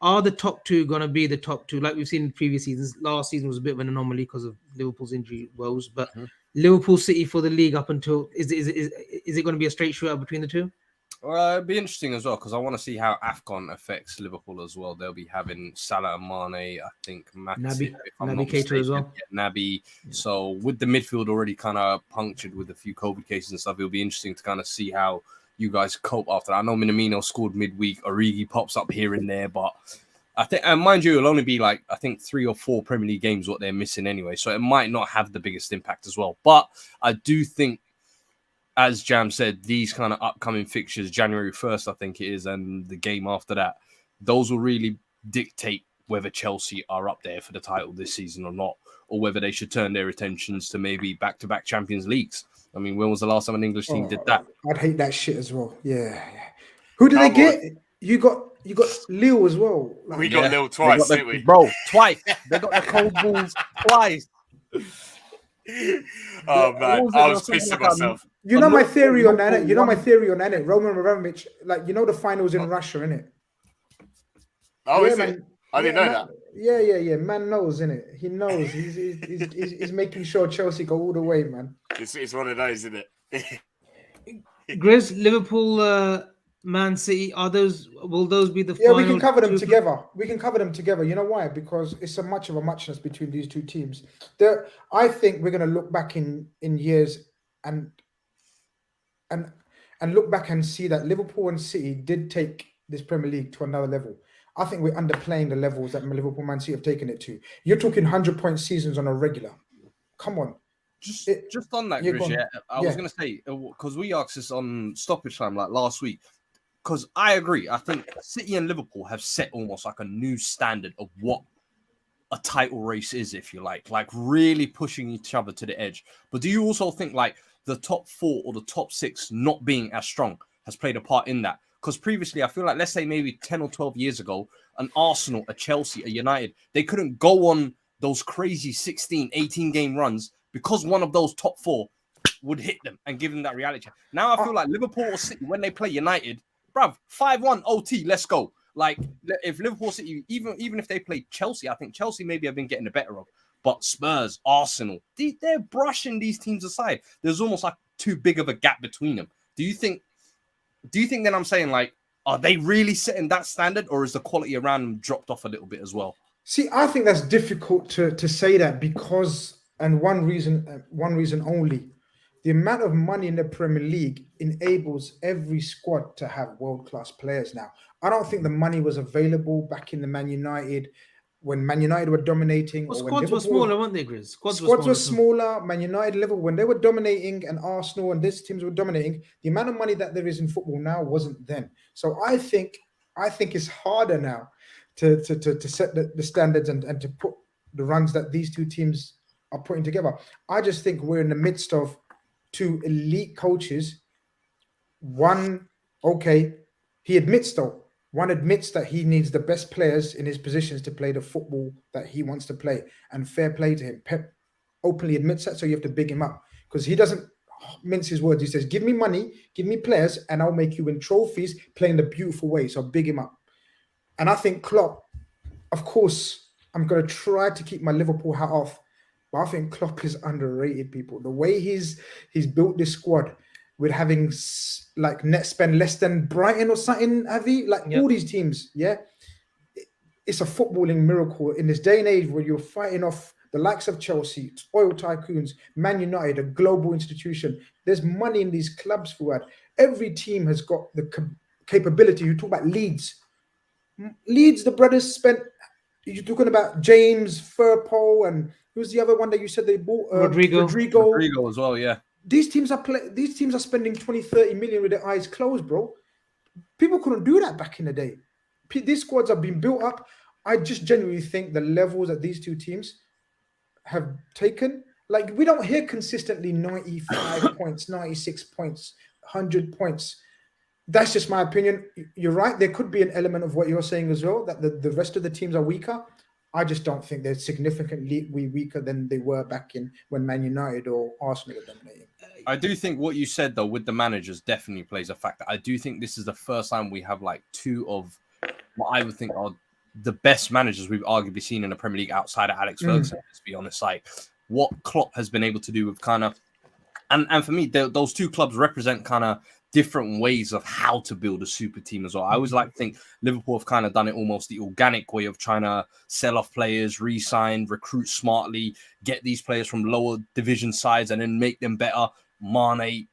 are the top two going to be the top two? Like we've seen in previous seasons. Last season was a bit of an anomaly because of Liverpool's injury woes. But Liverpool City for the league up until is it going to be a straight shootout between the two? Well, it'd be interesting as well because I want to see how AFCON affects Liverpool as well. They'll be having Salah and Mane, I think Naby Keita as well. Yeah, Naby. Yeah. So with the midfield already kind of punctured with a few COVID cases and stuff, it'll be interesting to kind of see how you guys cope after that. I know Minamino scored midweek. Origi pops up here and there, but I think, and mind you, it'll only be like, I think 3 or 4 Premier League games what they're missing anyway. So it might not have the biggest impact as well. But I do think, as Jam said, these kind of upcoming fixtures, January 1st, I think it is, and the game after that, those will really dictate whether Chelsea are up there for the title this season or not, or whether they should turn their attentions to maybe back-to-back Champions Leagues. I mean, when was the last time an English team did that? I'd hate that shit as well. Yeah. Who did they get? You got Lille as well. Like, we got Lille twice, didn't we? Bro, twice. They got the cold balls twice. Oh man, I was pissing myself. You know my theory on that. Roman Abramovich, like, you know the finals in Russia, innit? Oh, is it? I didn't know that. Yeah. Man knows, innit? He knows. He's making sure Chelsea go all the way, man. It's one of those, isn't it? Grizz, Liverpool, Man City, will those be the final? We can cover them together. We can cover them together. You know why? Because it's so much of a muchness between these two teams. I think we're going to look back in years and look back and see that Liverpool and City did take this Premier League to another level. I think we're underplaying the levels that Liverpool, Man City have taken it to. You're talking 100-point seasons on a regular. Come on. Just on that, Grizz, I was going to say, because we asked this on Stoppage Time like last week, because I agree. I think City and Liverpool have set almost like a new standard of what a title race is, if you like really pushing each other to the edge. But do you also think like the top 4 or the top 6 not being as strong has played a part in that? Because previously, I feel like, let's say maybe 10 or 12 years ago, an Arsenal, a Chelsea, a United, they couldn't go on those crazy 16, 18 game runs because one of those top 4 would hit them and give them that reality. Now I feel like Liverpool or City, when they play United, bruv, 5-1 OT, let's go. Like, if Liverpool City, even if they play Chelsea, I think Chelsea maybe have been getting the better of. But Spurs, Arsenal, they're brushing these teams aside. There's almost like too big of a gap between them. Do you think then I'm saying, like, are they really setting that standard, or is the quality around them dropped off a little bit as well? See, I think that's difficult to say that because, and one reason only, the amount of money in the Premier League enables every squad to have world-class players now. I don't think the money was available back in the Man United, when Man United were dominating. Well, squads were smaller, weren't they, Grizz? Squads were smaller. Man United level, when they were dominating, and Arsenal and these teams were dominating, the amount of money that there is in football now wasn't then. So I think it's harder now to set the standards and to put the runs that these two teams are putting together. I just think we're in the midst of 2 elite coaches. One, okay, he admits though. One admits that he needs the best players in his positions to play the football that he wants to play, and fair play to him. Pep openly admits that, so you have to big him up because he doesn't mince his words. He says, give me money, give me players, and I'll make you win trophies playing the beautiful way. So big him up. And I think Klopp, of course, I'm going to try to keep my Liverpool hat off, but I think Klopp is underrated, people. The way he's built this squad with having like net spend less than Brighton or something, all these teams, it's a footballing miracle in this day and age where you're fighting off the likes of Chelsea, oil tycoons, Man United, a global institution. There's money in these clubs, Fuad. Every team has got the capability. You talk about Leeds. Leeds, the brothers spent. You're talking about James Firpo and who's the other one that you said they bought? Rodrigo as well, yeah. These teams are spending 20-30 million with their eyes closed, bro. People couldn't do that back in the day. These squads have been built up. I just genuinely think the levels that these two teams have taken, like we don't hear consistently 95 points, 96 points, 100 points. That's just my opinion. You're right. There could be an element of what you're saying as well, that the rest of the teams are weaker. I just don't think they're significantly weaker than they were back in when Man United or Arsenal were dominating. I do think what you said, though, with the managers definitely plays a factor. I do think this is the first time we have like two of what I would think are the best managers we've arguably seen in the Premier League outside of Alex Ferguson, let's be honest. Like what Klopp has been able to do with kind of, and for me, those two clubs represent kind of different ways of how to build a super team as well. I always like to think Liverpool have kind of done it almost the organic way of trying to sell off players, re-sign, recruit smartly, get these players from lower division sides and then make them better. Mane,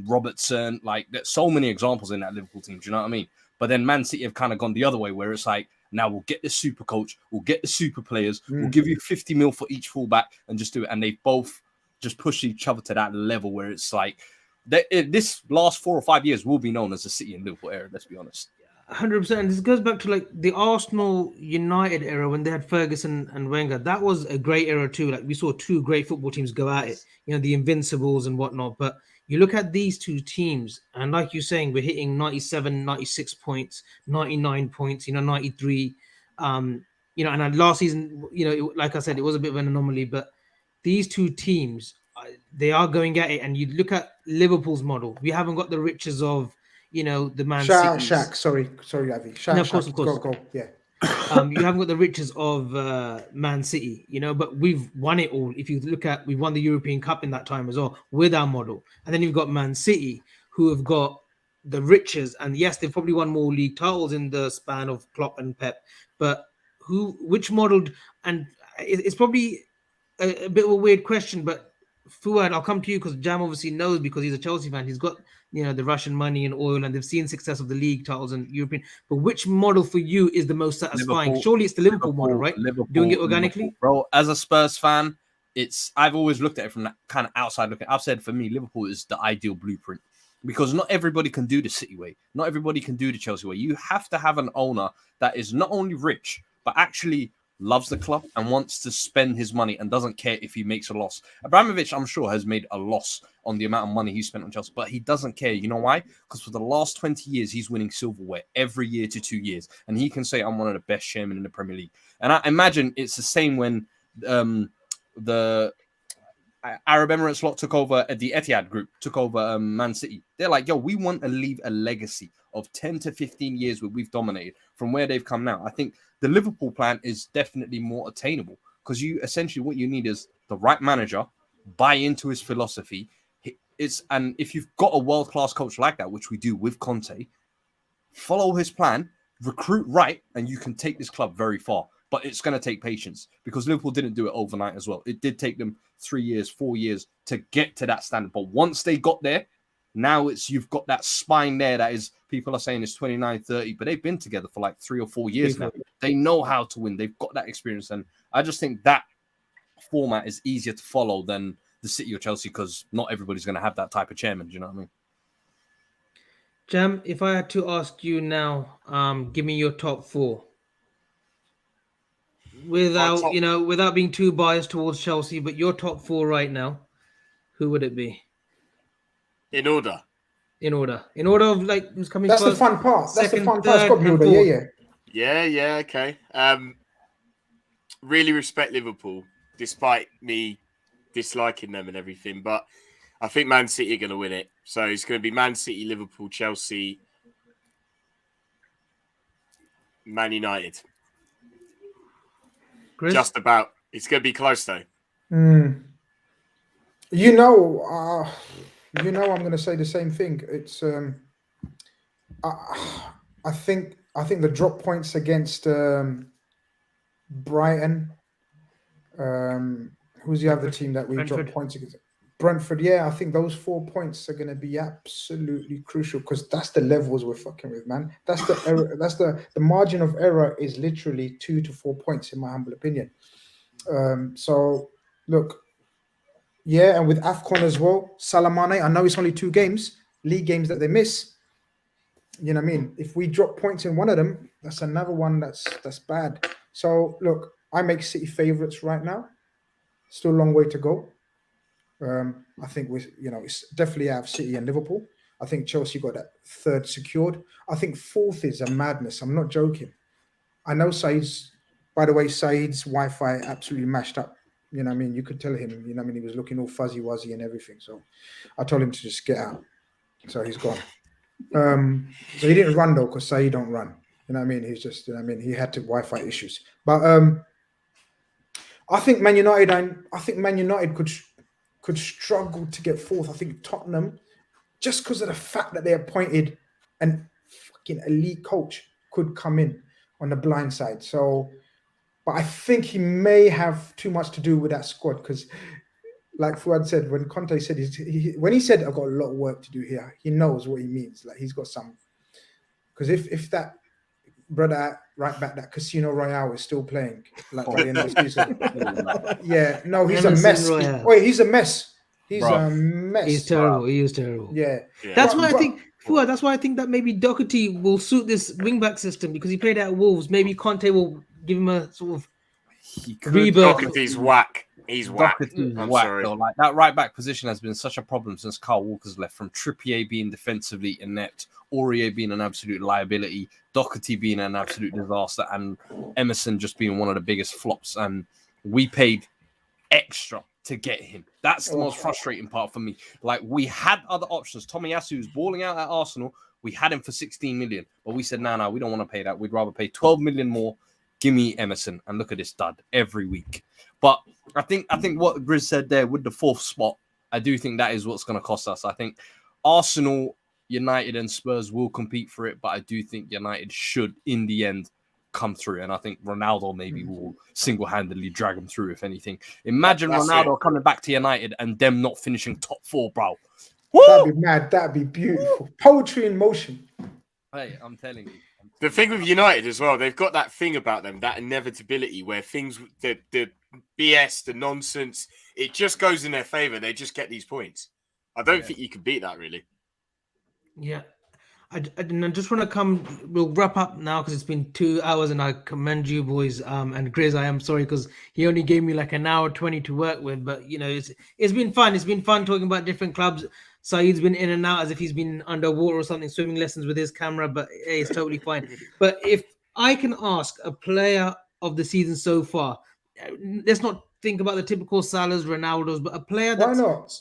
Robertson, like there's so many examples in that Liverpool team. Do you know what I mean? But then Man City have kind of gone the other way where it's like, now we'll get the super coach, we'll get the super players, we'll give you 50 mil for each fullback and just do it. And they both just push each other to that level where it's like, this last 4 or 5 years will be known as the City and Liverpool era, let's be honest. 100%. This goes back to like the Arsenal United era when they had Ferguson and Wenger. That was a great era too. Like we saw two great football teams go at it, you know, the Invincibles and whatnot. But you look at these two teams, and like you're saying, we're hitting 97, 96 points, 99 points, 93. And last season, like I said, it was a bit of an anomaly, but these two teams, they are going at it. And you look at Liverpool's model. We haven't got the riches of, the Man City. Shaq, sorry, Avi. No, of course. Go. Yeah. You haven't got the riches of Man City, but we've won it all. If you look at, we won the European Cup in that time as well with our model. And then you've got Man City, who have got the riches. And yes, they've probably won more league titles in the span of Klopp and Pep. But which model? And it's probably a bit of a weird question, but Fuad, I'll come to you because Jam obviously knows because he's a Chelsea fan. He's got the Russian money and oil, and they've seen success of the league titles and European. But which model for you is the most satisfying? Liverpool, surely it's the Liverpool model, right? Doing it organically, bro. As a Spurs fan, I've always looked at it from that kind of outside looking. I've said for me, Liverpool is the ideal blueprint because not everybody can do the City way. Not everybody can do the Chelsea way. You have to have an owner that is not only rich but actually loves the club and wants to spend his money and doesn't care if he makes a loss. Abramovich, I'm sure, has made a loss on the amount of money he spent on Chelsea, but he doesn't care. You know why? Because for the last 20 years, he's winning silverware every year to 2 years. And he can say, I'm one of the best chairmen in the Premier League. And I imagine it's the same when the Arab Emirates lot took over, the Etihad group took over Man City. They're like, yo, we want to leave a legacy of 10 to 15 years where we've dominated from where they've come now. I think the Liverpool plan is definitely more attainable because what you need is the right manager, buy into his philosophy. And if you've got a world-class coach like that, which we do with Conte, follow his plan, recruit right, and you can take this club very far. But it's going to take patience because Liverpool didn't do it overnight as well. It did take them 3 years, 4 years to get to that standard. But once they got there, now you've got that spine there that is, people are saying it's 29, 30, but they've been together for like 3 or 4 years now. They know how to win. They've got that experience. And I just think that format is easier to follow than the City or Chelsea because not everybody's going to have that type of chairman. Do you know what I mean? Jam, if I had to ask you now, give me your top four. Without being too biased towards Chelsea, but your top four right now, who would it be? In order of like who's coming That's first. The fun part. That's the fun part. Third, Scott Builder. Yeah, okay. Really respect Liverpool, despite me disliking them and everything. But I think Man City are going to win it. So it's going to be Man City, Liverpool, Chelsea, Man United. Chris? Just about. It's going to be close though. I'm going to say the same thing. It's I think the drop points against Brighton Who's the other team that we Brentford. dropped points against? Brentford. Yeah, I think those 4 points are going to be absolutely crucial because that's the levels we're fucking with, man. That's the error. That's the margin of error is literally 2 to 4 points in my humble opinion. So look, yeah, and with AFCON as well, Salamane. I know it's only 2 games, league games that they miss. You know what I mean? If we drop points in one of them, that's another one that's bad. So look, I make City favourites right now. Still a long way to go. I think it's definitely out of City and Liverpool. I think Chelsea got that 3rd secured. I think 4th is a madness. I'm not joking. I know Said's Wi-Fi absolutely mashed up. You know what I mean? You could tell him, you know what I mean? He was looking all fuzzy-wuzzy and everything. So I told him to just get out. So he's gone. So he didn't run though, because Said don't run. You know what I mean? He's just, you know what I mean? He had Wi-Fi issues. But I think Man United could struggle to get 4th. I think Tottenham, just because of the fact that they appointed an fucking elite coach, could come in on the blind side. So, but I think he may have too much to do with that squad because, like Fuad said, when Conte said when he said I've got a lot of work to do here, he knows what he means. Like he's got some. Because if that brother right back, that Casino Royale is still playing like by the end of the season. Yeah, no, he's Emerson a mess. Royale. Wait, he's a mess. He's Bro. a mess. He's terrible. He is terrible. Yeah. That's why I think. Fuad, that's why I think that maybe Doherty will suit this wingback system because he played at Wolves. Maybe Conte will give him a sort of rebirth. Doherty's whack. He's whack. Doherty's I'm whack, sorry. though. Like that right back position has been such a problem since Kyle Walker's left. From Trippier being defensively inept, Aurier being an absolute liability, Doherty being an absolute disaster, and Emerson just being one of the biggest flops. And we paid extra to get him. That's the most frustrating part for me. Like we had other options. Tomiyasu was balling out at Arsenal. We had him for 16 million, but we said, no, we don't want to pay that. We'd rather pay 12 million more. Give me Emerson, and look at this dud every week. But I think what Grizz said there with the 4th spot, I do think that is what's going to cost us. I think Arsenal, United, and Spurs will compete for it, but I do think United should, in the end, come through. And I think Ronaldo maybe will single-handedly drag them through, if anything. Imagine Ronaldo coming back to United and them not finishing top 4, bro. Woo! That'd be mad. That'd be beautiful. Poetry in motion. Hey, I'm telling you. The thing with United as well, they've got that thing about them, that inevitability where things, the BS, the nonsense, it just goes in their favour. They just get these points. I don't think you can beat that, really. Yeah. I just want to come. We'll wrap up now because it's been 2 hours, and I commend you boys. And Grizz, I am sorry because he only gave me like an hour 20 to work with. But you know, it's been fun. It's been fun talking about different clubs. Saeed's been in and out as if he's been underwater or something, swimming lessons with his camera. But hey, it's totally fine. But if I can ask a player of the season so far, let's not think about the typical Salahs, Ronaldos, but a player that's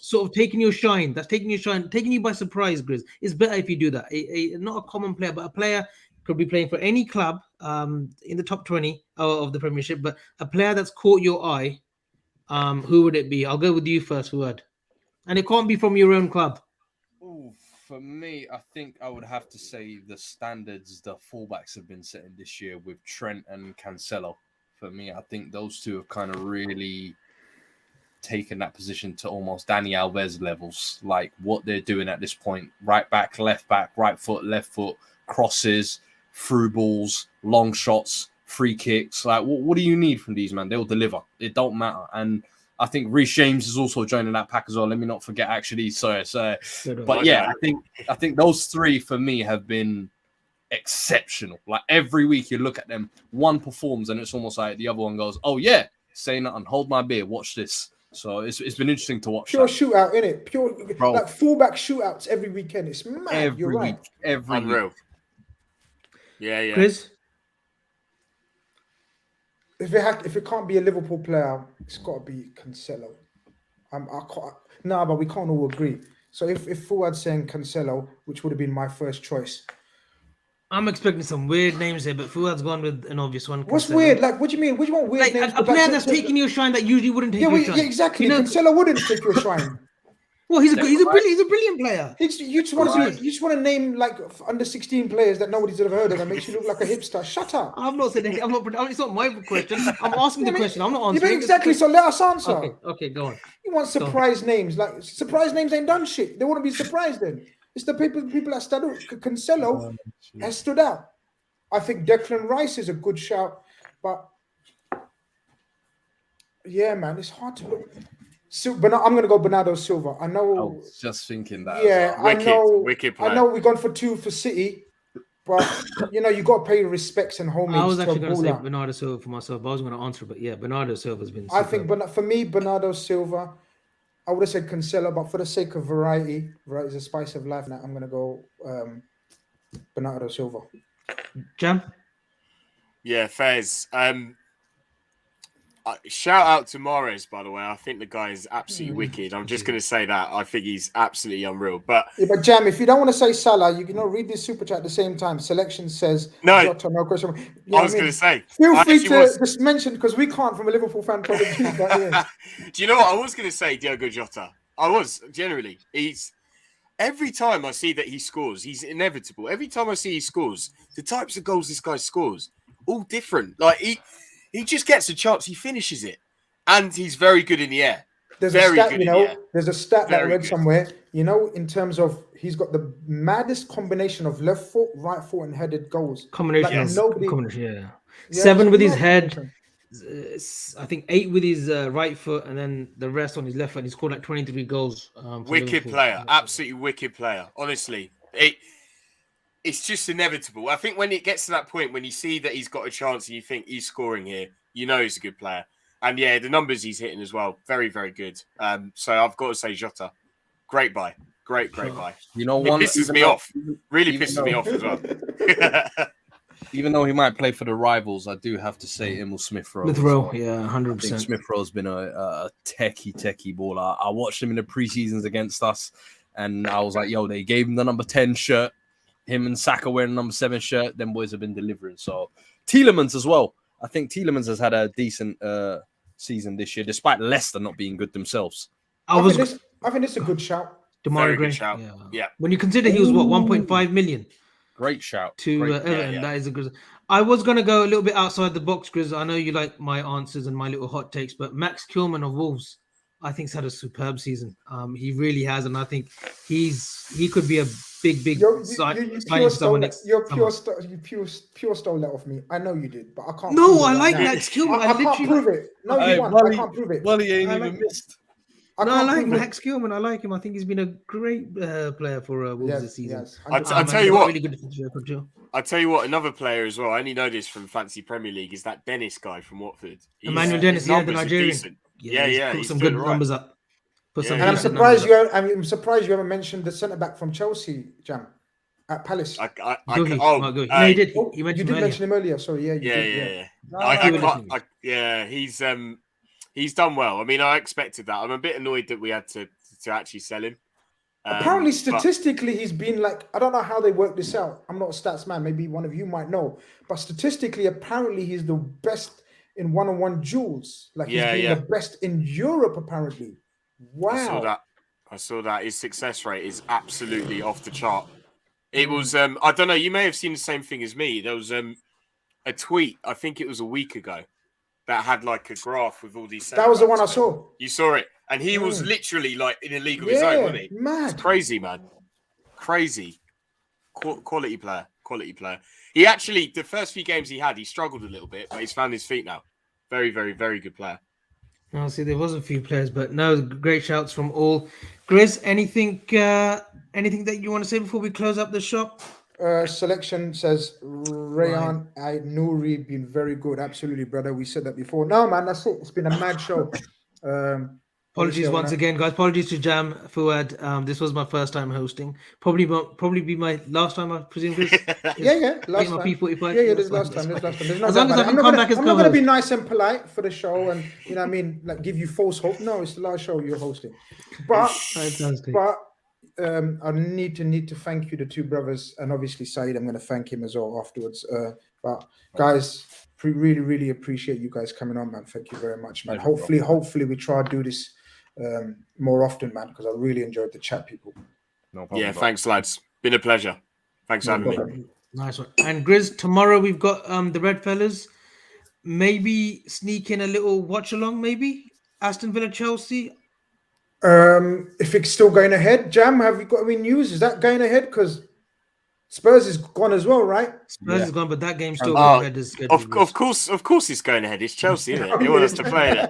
sort of taking your shine, taking you by surprise, Grizz. It's better if you do that. Not a common player, but a player could be playing for any club in the top 20 of the Premiership, but a player that's caught your eye, who would it be? I'll go with you first, Fuad. And it can't be from your own club. Ooh, for me, I think I would have to say the standards the fullbacks have been setting this year with Trent and Cancelo. For me, I think those two have kind of really taken that position to almost Dani Alves levels, like what they're doing at this point. Right back, left back, right foot, left foot, crosses, through balls, long shots, free kicks. Like, what do you need from these, man? They'll deliver. It don't matter. And I think Reece James is also joining that pack as well. Let me not forget, actually. Sorry. But yeah, I think those 3 for me have been exceptional. Like every week you look at them, one performs and it's almost like the other one goes, oh yeah, say nothing, hold my beer, watch this. So it's been interesting to watch. Pure shootout, innit? Pure, bro. Like fullback shootouts every weekend. It's mad. You're right. Every week. Yeah. Chris? If it can't be a Liverpool player, it's got to be Cancelo. But we can't all agree. So if Fuad's saying Cancelo, which would have been my first choice, I'm expecting some weird names here, but Fuad's gone with an obvious one. What's weird? Like, what do you mean? What do you want weird names? A player that's taking your shine that usually wouldn't take your shine. Yeah, exactly. Cancelo wouldn't take your shine. Well, he's a brilliant player. You just want to name like under 16 players that nobody's ever heard of and makes you look like a hipster. Shut up. I'm not saying anything. It's not my question. I'm asking the question. I'm not answering. Exactly. So let us answer. Okay, go on. You want surprise names? Like surprise names ain't done shit. They wouldn't be surprised then. It's the people that stood out. Cancelo has stood out. I think Declan Rice is a good shout, but yeah, man, it's hard to look. But I'm going to go Bernardo Silva. I know. I was just thinking that. Yeah, wicked player. I know we've gone for 2 for City, but you got to pay respects and homage. I was actually going to say Bernardo Silva for myself. But I was going to answer, but yeah, Bernardo Silva's been. I think, for me, Bernardo Silva. I would have said Cancelo, but for the sake of variety is the spice of life. Now I'm going to go Bernardo Silva. Jam? Yeah, Fez. Shout out to Mahrez, by the way. I think the guy is absolutely wicked. I'm just going to say that. I think he's absolutely unreal. But Jam, if you don't want to say Salah, you can read this super chat at the same time. Selection says no question. I was going to say. Feel free to just mention, because we can't from a Liverpool fan point of view. But yeah. Do you know what I was going to say? Diogo Jota. I was generally. Every time I see that he scores, he's inevitable. Every time I see he scores, the types of goals this guy scores, all different. Like he just gets a chance, he finishes it, and he's very good in the air. There's a stat, there's a stat that I read somewhere. In terms of he's got the maddest combination of left foot, right foot, and headed goals. Combination, yeah. 7 with his head. I think 8 with his right foot, and then the rest on his left foot. He scored like 23 goals. Wicked player, absolutely wicked player. Honestly, it's just inevitable. I think when it gets to that point, when you see that he's got a chance and you think he's scoring here, you know he's a good player. And yeah, the numbers he's hitting as well, very, very good. So I've got to say Jota, great buy, great buy. You know, it pisses me off. Really pisses me off as well. Even though he might play for the rivals, I do have to say Emil Smith-Rowe. Smith-Rowe, yeah, 100%. I think Smith-Rowe's been a techie baller. I watched him in the pre-seasons against us, and I was like, yo, they gave him the number 10 shirt. Him and Saka wearing the number 7 shirt. Them boys have been delivering. So Tielemans as well. I think Tielemans has had a decent season this year, despite Leicester not being good themselves. I think it's a good shout. Very good shout. Yeah. When you consider he was 1.5 million. Great shout. To Everton, that is a good. I was going to go a little bit outside the box, Grizz. I know you like my answers and my little hot takes, but Max Kilman of Wolves, I think, has had a superb season. He really has, and I think he could be a big signing for someone next. You pure stole that off me. I know you did, but I can't. No, I like Max Kilman. I can't prove it. No, you won. I can't prove it. Well, he ain't even missed. I like Max Kilman. I like him. I think he's been a great player for Wolves this season. Yes. I'll tell you what. Really good defensive. I'll tell you what. Another player as well. I only know this from Fancy Premier League. Is that Dennis guy from Watford? Emmanuel Dennis, the Nigerian. Yeah. Put some good numbers up. And I'm surprised you haven't mentioned the centre back from Chelsea, Jam, at Palace. He did. You did mention him earlier. Sorry, yeah. He's done well. I mean, I expected that. I'm a bit annoyed that we had to actually sell him. Apparently, statistically, he's been like, I don't know how they work this out. I'm not a stats man. Maybe one of you might know. But statistically, apparently, he's the best in one-on-one duels. Like, he's been the best in Europe, apparently. Wow. I saw that. His success rate is absolutely off the chart. It was, I don't know, you may have seen the same thing as me. There was a tweet, I think it was a week ago, that had like a graph with all these. That was the one I saw. You saw it, and he was literally like in a league of his own, wasn't he? Mad, it's crazy, man, crazy. Quality player. He actually, the first few games he had, he struggled a little bit, but he's found his feet now. Very, very, very good player. No, see, there was a few players, but no, great shouts from all. Grizz, anything that you want to say before we close up the shop? Selection says Rayan Nouri been very good. Absolutely, brother. We said that before. No, man, that's it. It's been a mad show. Apologies once again, guys. Apologies to Jam, Fuad. This was my first time hosting. Probably be my last time, I presume. Yeah. Last time. Yeah, this last time. There's no as long as I can come back as I'm not going to be nice and polite for the show and, you know what I mean, like give you false hope. No, it's the last show you're hosting. But I need to thank you, the two brothers, and obviously Saeed. I'm going to thank him as well afterwards. But guys, really appreciate you guys coming on, man. Thank you very much, man. Hopefully we try to do this more often, man, because I really enjoyed the chat, people. No problem. Yeah, thanks, lads. Been a pleasure. Thanks for having me. Nice one. And Grizz, tomorrow we've got the Red Fellas. Maybe sneak in a little watch along, maybe Aston Villa Chelsea. If it's still going ahead, Jam, have you got any news? Is that going ahead? Because Spurs is gone as well, right? Spurs is gone, but that game's still going ahead as scheduled. Of course, it's going ahead. It's Chelsea, isn't it? They want us to play it.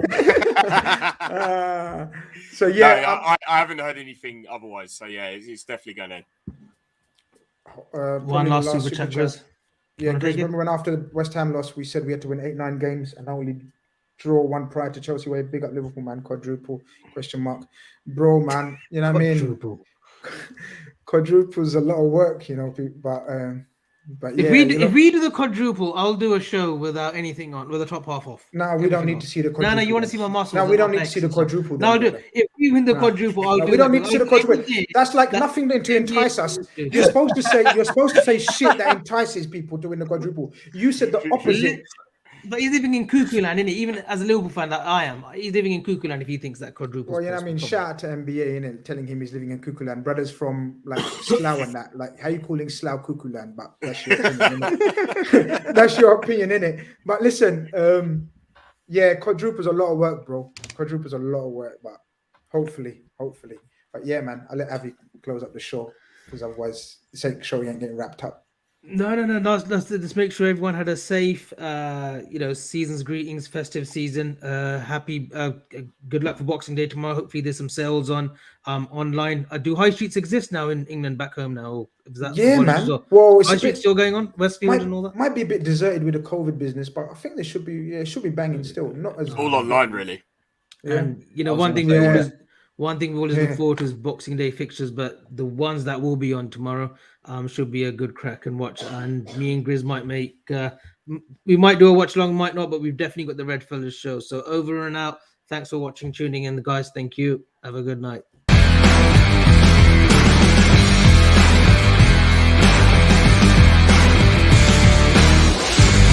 So yeah, no, I haven't heard anything otherwise. So yeah, it's definitely going ahead. One last super chat, Grizz. Yeah, Grizz, remember when after the West Ham loss, we said we had to win 8-9 games and only draw one prior to Chelsea away. Big up Liverpool, man. Quadruple, ? Bro, man. You know what I mean? Quadruple's a lot of work, you know, but yeah. If we do the quadruple, I'll do a show without anything on, with the top half off. No, we don't need to see the quadruple. No, you want to see my muscles? No, we don't need to see the quadruple. No, if we win the quadruple, I'll do. We don't need to see the quadruple. That's like nothing to entice us. You're supposed to say shit that entices people to win the quadruple. You said the opposite. But he's living in cuckoo land, isn't he? Even as a Liverpool fan that I am, he's living in cuckoo land if he thinks that quadruple. Well, you know what I mean? Shout out to NBA, innit? Telling him he's living in cuckoo land. Brothers from like Slough and that. Like, how you calling Slough cuckoo land? But that's your opinion, innit? That's your opinion, innit? But listen, yeah, quadruple's a lot of work, bro. Quadruple's a lot of work, but hopefully. But yeah, man, I'll let Avi close up the show because otherwise the show ain't getting wrapped up. No. Let's make sure everyone had a safe, season's greetings, festive season. Happy, good luck for Boxing Day tomorrow. Hopefully, there's some sales on online. Do high streets exist now in England back home now? Is that man. Well, high streets still going on, Westfield and all that. Might be a bit deserted with the COVID business, but I think they should be. Yeah, it should be banging still. Not as all online, really. Yeah. And one thing we always look forward to is Boxing Day fixtures, but the ones that will be on tomorrow should be a good crack and watch. And me and Grizz might make, we might do a watch along, might not, but we've definitely got the Red Fellas show. So over and out. Thanks for watching, tuning in, guys. Thank you. Have a good night.